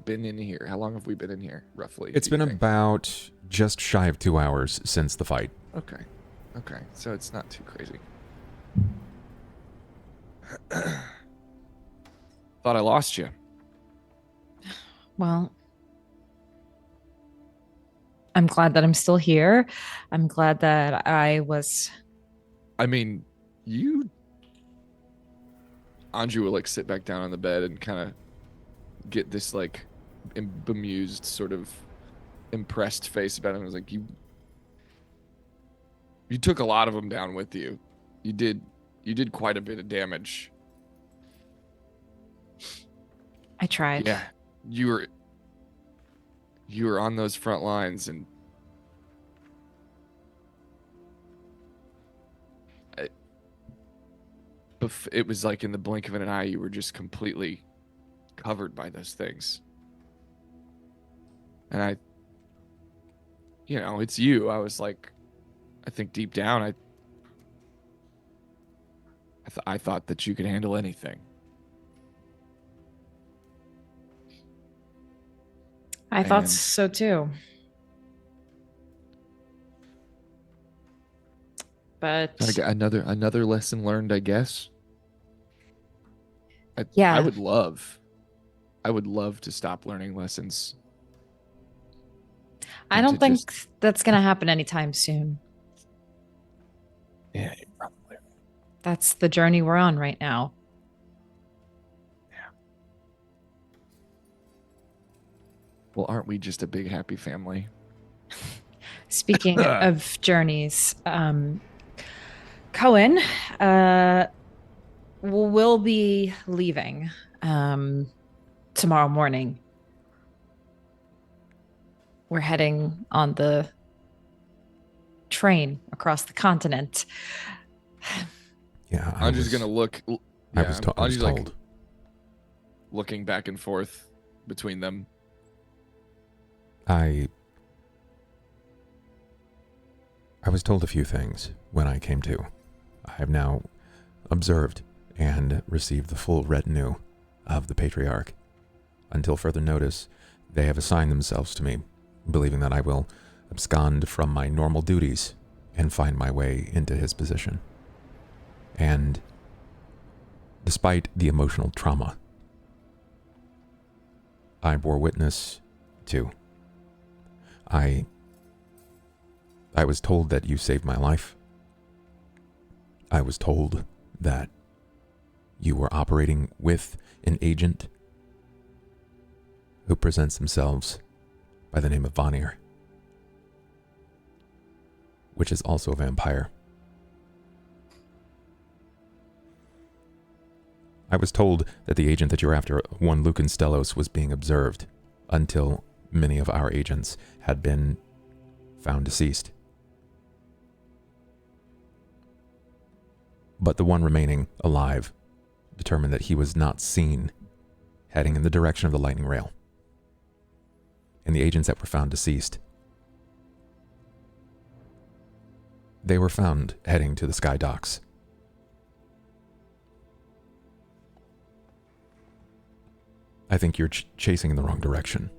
been in here? How long have we been in here, roughly? It's been about just shy of 2 hours since the fight. Okay. So it's not too crazy. Thought I lost you. Well, I'm glad that I'm still here. I'm glad that I was. I mean, Anju will sit back down on the bed and kind of get this bemused, sort of impressed face about him. It was like, you took a lot of them down with you. You did quite a bit of damage. I tried. Yeah, you were on those front lines, and it was like in the blink of an eye, you were just completely covered by those things. And it's you. I was like, I think deep down, I thought that you could handle anything. I thought so too. But another lesson learned, I guess. Yeah. I would love to stop learning lessons. I don't think that's going to happen anytime soon. Yeah, probably. That's the journey we're on right now. Yeah. Well, aren't we just a big happy family? Speaking of journeys, Cohen, we'll be leaving tomorrow morning. we're heading on the train across the continent. Yeah, I'm just gonna look. I Yeah, was I'm just like told. looking back and forth between them. I was told a few things when I came to. I have now observed and received the full retinue of the Patriarch. Until further notice, they have assigned themselves to me, believing that I will abscond from my normal duties and find my way into his position. And despite the emotional trauma I bore witness to, I was told that you saved my life. I was told that you were operating with an agent who presents themselves by the name of Vanir, which is also a vampire. I was told that the agent that you're after, one Lucan Stellos, was being observed until many of our agents had been found deceased. But the one remaining alive determined that he was not seen heading in the direction of the lightning rail. And the agents that were found deceased, they were found heading to the sky docks. I think you're chasing in the wrong direction.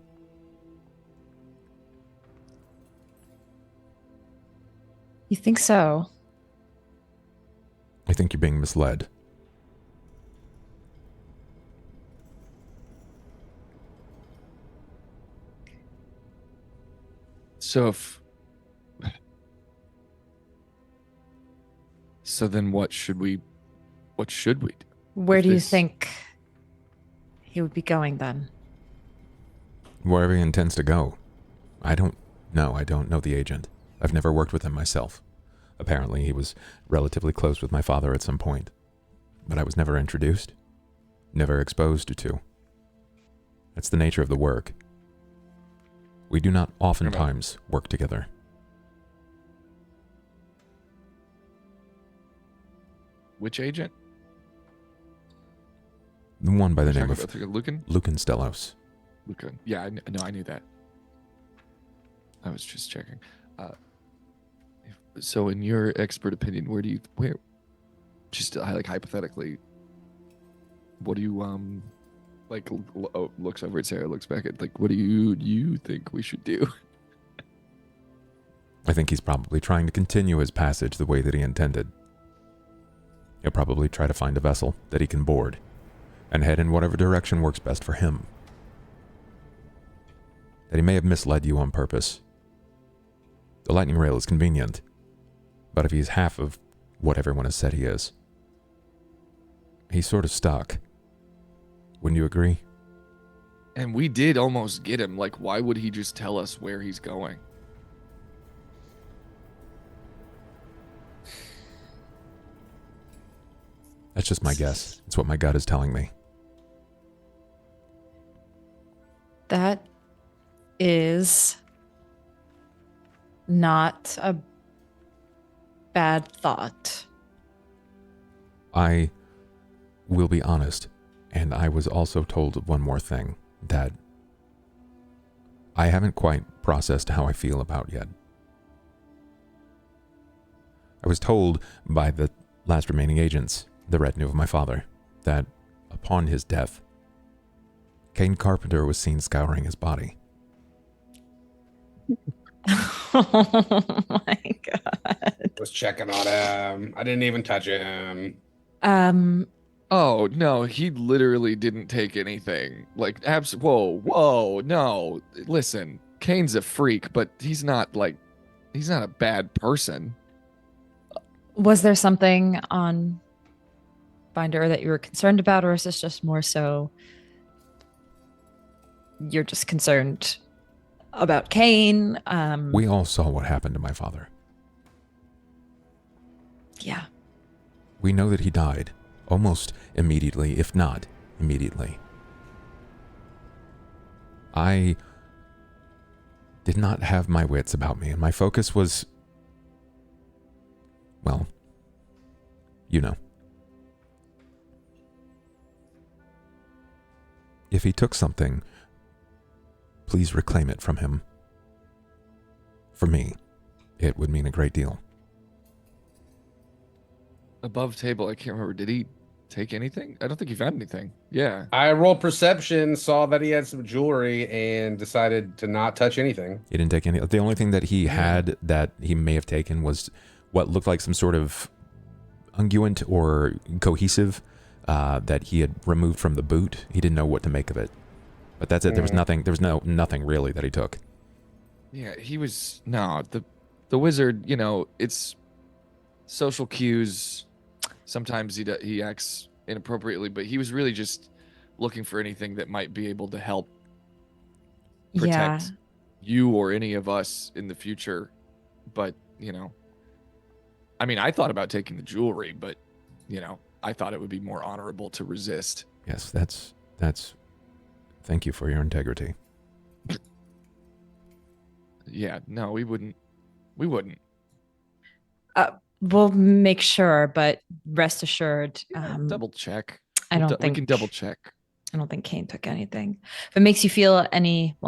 You think so? I think you're being misled. So then what should we do? Where If do you this- think he would be going then? Wherever he intends to go. I don't know the agent. I've never worked with him myself. Apparently he was relatively close with my father at some point, but I was never introduced, never exposed to. That's the nature of the work. We do not oftentimes work together. Which agent? The one by the You're name of talking about Lucan? Lucan Stellos. Lucan. Yeah, I knew that. I was just checking. So in your expert opinion, where just like hypothetically, what do you looks over at Sera, looks back at, like, what do you think we should do? I think he's probably trying to continue his passage the way that he intended. He'll probably try to find a vessel that he can board and head in whatever direction works best for him. That he may have misled you on purpose. The lightning rail is convenient, but if he's half of what everyone has said he is, he's sort of stuck. Wouldn't you agree? And we did almost get him. Like, why would he just tell us where he's going? That's just my guess. It's what my gut is telling me. That is not a bad thought. I will be honest, and I was also told one more thing that I haven't quite processed how I feel about yet. I was told by the last remaining agents, the retinue of my father, that upon his death, Cain Carpenter was seen scouring his body. Oh my god. Was checking on him. I didn't even touch him. Oh no, he literally didn't take anything. Like, whoa, no. Listen, Cain's a freak, but he's not a bad person. Was there something on Binder that you were concerned about, or is this just more so you're just concerned about Cain? We all saw what happened to my father. Yeah. We know that he died almost immediately, if not immediately. I did not have my wits about me, and my focus was, well, you know. If he took something, please reclaim it from him. For me, it would mean a great deal. Above table, I can't remember. Did he take anything? I don't think he found anything. Yeah. I rolled perception, saw that he had some jewelry, and decided to not touch anything. He didn't take any. The only thing that he had that he may have taken was what looked like some sort of unguent or cohesive that he had removed from the boot. He didn't know what to make of it. But that's it. There was nothing. There was nothing really that he took. Yeah, he was the wizard. You know, it's social cues. Sometimes he acts inappropriately, but he was really just looking for anything that might be able to help protect you or any of us in the future. But you know, I mean, I thought about taking the jewelry, but you know, I thought it would be more honorable to resist. Yes, that's. Thank you for your integrity. Yeah, no, we wouldn't. We'll make sure, but rest assured, Double check. I don't we think can double check. I don't think Cain took anything. If it makes you feel well,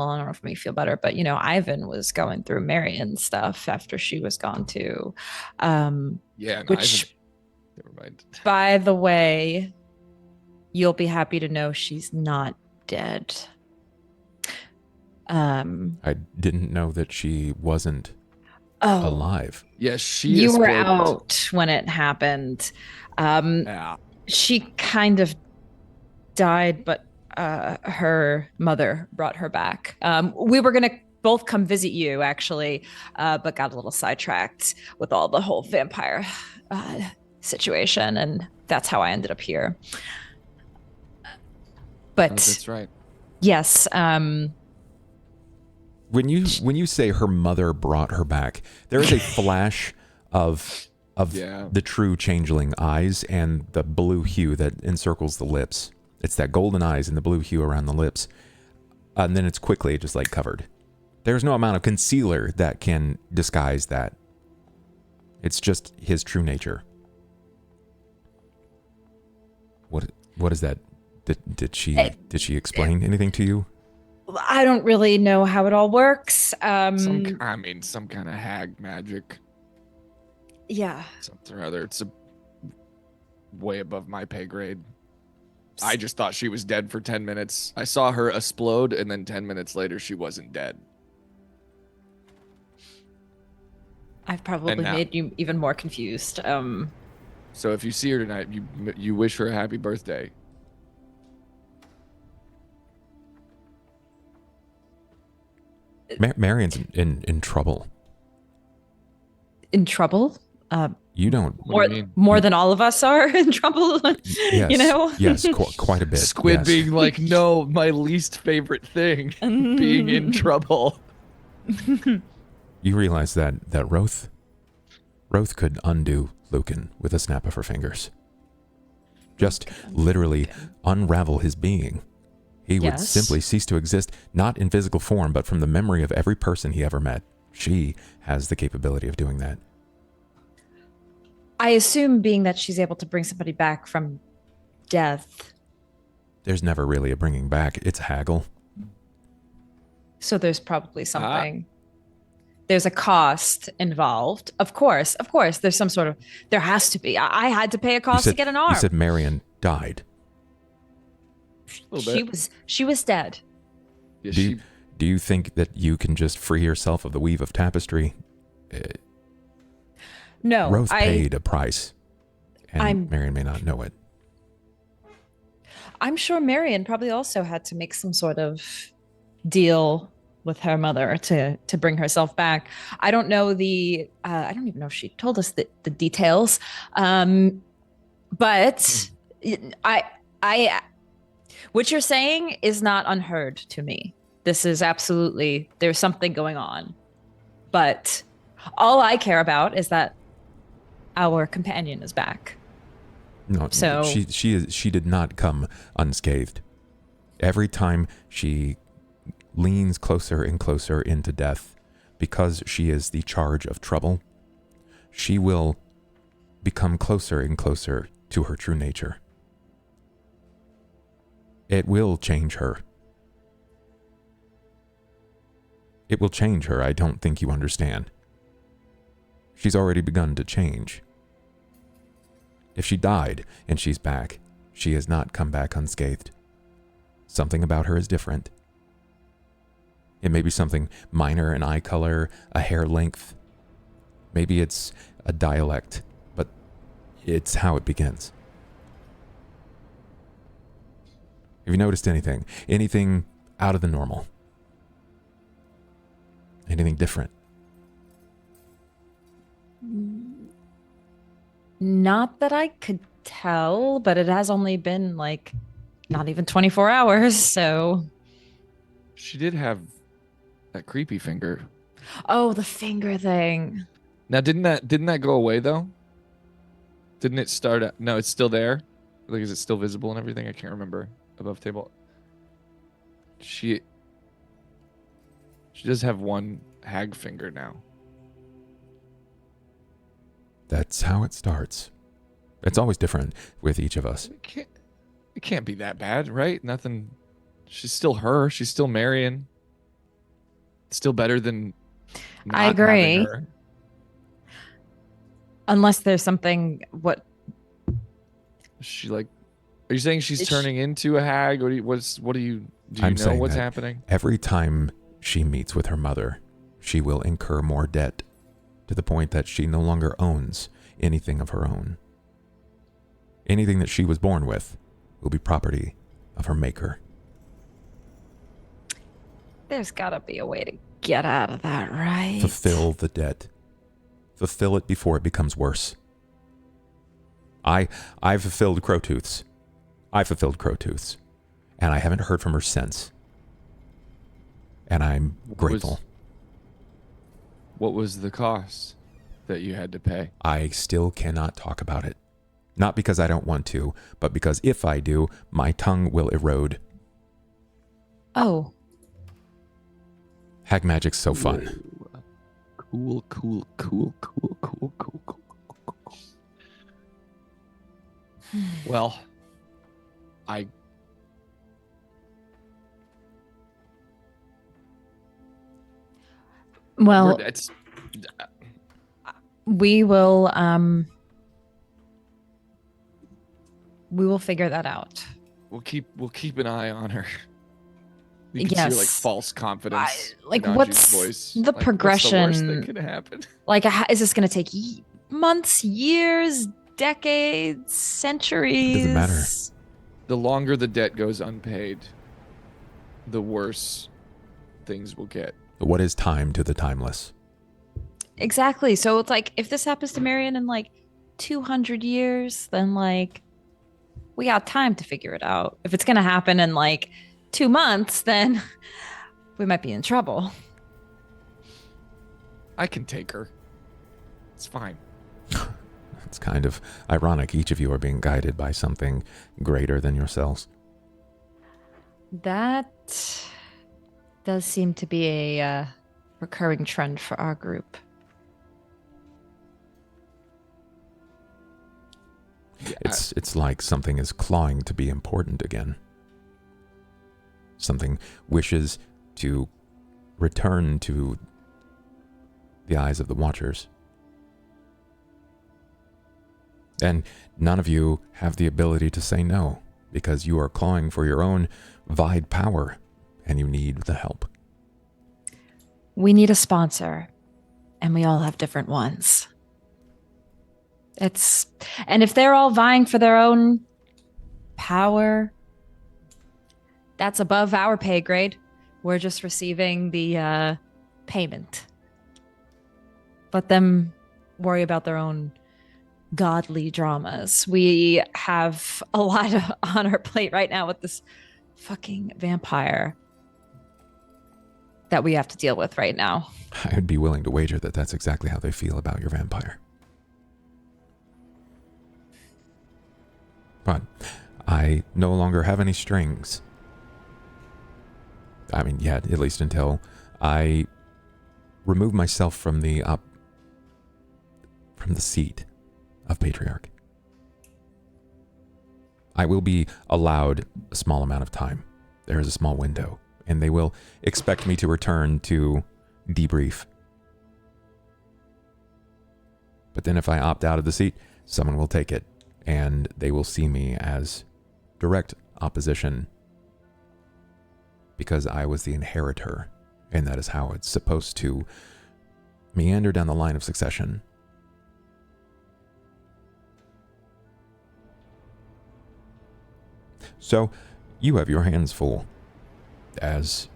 I don't know if it makes you feel better, but you know, Ivan was going through Marian's stuff after she was gone too. Yeah, no, which, never mind. by the way, you'll be happy to know she's not dead. I didn't know that she wasn't alive. Yes, you were out when it happened. Yeah. She kind of died, but her mother brought her back. We were gonna both come visit you actually, but got a little sidetracked with all the whole vampire situation, and that's how I ended up here. But that's right. Yes. When you say her mother brought her back, there is a flash of the true changeling eyes and the blue hue that encircles the lips. It's that golden eyes and the blue hue around the lips. And then it's quickly just like covered. There's no amount of concealer that can disguise that. It's just his true nature. What is that? Did she explain anything to you? I don't really know how it all works. Some kind of hag magic. Yeah. Something or other. It's way above my pay grade. I just thought she was dead for 10 minutes. I saw her explode, and then 10 minutes later, she wasn't dead. I've probably made you even more confused. So if you see her tonight, you wish her a happy birthday. Marian's in trouble. In trouble? You don't. More than all of us are in trouble. Yes, you know? Yes, quite a bit. Squid being like, no, my least favorite thing, being in trouble. You realize that Roth could undo Lucan with a snap of her fingers. Just literally unravel his being. He would simply cease to exist, not in physical form, but from the memory of every person he ever met. She has the capability of doing that. I assume, being that she's able to bring somebody back from death. There's never really a bringing back. It's haggle. So there's probably something. There's a cost involved. Of course. There's some sort of, there has to be. I had to pay a cost to get an arm. You said Marian died. She was dead. Yeah, do you think that you can just free yourself of the weave of tapestry? No. Roth paid a price, and Marian may not know it. I'm sure Marian probably also had to make some sort of deal with her mother to bring herself back. I don't know I don't even know if she told us the details. But what you're saying is not unheard to me. This is absolutely, there's something going on. But all I care about is that our companion is back. No, so she did not come unscathed. Every time she leans closer and closer into death, because she is the charge of trouble, she will become closer and closer to her true nature. It will change her. It will change her. I don't think you understand. She's already begun to change. If she died and she's back, she has not come back unscathed. Something about her is different. It may be something minor, an eye color, a hair length. Maybe it's a dialect, but it's how it begins. Have you noticed anything? Anything out of the normal? Anything different? Not that I could tell, but it has only been like not even 24 hours, so. She did have that creepy finger. Oh, the finger thing. Now, didn't that go away though? Didn't it start at, no, it's still there? Like, is it still visible and everything? I can't remember. Above table. She does have one hag finger now. That's how it starts. It's always different with each of us. It can't be that bad, right? Nothing. She's still her. She's still Marian. Still better than not I agree. having her. Unless there's something, what? She like, are you saying she's Is turning into a hag? Or do you I'm know saying what's that happening? Every time she meets with her mother, she will incur more debt, to the point that she no longer owns anything of her own. Anything that she was born with will be property of her maker. There's gotta be a way to get out of that, right? Fulfill the debt. Fulfill it before it becomes worse. I've fulfilled Crowtooth's. I fulfilled Crowtooth's. And I haven't heard from her since. And I'm grateful. What was the cost that you had to pay? I still cannot talk about it. Not because I don't want to, but because if I do, my tongue will erode. Oh. Hag magic's so fun. Cool. Well, Well, it's we will figure that out. we'll keep an eye on her. You can see her, like, Yes. false confidence. Like, in Anju's what's voice. the Like, what's progression? the worst that could happen? Like, is this going to take months, years, decades, centuries? Doesn't matter. The longer the debt goes unpaid, the worse things will get. What is time to the timeless? Exactly. So it's like, if this happens to Marian in like 200 years, then like we got time to figure it out. If it's going to happen in like 2 months, then we might be in trouble. I can take her. It's fine. It's kind of ironic. Each of you are being guided by something greater than yourselves. That does seem to be a recurring trend for our group. Yeah, It's like something is clawing to be important again. Something wishes to return to the eyes of the Watchers. And none of you have the ability to say no, because you are clawing for your own vide power, and you need the help. We need a sponsor, and we all have different ones. And if they're all vying for their own power, that's above our pay grade. We're just receiving the payment. Let them worry about their own godly dramas. We have a lot on our plate right now with this fucking vampire that we have to deal with right now. I would be willing to wager that that's exactly how they feel about your vampire. But I no longer have any strings. I mean, yeah, at least until I remove myself from the seat of Patriarch. I will be allowed a small amount of time. There is a small window, and they will expect me to return to debrief. But then if I opt out of the seat, someone will take it, and they will see me as direct opposition because I was the inheritor, and that is how it's supposed to meander down the line of succession. So, you have your hands full, as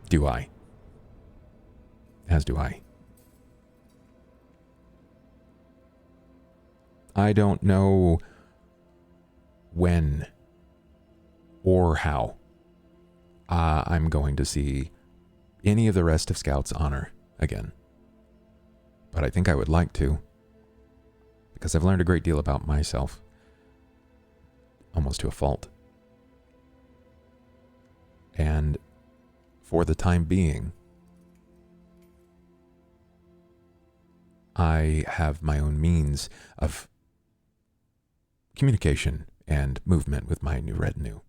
do I. As do I. I don't know when or how I'm going to see any of the rest of Scout's honor again. But I think I would like to, because I've learned a great deal about myself, almost to a fault. And for the time being, I have my own means of communication and movement with my new retinue.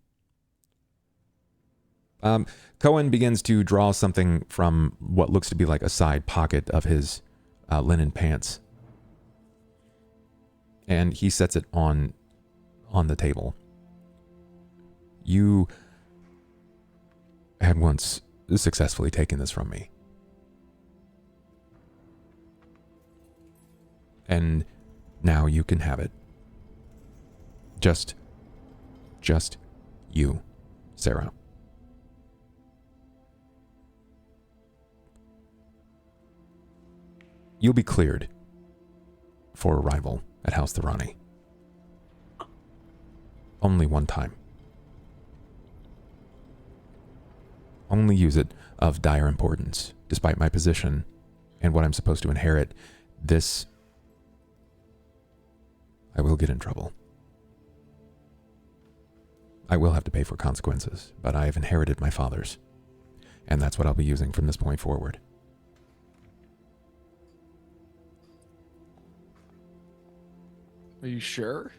Cohen begins to draw something from what looks to be like a side pocket of his linen pants. And he sets it on the table. You had once successfully taken this from me. And now you can have it. Just you, Sera. You'll be cleared for arrival at House Thorani. Only one time. Only use it of dire importance, despite my position and what I'm supposed to inherit. This, I will get in trouble. I will have to pay for consequences, but I have inherited my father's, and that's what I'll be using from this point forward. Are you sure?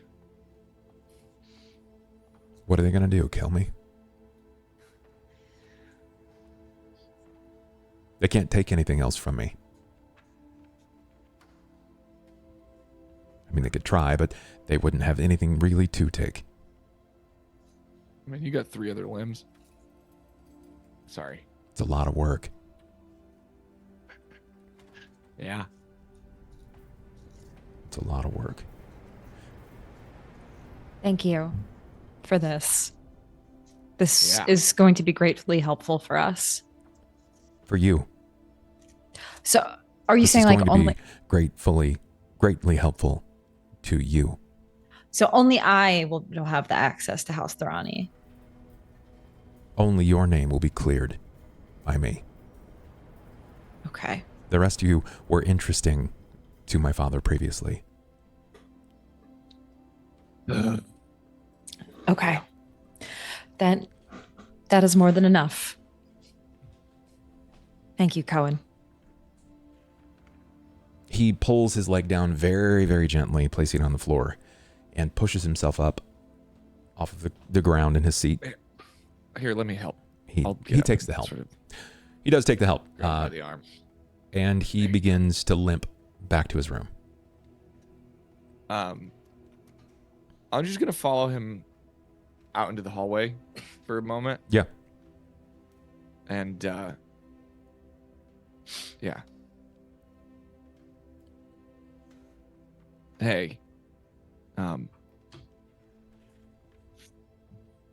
What are they going to do, kill me? They can't take anything else from me. I mean, they could try, but they wouldn't have anything really to take. I mean, you got 3 other limbs. Sorry. It's a lot of work. Yeah. It's a lot of work. Thank you for this. This Yeah. is going to be greatly helpful for us. For you. So, are you This saying is like going to only? be greatly helpful to you. So only I will have the access to House Thorani. Only your name will be cleared by me. Okay. The rest of you were interesting to my father previously. Okay. That is more than enough. Thank you, Cohen. He pulls his leg down very, very gently, placing it on the floor, and pushes himself up off of the ground in his seat. Here, let me help. He get up takes the and help. sort of He does take the help. grab by the arm. And he begins to limp back to his room. I'm just gonna follow him out into the hallway for a moment. Yeah. And yeah. Hey.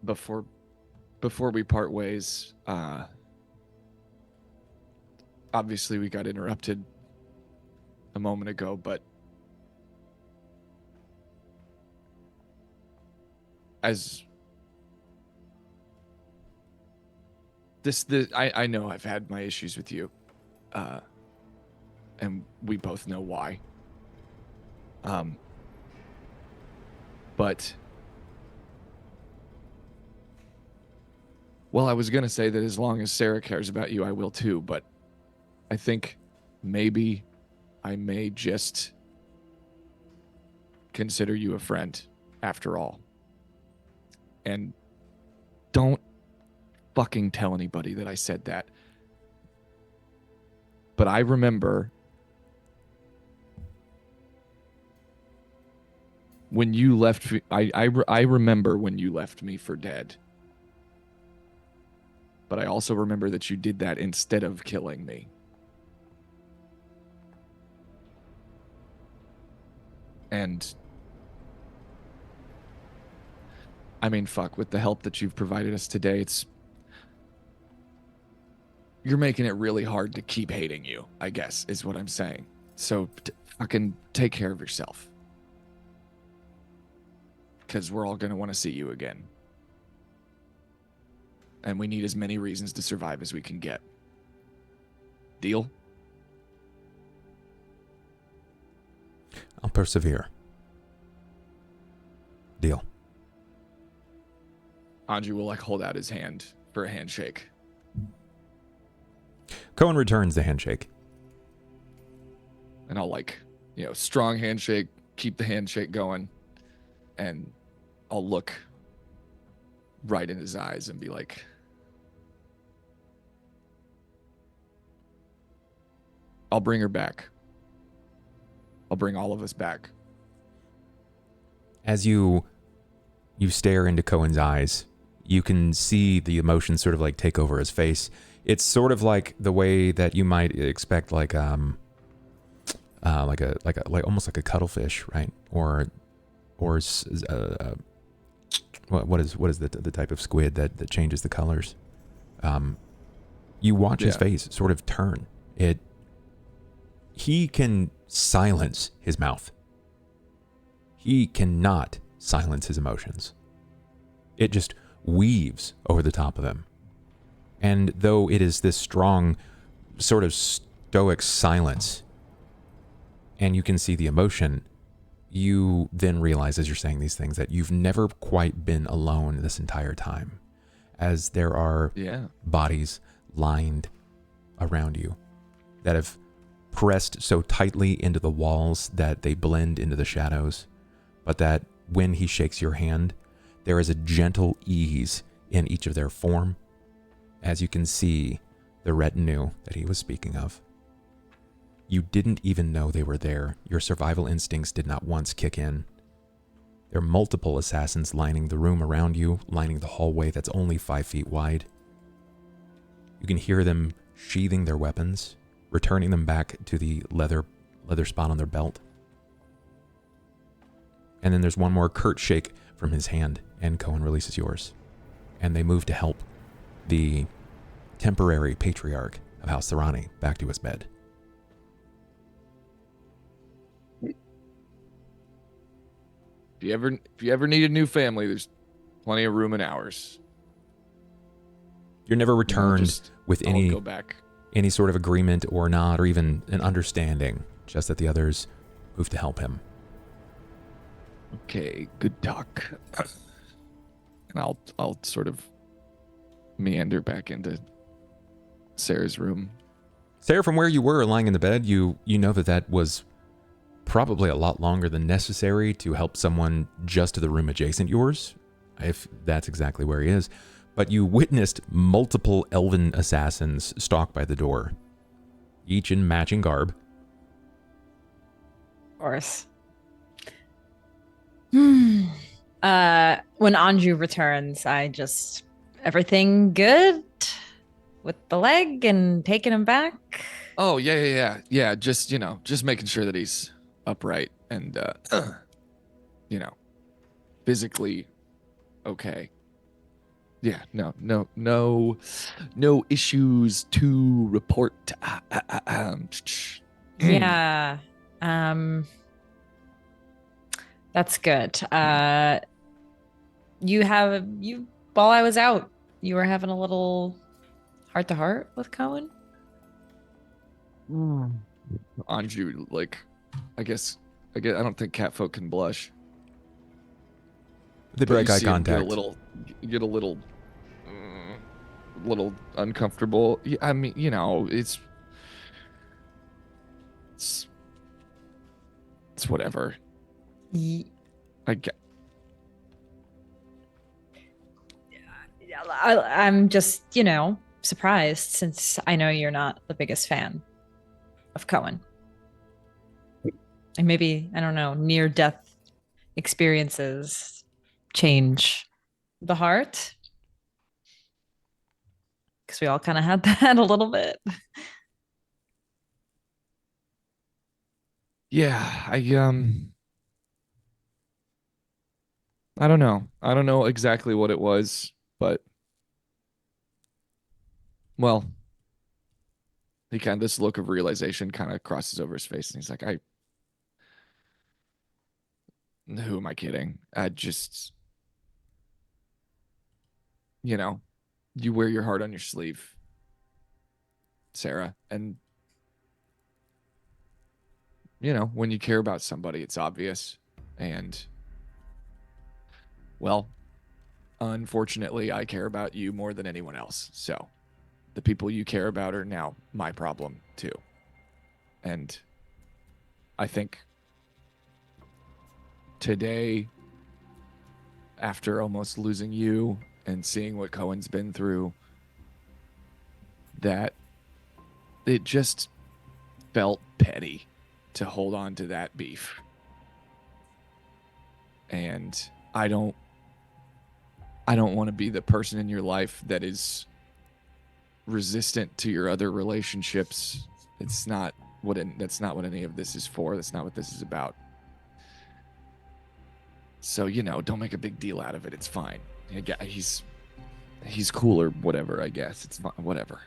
Before we part ways, obviously we got interrupted a moment ago, but as I know I've had my issues with you, and we both know why. But Well, I was gonna say that as long as Sera cares about you, I will too, but I think maybe I may just consider you a friend after all. And don't fucking tell anybody that I said that. But I remember when you left. I remember when you left me for dead. But I also remember that you did that instead of killing me. And I mean, fuck, with the help that you've provided us today, you're making it really hard to keep hating you, I guess, is what I'm saying. So fucking take care of yourself. Because we're all going to want to see you again. And we need as many reasons to survive as we can get. Deal? I'll persevere. Deal. Anju will like hold out his hand for a handshake. Cohen returns the handshake. And I'll strong handshake, keep the handshake going. And I'll look right in his eyes and be like, I'll bring her back. I'll bring all of us back. As you stare into Cohen's eyes, you can see the emotion sort of like take over his face. It's sort of like the way that you might expect like almost like a cuttlefish, right? Or what is the type of squid that changes the colors? You watch his face sort of turn. He can silence his mouth. He cannot silence his emotions. It just weaves over the top of him. And though it is this strong, sort of stoic silence, and you can see the emotion, you then realize as you're saying these things that you've never quite been alone this entire time, as there are bodies lined around you that have pressed so tightly into the walls that they blend into the shadows, but that when he shakes your hand, there is a gentle ease in each of their form, as you can see the retinue that he was speaking of. You didn't even know they were there. Your survival instincts did not once kick in. There are multiple assassins lining the room around you, lining the hallway that's only 5 feet wide. You can hear them sheathing their weapons, returning them back to the leather spot on their belt. And then there's one more curt shake from his hand, and Cohen releases yours. And they move to help the temporary patriarch of House Serrani back to his bed. If you ever need a new family, there's plenty of room in ours. You're never returned with I'll go back. any sort of agreement or not, or even an understanding, just that the others move to help him. Okay, good talk. And I'll sort of meander back into Sarah's room. Sarah, from where you were lying in the bed, you know that was probably a lot longer than necessary to help someone just to the room adjacent yours, if that's exactly where he is. But you witnessed multiple elven assassins stalk by the door, each in matching garb. Of course. When Anju returns, everything good with the leg and taking him back? Oh, yeah. Just making sure that he's upright and, physically okay. Yeah, no issues to report. Yeah. That's good. While I was out, you were having a little heart-to-heart with Cohen? Anju, I guess I don't think Catfolk can blush. They break eye contact. You get a little little uncomfortable. Yeah, I mean, you know, it's whatever. I get. I'm just, you know, surprised since I know you're not the biggest fan of Cohen. And maybe, I don't know, near death experiences change the heart. Because we all kind of had that a little bit. Yeah, I don't know. I don't know exactly what it was, but well, this look of realization kind of crosses over his face, and he's like, who am I kidding? I just, you know, you wear your heart on your sleeve, Sera, and you know, when you care about somebody, it's obvious, and well, unfortunately, I care about you more than anyone else, so the people you care about are now my problem too. And I think today, after almost losing you and seeing what Cohen's been through, that it just felt petty to hold on to that beef. And I don't want to be the person in your life that is resistant to your other relationships. That's not what any of this is for. That's not what this is about. So, you know, don't make a big deal out of it. It's fine. He's cool or whatever, I guess. It's fine, whatever.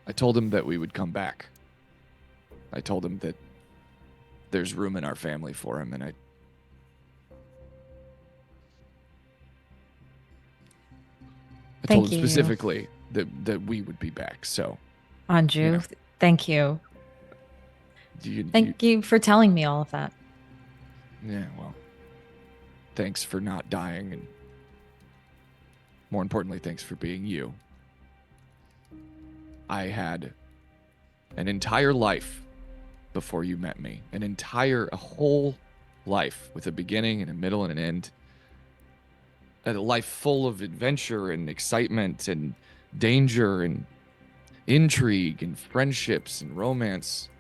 I told him that we would come back. I told him that there's room in our family for him, and I told him specifically that we would be back. So, Anju, you know. Thank you. Thank you for telling me all of that. Yeah, well, thanks for not dying, and more importantly, thanks for being you. I had an entire life before you met me. A whole life with a beginning and a middle and an end. A life full of adventure and excitement and danger and intrigue and friendships and romance.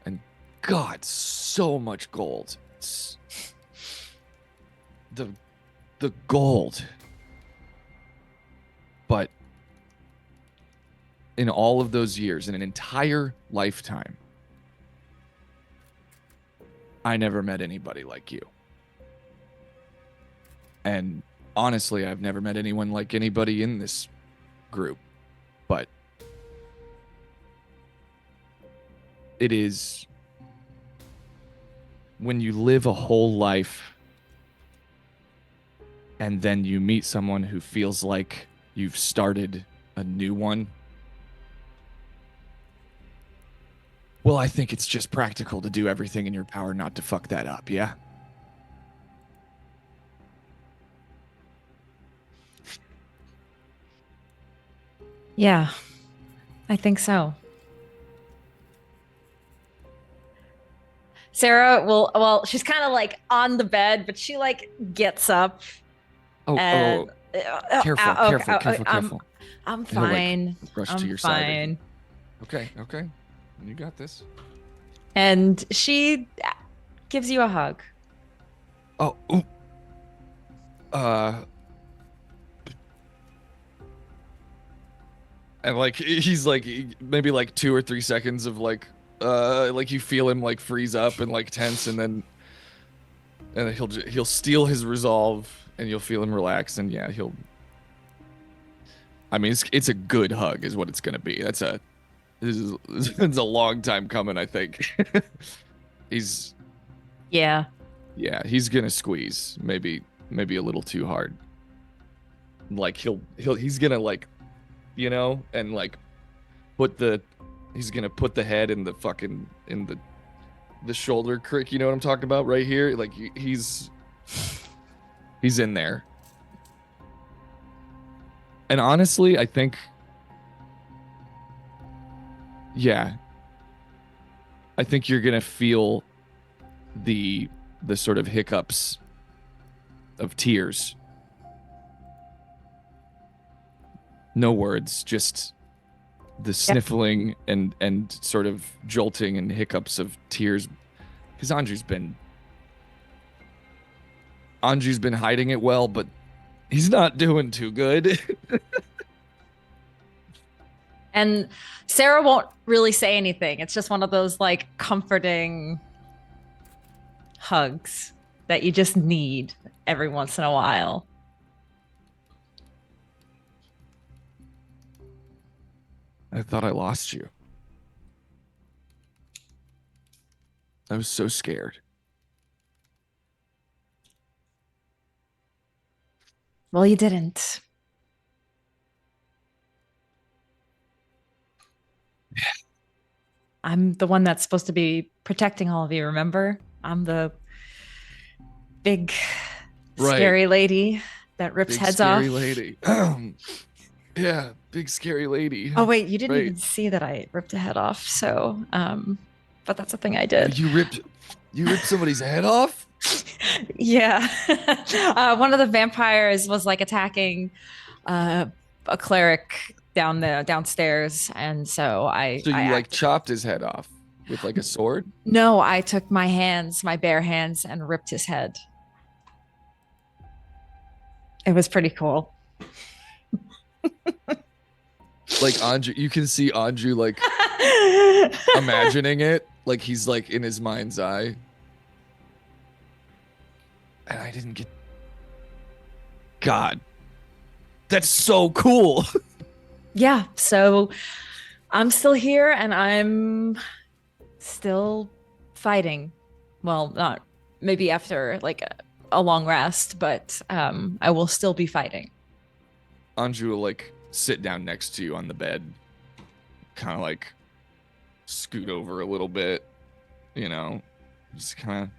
And God, so much gold. The gold. But in all of those years, in an entire lifetime, I never met anybody like you. And honestly, I've never met anyone like anybody in this group. But it is when you live a whole life and then you meet someone who feels like you've started a new one. Well, I think it's just practical to do everything in your power not to fuck that up, yeah? Yeah, I think so. Sera well, she's kind of like on the bed, but she like gets up. Careful. I'm fine. Rush I'm to your fine. side. Okay. You got this. And she gives you a hug. Oh, and like he's like maybe like 2 or 3 seconds of like you feel him like freeze up and like tense, and then he'll steal his resolve, and you'll feel him relax, and yeah, I mean, it's a good hug, is what it's gonna be. This is a long time coming, I think. He's he's gonna squeeze maybe a little too hard. Like he's gonna like, you know, and like he's gonna put the head in the fucking the shoulder crick, you know what I'm talking about, right here. Like he's in there. And honestly, I think, yeah, I think you're gonna feel the sort of hiccups of tears. No words, just the sniffling and sort of jolting and hiccups of tears, because Anju's been hiding it well, but he's not doing too good. And Sera won't really say anything. It's just one of those like comforting hugs that you just need every once in a while. I thought I lost you. I was so scared. Well, you didn't. I'm the one that's supposed to be protecting all of you, remember? I'm the big, scary lady that rips Big heads off. scary lady. Yeah, big scary lady. Oh, wait, you didn't Right. even see that I ripped a head off, so, but that's a thing I did. You ripped somebody's head off? Yeah. One of the vampires was like attacking a cleric downstairs, and so I So you I like acted- chopped his head off with like a sword? No, I took my bare hands, and ripped his head. It was pretty cool. Like Anju, you can see Anju like imagining it, like he's like in his mind's eye. And I didn't get. God, that's so cool. Yeah, so I'm still here and I'm still fighting. Well, not maybe after like a long rest, but I will still be fighting. Anju will like sit down next to you on the bed, kind of like scoot over a little bit, you know, just kind of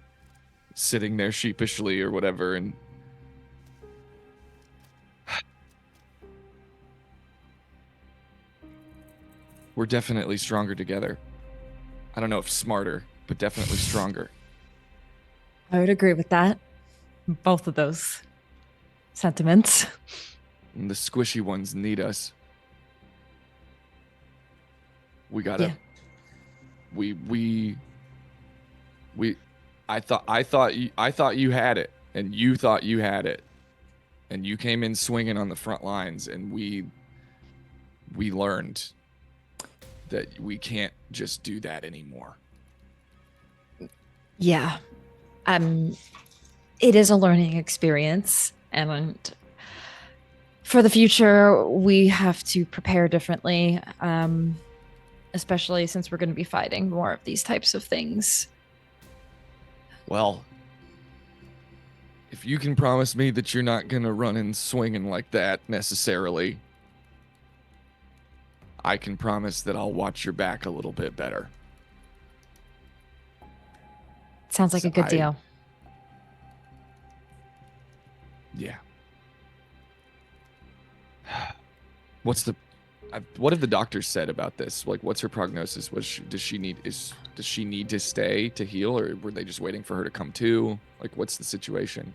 sitting there sheepishly or whatever, and we're definitely stronger together. I don't know if smarter, but definitely stronger. I would agree with that. Both of those sentiments. And the squishy ones need us. We gotta. Yeah. I thought you had it, and you thought you had it, and you came in swinging on the front lines, and we learned that we can't just do that anymore. Yeah. It is a learning experience, and for the future we have to prepare differently, especially since we're going to be fighting more of these types of things. Well, if you can promise me that you're not gonna run in swinging like that necessarily, I can promise that I'll watch your back a little bit better. Sounds like a good deal. Yeah. What have the doctors said about this? Like, what's her prognosis? Does she need to stay to heal, or were they just waiting for her to come to? Like, what's the situation?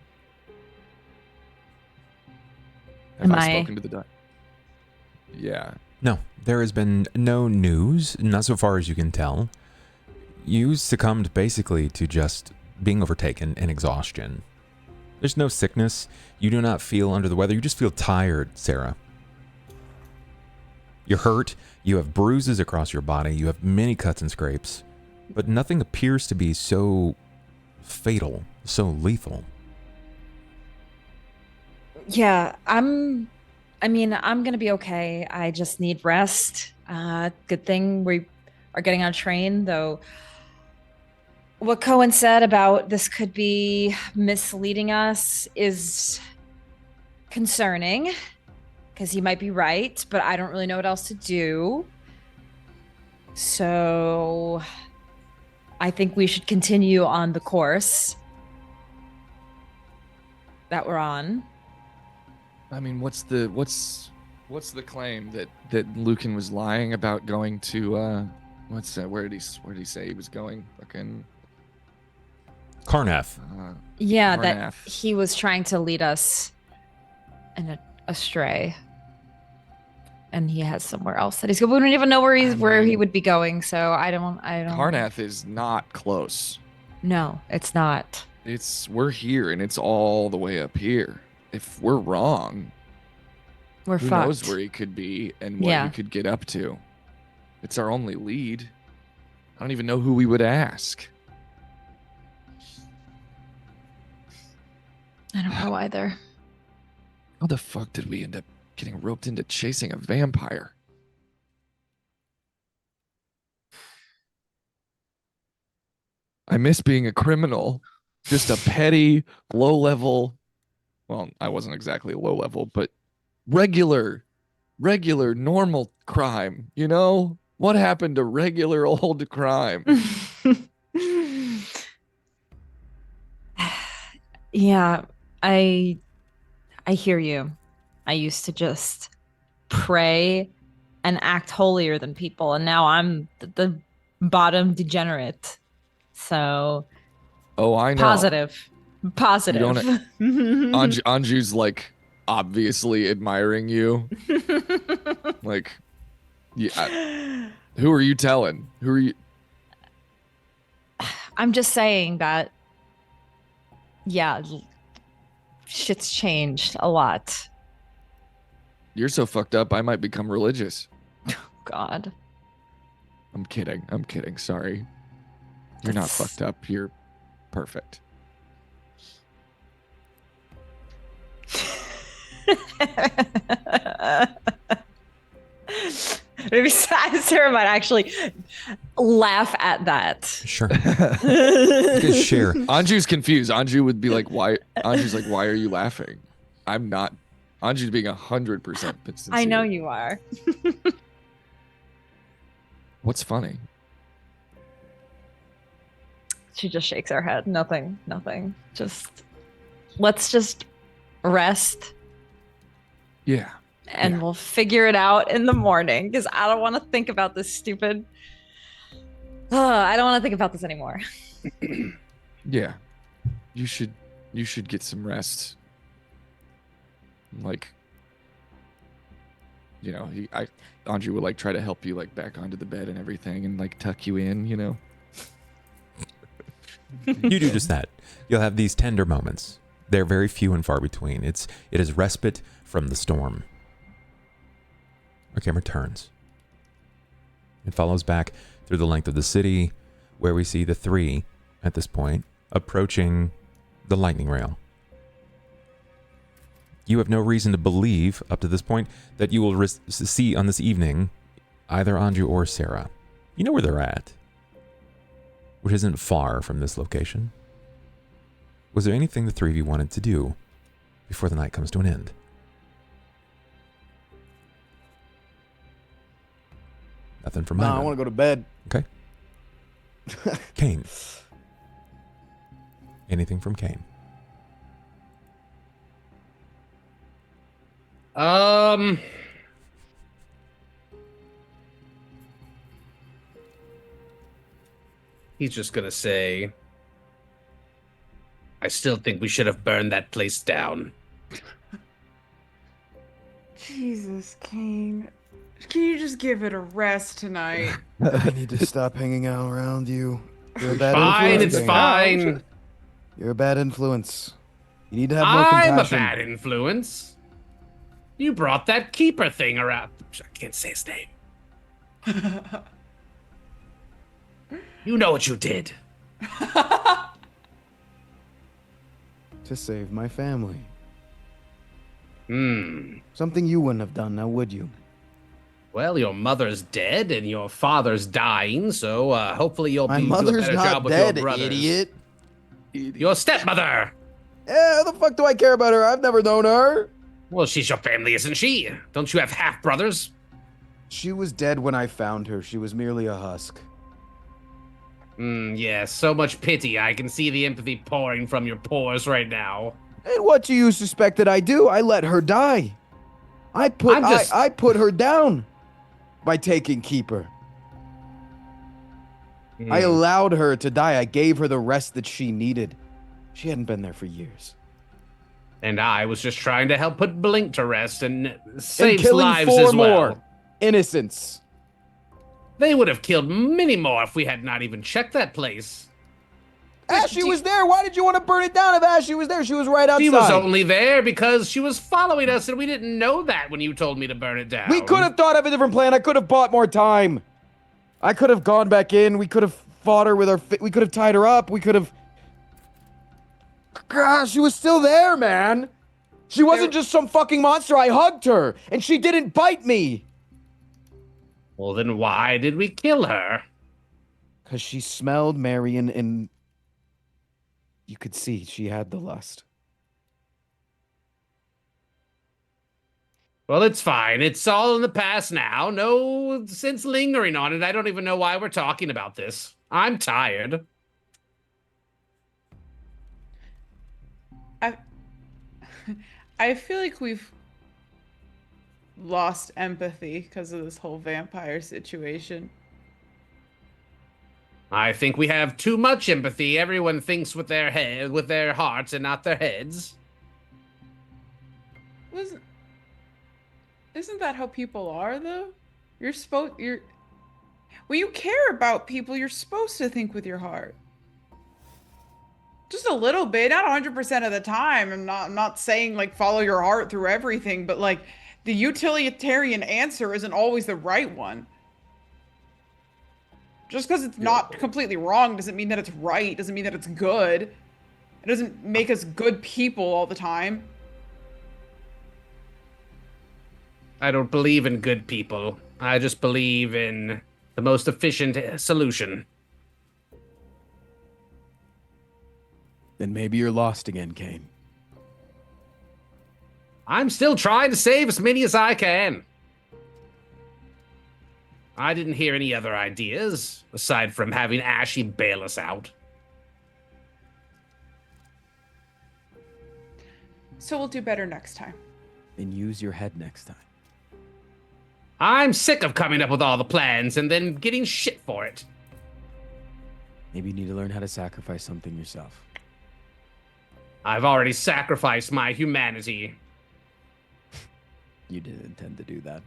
Have Am I I- spoken to the doc? Yeah. No, there has been no news, not so far as you can tell. You succumbed basically to just being overtaken and exhaustion. There's no sickness. You do not feel under the weather. You just feel tired, Sera. You're hurt. You have bruises across your body. You have many cuts and scrapes. But nothing appears to be so fatal, so lethal. Yeah, I'm going to be okay. I just need rest. Good thing we are getting on a train, though. What Cohen said about this could be misleading us is concerning, because he might be right, but I don't really know what else to do. So I think we should continue on the course that we're on. I mean, what's What's the claim that Lucan was lying about going to what's that? Where did he say he was going? Fucking Karnath. Yeah, Karnath. that he was trying to lead us astray. And he has somewhere else that he's going. We don't even know where he would be going, so I don't. Karnath is not close. No, it's not. We're here and it's all the way up here. If we're wrong, We're who fucked. knows where he could be and what he could get up to. It's our only lead. I don't even know who we would ask. I don't know either. How the fuck did we end up getting roped into chasing a vampire? I miss being a criminal. Just a petty, low level. Well, I wasn't exactly low level, but regular, normal crime. You know? What happened to regular old crime? Yeah, I hear you. I used to just pray and act holier than people, and now I'm the bottom degenerate. So, Oh, I know. Positive. Anju's like obviously admiring you. Like, yeah. Who are you telling? Who are you? I'm just saying that, yeah, shit's changed a lot. You're so fucked up, I might become religious. God. I'm kidding. Sorry. You're not fucked up. You're perfect. Maybe Sarah might actually laugh at that. Sure. Just share. Anju's confused. Anju would be like, "Why?" Anju's like, "Why are you laughing?" I'm not. Anju's being 100% sincere. I know you are. What's funny? She just shakes her head. Nothing. Let's just rest. Yeah. And we'll figure it out in the morning, because I don't want to think about this stupid. I don't want to think about this anymore. Yeah. You should get some rest. Like, you know, Anju would like try to help you like back onto the bed and everything and like tuck you in, you know. You do just that. You'll have these tender moments. They're very few and far between. It is respite from the storm. Our camera turns. It follows back through the length of the city, where we see the three, at this point, approaching the lightning rail. You have no reason to believe, up to this point, that you will see on this evening either Anju or Sera. You know where they're at, which isn't far from this location. Was there anything the three of you wanted to do before the night comes to an end? Nothing from I want to go to bed. Okay. Cain. Anything from Cain? He's just gonna say, I still think we should have burned that place down. Jesus, Cain. Can you just give it a rest tonight? I need to stop hanging out around you. You're a bad Fine, influence. it's Cain. fine. You're a bad influence. You need to have more I'm a compassion. bad influence. You brought that keeper thing around. I can't say his name. You know what you did. To save my family. Hmm. Something you wouldn't have done, now would you? Well, your mother's dead and your father's dying, so hopefully you'll My do a mother's better not job with dead, your brothers. idiot. Your stepmother. Yeah, how the fuck do I care about her? I've never known her. Well, she's your family, isn't she? Don't you have half brothers? She was dead when I found her. She was merely a husk. Yeah, so much pity. I can see the empathy pouring from your pores right now. And what do you suspect that I do? I let her die. I put I'm just- I put her down by taking Keeper. I Hmm. allowed her to die. I gave her the rest that she needed. She hadn't been there for years. And I was just trying to help put Blink to rest and And save killing lives 4 as well. more innocents. They would have killed many more if we had not even checked that place. Ashley was there. Why did you want to burn it down if Ashley was there? She was right outside. She was only there because she was following us, and we didn't know that when you told me to burn it down. We could have thought of a different plan. I could have bought more time. I could have gone back in. We could have fought her with our. We could have tied her up. We could have. Gosh, she was still there, man. She wasn't just some fucking monster. I hugged her, and she didn't bite me. Well, then why did we kill her? Because she smelled Marian, and you could see she had the lust. Well, it's fine. It's all in the past now. No sense lingering on it. I don't even know why we're talking about this. I'm tired. I feel like we've lost empathy because of this whole vampire situation. I think we have too much empathy. Everyone thinks with their head, with their hearts, and not their heads. Isn't that how people are though? When you care about people, you're supposed to think with your heart. Just a little bit, not 100% of the time. I'm not saying like follow your heart through everything, but like the utilitarian answer isn't always the right one. Just because it's not completely wrong doesn't mean that it's right, doesn't mean that it's good. It doesn't make us good people all the time. I don't believe in good people. I just believe in the most efficient solution. Then maybe you're lost again, Cain. I'm still trying to save as many as I can. I didn't hear any other ideas, aside from having Ashy bail us out. So we'll do better next time. Then use your head next time. I'm sick of coming up with all the plans and then getting shit for it. Maybe you need to learn how to sacrifice something yourself. I've already sacrificed my humanity. You didn't intend to do that.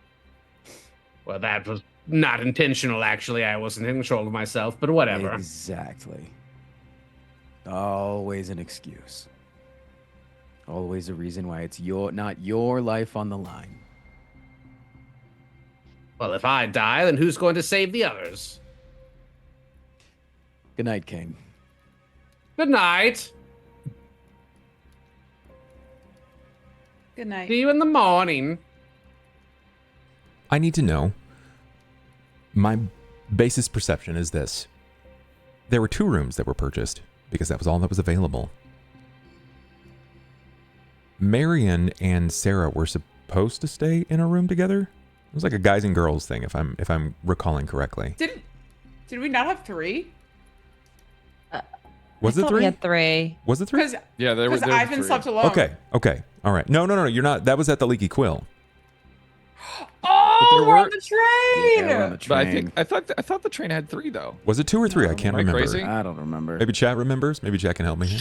Well, that was not intentional, actually. I wasn't in control of myself, but whatever. Exactly. Always an excuse. Always a reason why it's not your life on the line. Well, if I die, then who's going to save the others? Good night, Cain. Good night. Good night. See you in the morning. I need to know. My basest perception is this. There were 2 rooms that were purchased because that was all that was available. Marian and Sera were supposed to stay in a room together. It was like a guys and girls thing, if I'm recalling correctly. Did we not have 3? Was I it thought 3? We had 3. Was it 3? Because Yeah, there were I've been 3. slept alone. Okay. All right. No, you're not. That was at the Leaky Quill. Oh, there we're were- on the train. Yeah, we're on the train. But I thought the train had 3 though. Was it 2 or 3? I can't Am I remember. crazy? I don't remember. Maybe chat remembers. Maybe chat can help me.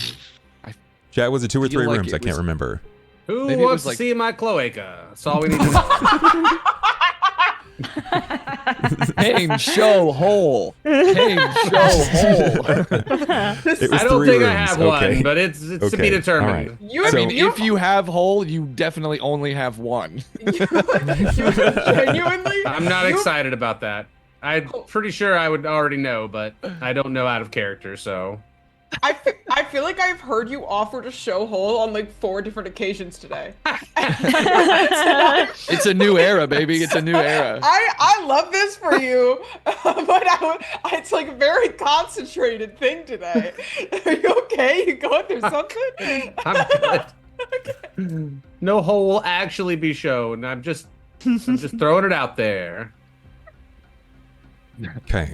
I Chat, was it 2 or 3 feel like rooms? it I can't was- remember. Who Maybe it wants was like- to see my cloaca? That's all we need to know. Cain, show hole. Cain, show hole. It was I don't 3 think rooms. I have okay. one, but it's to be Okay, determined. all right. You I So- mean, if you have hole, you definitely only have 1. Genuinely? I'm not You- excited about that. I'm pretty sure I would already know, but I don't know out of character, so. I feel like I've heard you offer to show hole on like 4 different occasions today. It's a new era, baby. It's a new era. I love this for you, but it's like a very concentrated thing today. Are you okay? You going through something? I'm good. No hole will actually be shown. I'm just throwing it out there. Okay.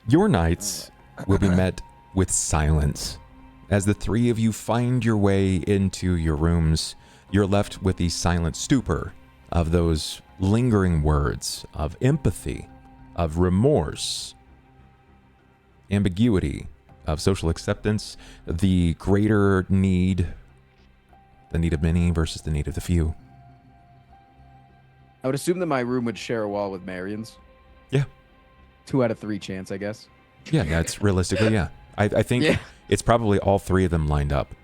Your nights will be met with silence as the 3 of you find your way into your rooms you're left with the silent stupor of those lingering words of empathy, of remorse, ambiguity, of social acceptance, the greater need, the need of many versus the need of the few. I would assume that my room would share a wall with Marian's. Yeah. 2 out of 3 chance, I guess. Yeah, that's realistically, yeah. I think Yeah. it's probably all 3 of them lined up.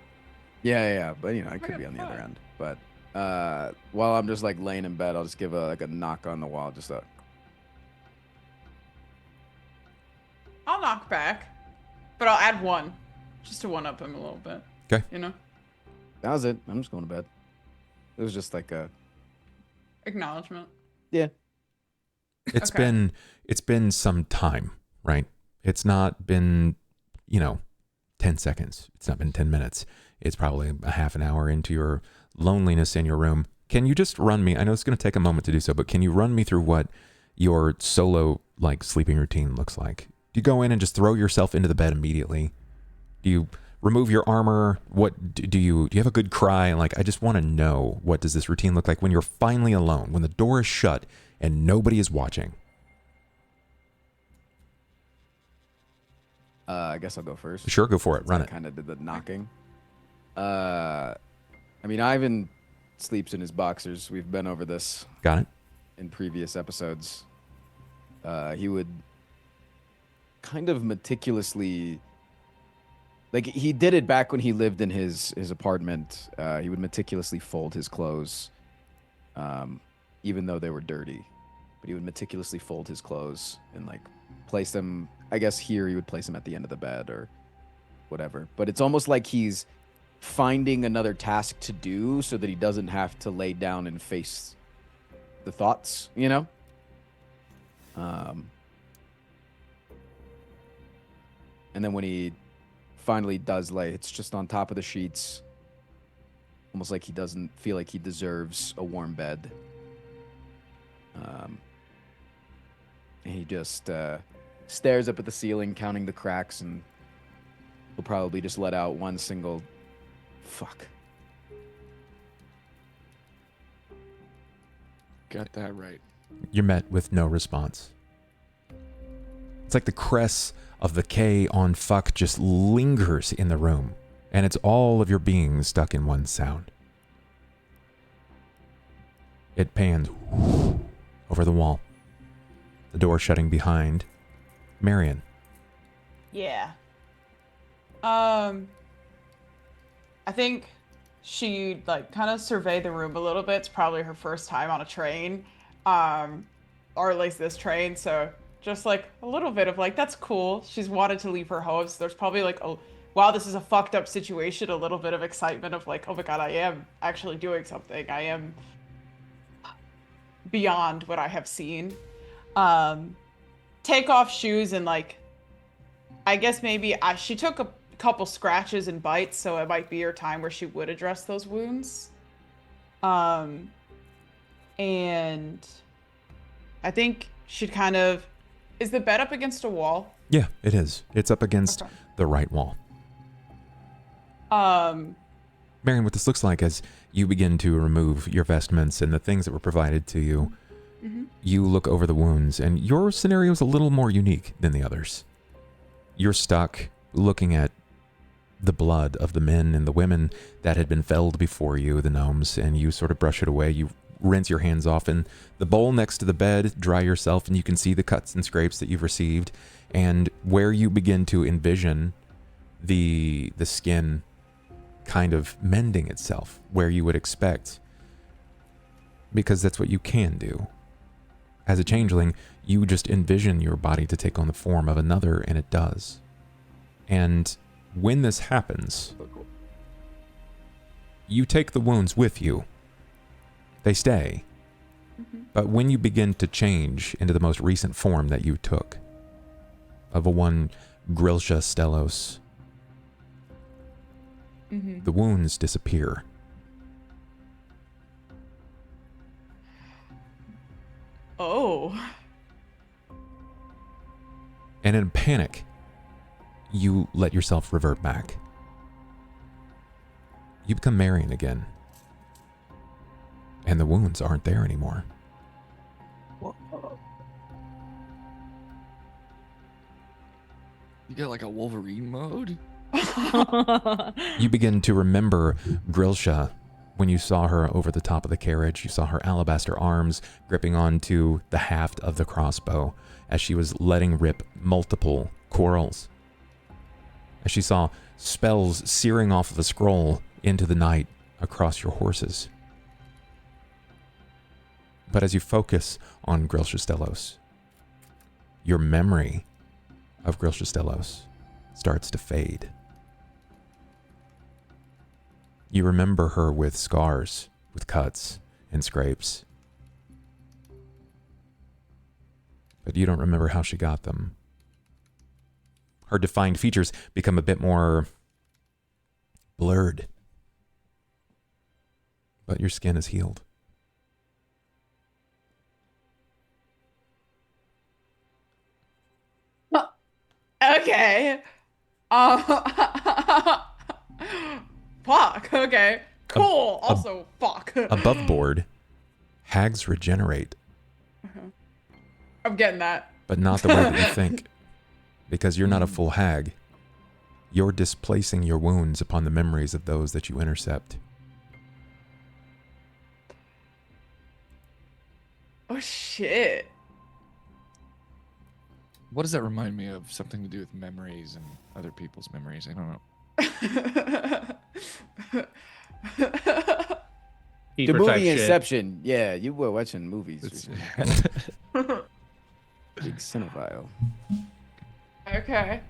Yeah. But, it could be on the other end. But while I'm just, like, laying in bed, I'll just give a knock on the wall. Just I'll knock back, but I'll add 1, just to 1-up him a little bit. Okay. That was it. I'm just going to bed. It was just like a... Acknowledgement. Yeah. It's Okay. been some time, right? It's not been, 10 seconds. It's not been 10 minutes. It's probably a half an hour into your loneliness in your room. Can you just run me? I know it's going to take a moment to do so, but can you run me through what your solo sleeping routine looks like? Do you go in and just throw yourself into the bed immediately? Do you remove your armor? What do you have a good cry? I just want to know, what does this routine look like when you're finally alone, when the door is shut and nobody is watching? I guess I'll go first. Sure, go for it. Run it. Kind of did the knocking. Ivan sleeps in his boxers. We've been over this Got it? in previous episodes. He would kind of meticulously, he did it back when he lived in his apartment. He would meticulously fold his clothes, even though they were dirty. But he would meticulously fold his clothes and place them. I guess here he would place them at the end of the bed or whatever. But it's almost like he's finding another task to do so that he doesn't have to lay down and face the thoughts, And then when he finally does lay, it's just on top of the sheets, almost like he doesn't feel like he deserves a warm bed. And he just stares up at the ceiling, counting the cracks, and he'll probably just let out one single fuck. Got that right. You're met with no response. It's like the crest of the K on fuck just lingers in the room, and it's all of your being stuck in one sound. It pans over the wall, the door shutting behind Marian. Yeah. I think she kind of surveyed the room a little bit. It's probably her first time on a train, or at least this train. So just a little bit of that's cool. She's wanted to leave her home. So there's probably wow, this is a fucked up situation. A little bit of excitement of oh my God, I am actually doing something. I am beyond what I have seen. Take off shoes and I guess maybe she took a couple scratches and bites, so it might be her time where she would address those wounds. And I think she'd is the bed up against a wall? Yeah, it is. It's up against the right wall. Marian, what this looks like as you begin to remove your vestments and the things that were provided to you, you look over the wounds, and your scenario is a little more unique than the others. You're stuck looking at the blood of the men and the women that had been felled before you, the gnomes, and you sort of brush it away. You rinse your hands off in the bowl next to the bed, dry yourself, and you can see the cuts and scrapes that you've received, and where you begin to envision the skin kind of mending itself, where you would expect, because that's what you can do. As a changeling, you just envision your body to take on the form of another, and it does. And when this happens, you take the wounds with you. They stay. But when you begin to change into the most recent form that you took, of a one Grilsha Stellos, the wounds disappear. Oh. And in panic, you let yourself revert back. You become Marian again. And the wounds aren't there anymore. You got like a Wolverine mode? You begin to remember Grilsha when you saw her over the top of the carriage. You saw her alabaster arms gripping onto the haft of the crossbow as she was letting rip multiple quarrels. As she saw spells searing off of a scroll into the night across your horses. But as you focus on Grilsha Stellos, your memory of Grilsha Stellos starts to fade. You remember her with scars, with cuts and scrapes. But you don't remember how she got them. Her defined features become a bit more blurred. But your skin is healed. Okay. Fuck. Okay. Cool. Also, fuck. Above board, hags regenerate. I'm getting that. But not the way that you think. Because you're not a full hag. You're displacing your wounds upon the memories of those that you intercept. Oh, shit. What does that remind me of? Something to do with memories and other people's memories. I don't know. The movie Inception. Yeah, you were watching movies. Big cinephile. Okay.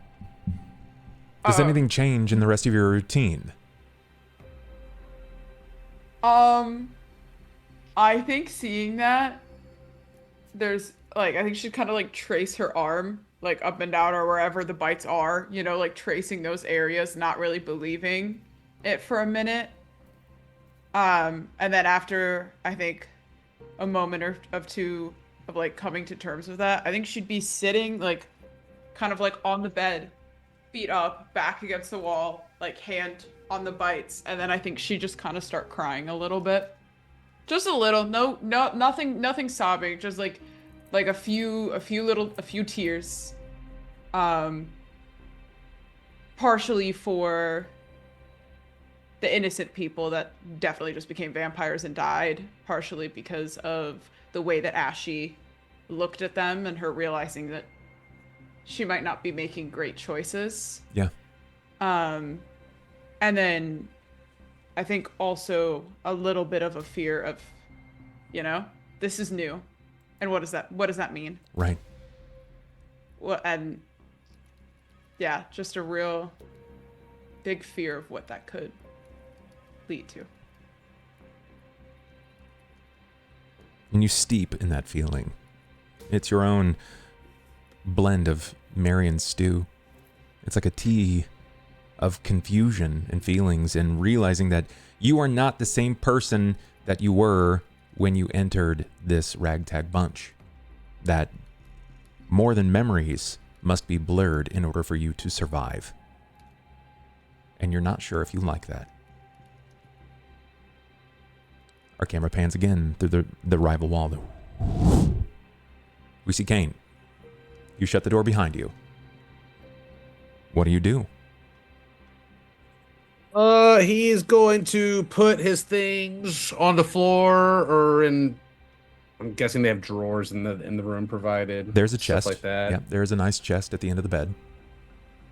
Does anything change in the rest of your routine? I think seeing that, there's like, I think she'd kind of like trace her arm like up and down or wherever the bites are, you know, like tracing those areas, not really believing it for a minute. And then after, I think, a moment or two of like coming to terms with that, I think she'd be sitting like kind of like on the bed, feet up, back against the wall, like hand on the bites, and then I think she'd just kind of start crying a little bit. Just a little, nothing sobbing, just like a few tears. Partially for the innocent people that definitely just became vampires and died, partially because of the way that Ashy looked at them and her realizing that she might not be making great choices. Yeah. And then I think also a little bit of a fear of, you know, this is new. And what does that mean? Right. Well, and yeah, just a real big fear of what that could lead to. And you steep in that feeling. It's your own blend of Marian stew. It's like a tea of confusion and feelings and realizing that you are not the same person that you were when you entered this ragtag bunch. That more than memories must be blurred in order for you to survive. And you're not sure if you like that. Our camera pans again through the rival wall. We see Cain. You shut the door behind you. What do you do? He is going to put his things on the floor or in. I'm guessing they have drawers in the room provided. There's a stuff chest like that. Yeah, there's a nice chest at the end of the bed.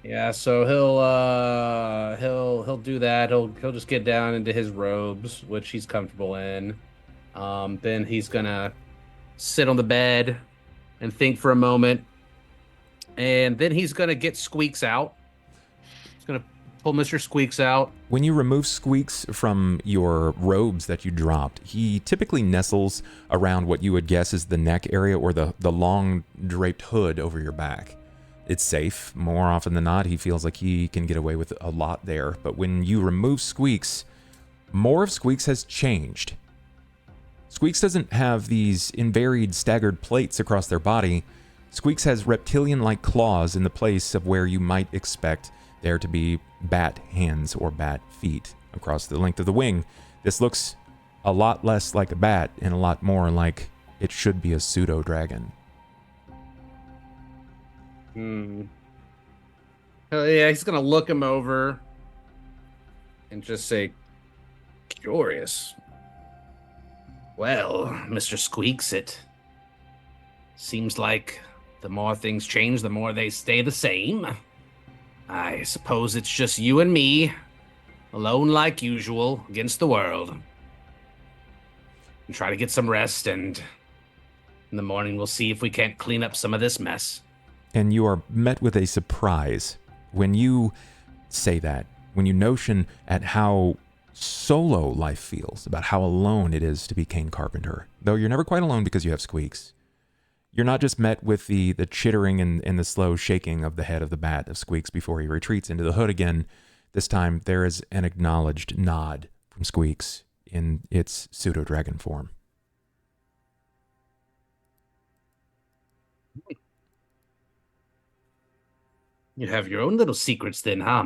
Yeah, so he'll do that. He'll just get down into his robes, which he's comfortable in. Then he's gonna sit on the bed and think for a moment, and then he's gonna get Squeaks out. He's gonna pull Mr. Squeaks out. When you remove Squeaks from your robes that you dropped, he typically nestles around what you would guess is the neck area or the long draped hood over your back. It's safe. More often than not, he feels like he can get away with a lot there. But when you remove Squeaks, more of Squeaks has changed. Squeaks doesn't have these invaried staggered plates across their body. Squeaks has reptilian-like claws in the place of where you might expect there to be bat hands or bat feet across the length of the wing. This looks a lot less like a bat and a lot more like it should be a pseudo-dragon. Yeah, he's gonna look him over and just say, curious. Well, Mr. Squeaks, it seems like the more things change, the more they stay the same. I suppose it's just you and me, alone like usual, against the world. And try to get some rest, and in the morning we'll see if we can't clean up some of this mess. And you are met with a surprise when you say that, when you notion at how solo life feels, about how alone it is to be Cain Carpenter. Though you're never quite alone because you have Squeaks. You're not just met with the chittering and the slow shaking of the head of the bat of Squeaks before he retreats into the hood again. This time there is an acknowledged nod from Squeaks in its pseudo-dragon form. You have your own little secrets then, huh?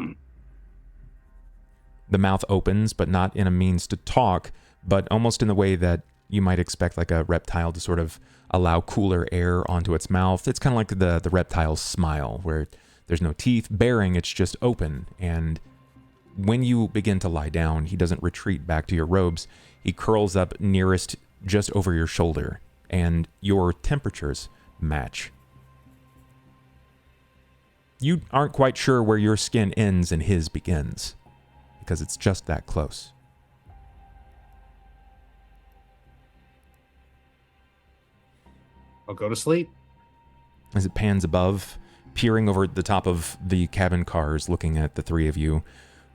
The mouth opens, but not in a means to talk, but almost in the way that you might expect like a reptile to sort of allow cooler air onto its mouth. It's kind of like the reptile's smile, where there's no teeth baring, it's just open. And when you begin to lie down, he doesn't retreat back to your robes. He curls up nearest just over your shoulder, and your temperatures match. You aren't quite sure where your skin ends and his begins, because it's just that close. I'll go to sleep. As it pans above, peering over the top of the cabin cars, looking at the three of you,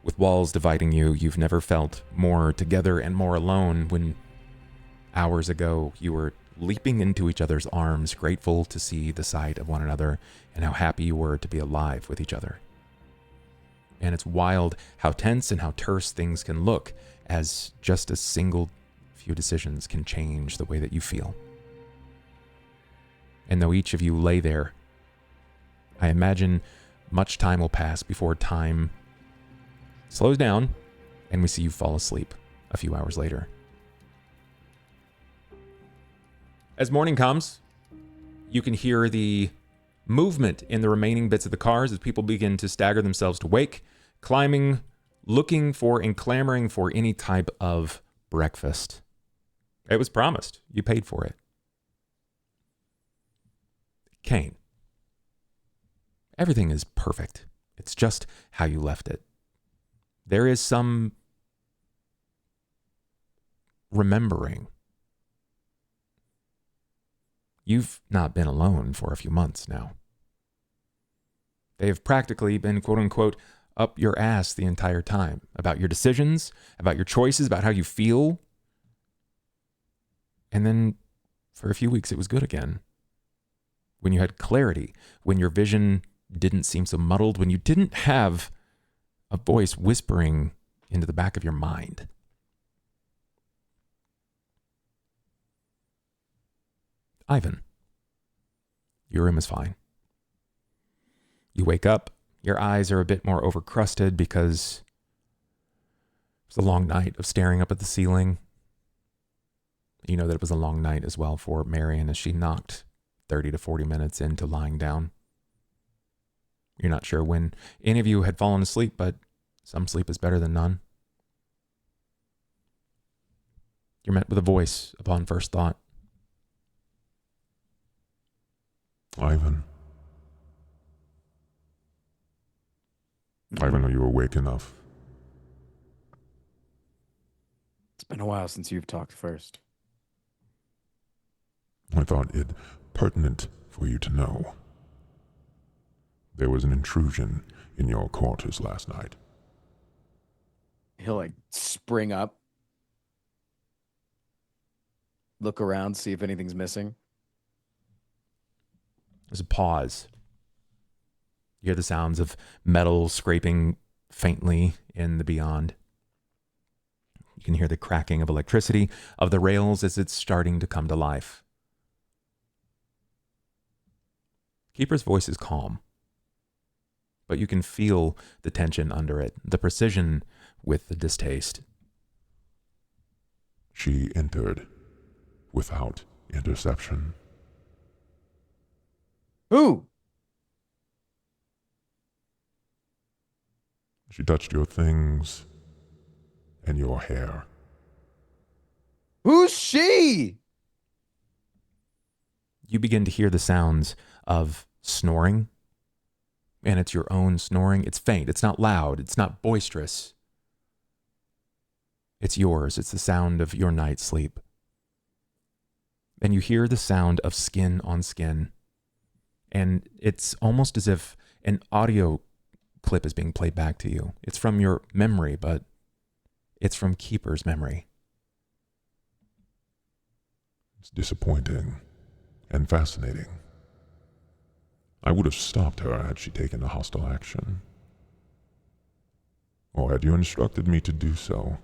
with walls dividing you, you've never felt more together and more alone when hours ago you were leaping into each other's arms, grateful to see the sight of one another and how happy you were to be alive with each other. And it's wild how tense and how terse things can look as just a single few decisions can change the way that you feel. And though each of you lay there, I imagine much time will pass before time slows down and we see you fall asleep a few hours later. As morning comes, you can hear the movement in the remaining bits of the cars as people begin to stagger themselves to wake, climbing, looking for and clamoring for any type of breakfast. It was promised. You paid for it. Cain. Everything is perfect. It's just how you left it. There is some remembering. You've not been alone for a few months now. They've practically been, quote unquote, up your ass the entire time about your decisions, about your choices, about how you feel. And then for a few weeks, it was good again. When you had clarity, when your vision didn't seem so muddled, when you didn't have a voice whispering into the back of your mind. Ivan, your room is fine. You wake up, your eyes are a bit more overcrusted because it was a long night of staring up at the ceiling. You know that it was a long night as well for Marian as she knocked 30 to 40 minutes into lying down. You're not sure when any of you had fallen asleep, but some sleep is better than none. You're met with a voice upon first thought. Ivan, are you awake enough? It's been a while since you've talked first. I thought it pertinent for you to know. There was an intrusion in your quarters last night. He'll like spring up, look around, see if anything's missing. There's a pause. You hear the sounds of metal scraping faintly in the beyond. You can hear the cracking of electricity of the rails as it's starting to come to life. Keeper's voice is calm, but you can feel the tension under it, the precision with the distaste. She entered without interception. Who? She touched your things and your hair. Who's she? You begin to hear the sounds of snoring, and it's your own snoring. It's faint. It's not loud. It's not boisterous. It's yours. It's the sound of your night's sleep. And you hear the sound of skin on skin. And it's almost as if an audio clip is being played back to you. It's from your memory, but it's from Keeper's memory. It's disappointing and fascinating. I would have stopped her had she taken a hostile action. Or had you instructed me to do so.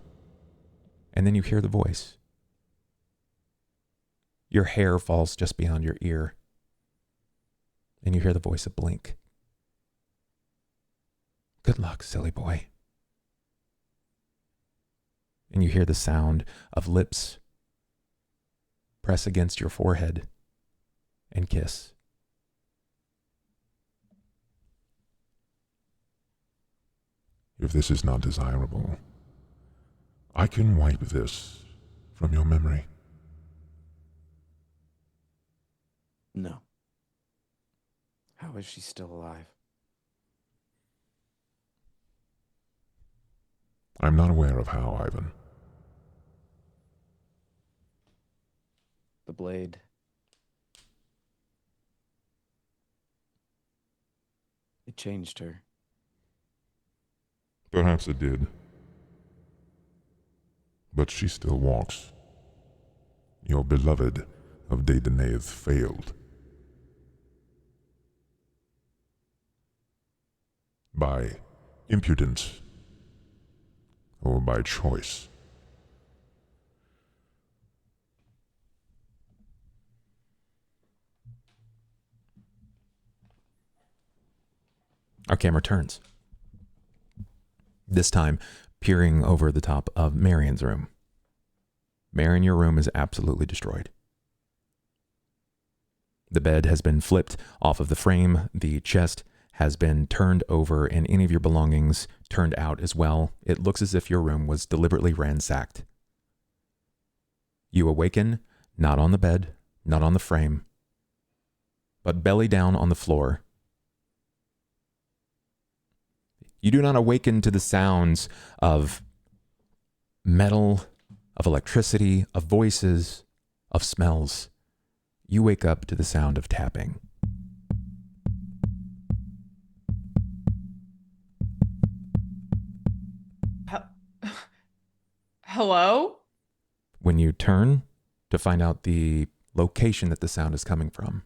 And then you hear the voice. Your hair falls just beyond your ear. And you hear the voice of Blink. Good luck, silly boy. And you hear the sound of lips press against your forehead and kiss. If this is not desirable, I can wipe this from your memory. No. How is she still alive? I'm not aware of how, Ivan. The blade. It changed her. Perhaps it did. But she still walks. Your beloved of Dedenaith failed. By impudence or by choice. Our camera turns. This time, peering over the top of Marian's room. Marian, your room is absolutely destroyed. The bed has been flipped off of the frame. The chest has been turned over, and any of your belongings turned out as well. It looks as if your room was deliberately ransacked. You awaken, not on the bed, not on the frame, but belly down on the floor. You do not awaken to the sounds of metal, of electricity, of voices, of smells. You wake up to the sound of tapping. Hello? When you turn to find out the location that the sound is coming from,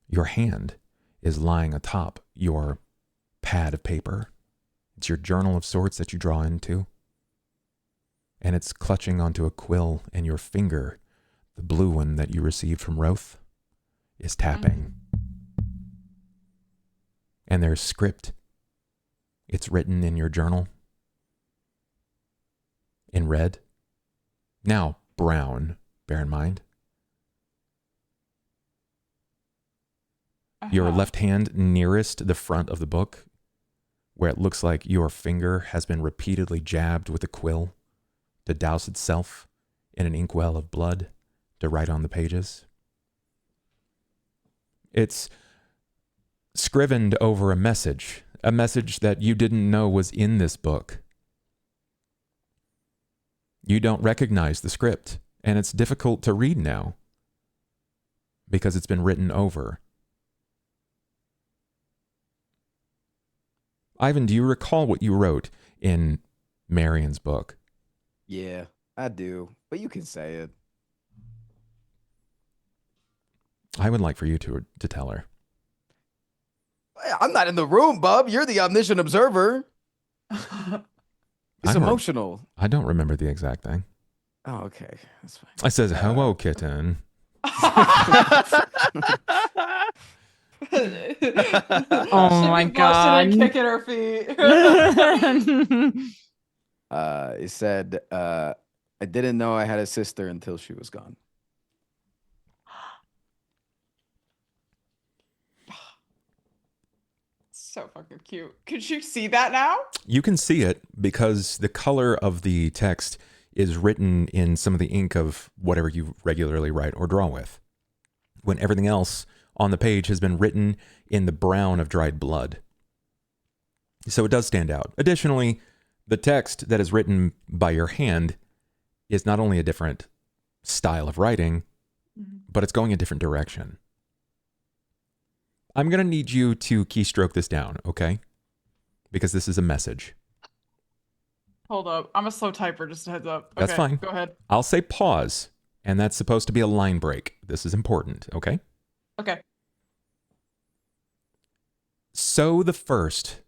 your hand is lying atop your pad of paper. It's your journal of sorts that you draw into. And it's clutching onto a quill, and your finger, the blue one that you received from Roth, is tapping. And there's script. It's written in your journal. In red. Now brown, bear in mind. Your left hand nearest the front of the book, where it looks like your finger has been repeatedly jabbed with a quill to douse itself in an inkwell of blood to write on the pages. It's scrivened over a message that you didn't know was in this book. You don't recognize the script, and it's difficult to read now because it's been written over. Ivan, do you recall what you wrote in Marian's book? Yeah, I do. But you can say it. I would like for you to tell her. I'm not in the room, Bub. You're the omniscient observer. It's emotional. I don't remember the exact thing. Oh, okay. That's fine. I says, hello, kitten. Oh my god. Kicking her feet. It said, I didn't know I had a sister until she was gone. So fucking cute. Could you see that now? You can see it because the color of the text is written in some of the ink of whatever you regularly write or draw with, when everything else on the page has been written in the brown of dried blood. So it does stand out. Additionally, the text that is written by your hand is not only a different style of writing, but it's going a different direction. I'm going to need you to keystroke this down, okay? Because this is a message. Hold up. I'm a slow typer, just a heads up. That's Okay, fine. Go ahead. I'll say pause, and that's supposed to be a line break. This is important, okay? Okay. Sow the first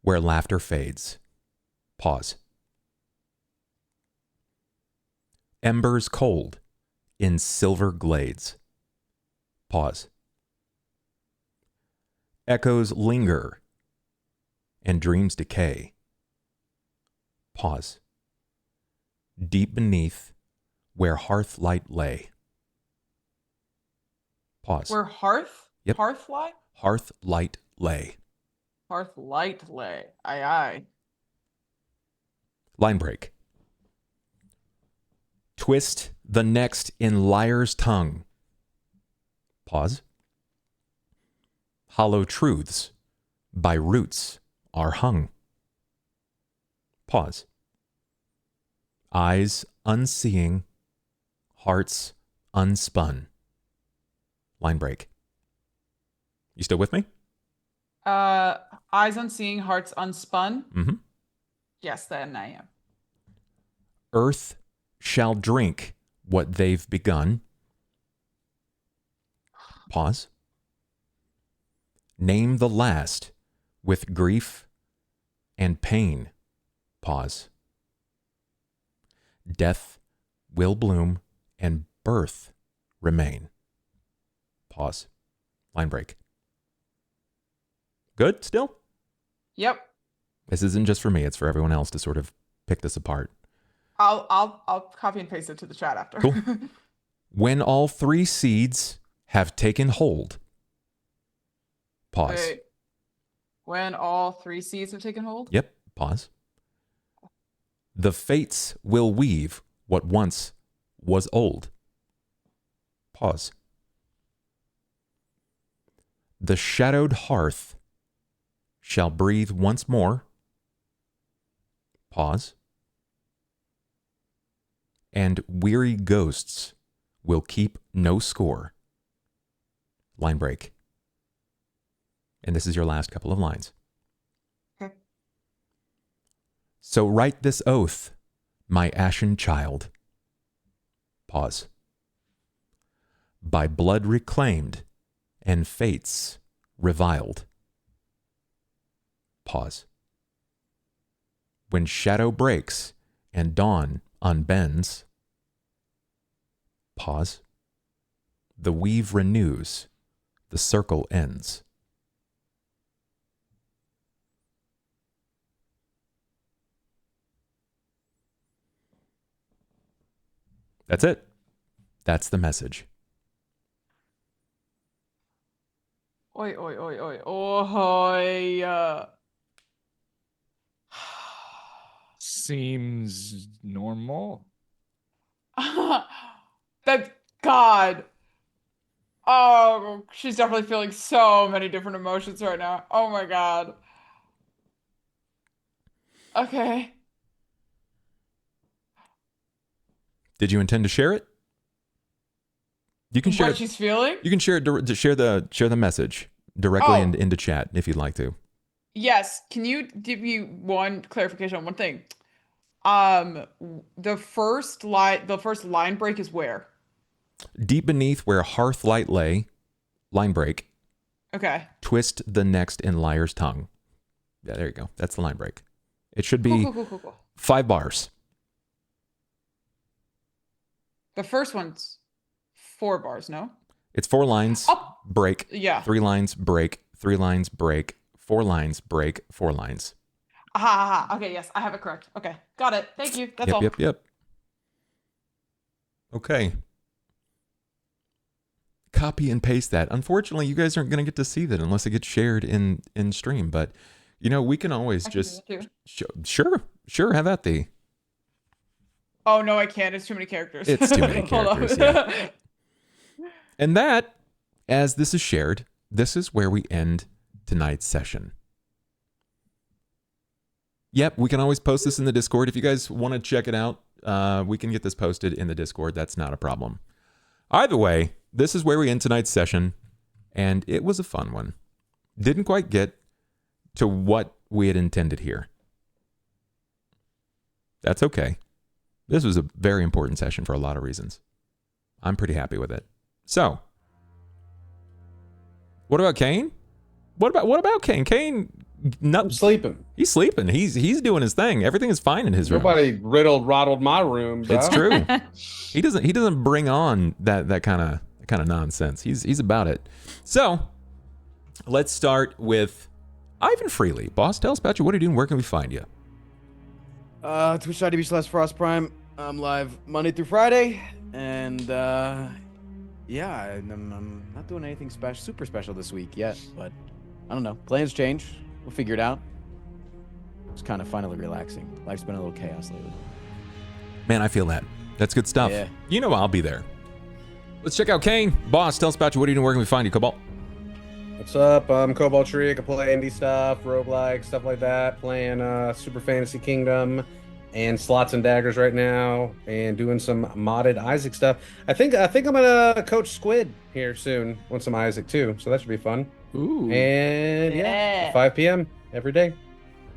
where laughter fades. Pause. Embers cold in silver glades. Pause. Echoes linger and dreams decay. Pause. Deep beneath where hearth light lay. Pause. Where hearth? Yep. Hearth light? Hearth light lay. Hearth light lay. Aye aye. Line break. Twist the next in liar's tongue. Pause. Hollow truths by roots are hung. Pause. Eyes unseeing, hearts unspun. Line break. You still with me? Eyes unseeing, hearts unspun. Mm-hmm. Yes, then I am. Earth shall drink what they've begun. Pause. Name the last with grief and pain. Pause. Death will bloom and birth remain. Pause. Line break. Good still? Yep. This isn't just for me, it's for everyone else to sort of pick this apart. I'll copy and paste it to the chat after. Cool. When all three seeds have taken hold. Pause. Wait. When all three seeds have taken hold? Yep. Pause. The fates will weave what once was old. Pause. The shadowed hearth shall breathe once more. Pause. And weary ghosts will keep no score. Line break. And this is your last couple of lines. Okay. So write this oath, my ashen child. Pause. By blood reclaimed and fates reviled. Pause. When shadow breaks and dawn unbends. Pause. The weave renews, the circle ends. That's it. That's the message. Oi, oi, oi, oi, oi. Seems normal. That's God. Oh, she's definitely feeling so many different emotions right now. Oh my God. Okay. Did you intend to share it? You can share What it. she's feeling? You can share it, share the message directly Oh. into chat if you'd like to. Yes. Can you give me one clarification on one thing? The first line break is where? Deep beneath where hearth light lay, line break. Okay. Twist the next in liar's tongue. Yeah, there you go. That's the line break. It should be Cool. 5 bars. The first one's 4 bars, no? It's 4 lines, Oh. break, Yeah. 3 lines, break, 3 lines, break, 4 lines, break, 4 lines. Aha. Okay, yes, I have it correct. Okay, got it. Thank you. That's all. Yep. Okay. Copy and paste that. Unfortunately, you guys aren't going to get to see that unless it gets shared in stream. But, we can always just... Sure, have at thee. Oh, no, I can't. It's too many characters. It's too many Hold on. characters, yeah. And that, as this is shared, this is where we end tonight's session. Yep, we can always post this in the Discord. If you guys want to check it out, we can get this posted in the Discord. That's not a problem. Either way, this is where we end tonight's session, and it was a fun one. Didn't quite get to what we had intended here. That's okay. This was a very important session for a lot of reasons. I'm pretty happy with it. So, what about Cain? What about Cain? Cain, I'm sleeping. He's sleeping. He's doing his thing. Everything is fine in his room. Nobody rattled my room, bro. It's true. He doesn't bring on that kind of nonsense. He's about it. So, let's start with Ivan Freely. Boss, tell us about you. What are you doing? Where can we find you? Twitch.tv/FrostPrime. I'm live Monday through Friday, and yeah, I'm not doing anything super special this week yet, but I don't know. Plans change. We'll figure it out. It's kind of finally relaxing. Life's been a little chaos lately. Man, I feel that. That's good stuff. Yeah. I'll be there. Let's check out Cain. Boss, tell us about you. What are you doing? Where can we find you, Cobalt? What's up? I'm CobaltStreak. I play indie stuff, roguelike, stuff like that. Playing Super Fantasy Kingdom and Slots and Daggers right now, and doing some modded Isaac stuff. I think I'm gonna coach Squid here soon on some Isaac too, so that should be fun. Ooh. And yeah, 5 p.m. every day.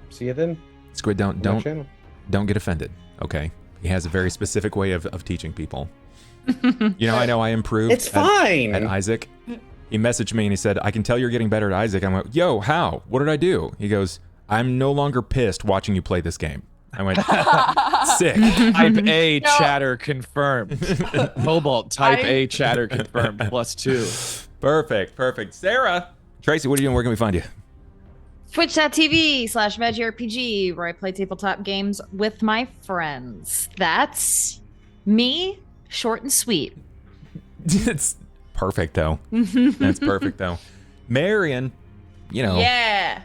See you then. Squid, don't get offended. Okay, he has a very specific way of teaching people. I know I improved. It's fine. At Isaac. He messaged me and he said, "I can tell you're getting better at Isaac." I went, "Yo, how? What did I do?" He goes, "I'm no longer pissed watching you play this game." I went, "Sick." Type A chatter confirmed. Cobalt, type A chatter confirmed. +2. Perfect. Sera, Tracy, what are you doing? Where can we find you? Twitch.tv/MagiRPG, where I play tabletop games with my friends. That's me, short and sweet. It's perfect, though. That's perfect, though. Marian, Yeah.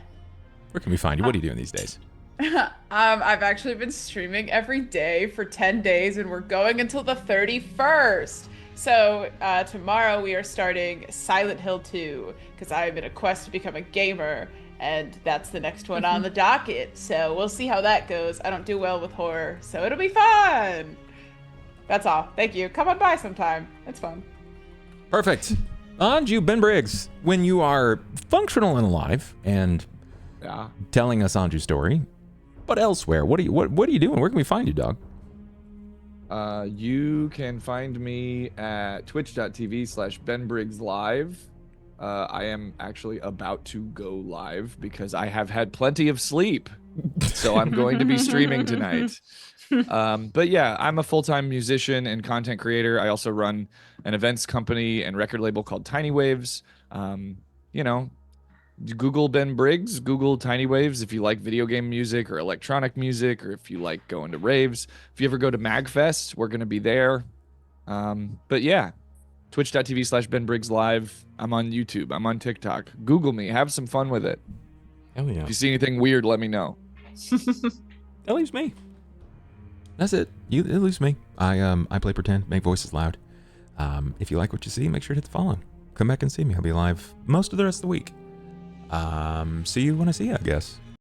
where can we find you? What are you doing these days? I've actually been streaming every day for 10 days, and we're going until the 31st. So tomorrow we are starting Silent Hill 2, because I'm in a quest to become a gamer, and that's the next one on the docket. So we'll see how that goes. I don't do well with horror, so it'll be fun. That's all. Thank you. Come on by sometime. It's fun. Perfect. Anju, BenBriggs, when you are functional and alive and telling us Anju's story, but elsewhere, what are you doing? Where can we find you, dog? You can find me at twitch.tv/benbriggslive. I am actually about to go live because I have had plenty of sleep. So I'm going to be streaming tonight. But yeah, I'm a full-time musician and content creator. I also run an events company and record label called Tiny Waves. Google BenBriggs, Google Tiny Waves if you like video game music or electronic music, or if you like going to raves. If you ever go to MagFest, we're going to be there. But yeah, twitch.tv/benbriggslive. I'm on YouTube. I'm on TikTok. Google me. Have some fun with it. Hell yeah. If you see anything weird, let me know. That leaves me. That's it. It leaves me. I play pretend, make voices loud. If you like what you see, make sure to hit the follow. Come back and see me. I'll be live most of the rest of the week. See you when I see you, I guess.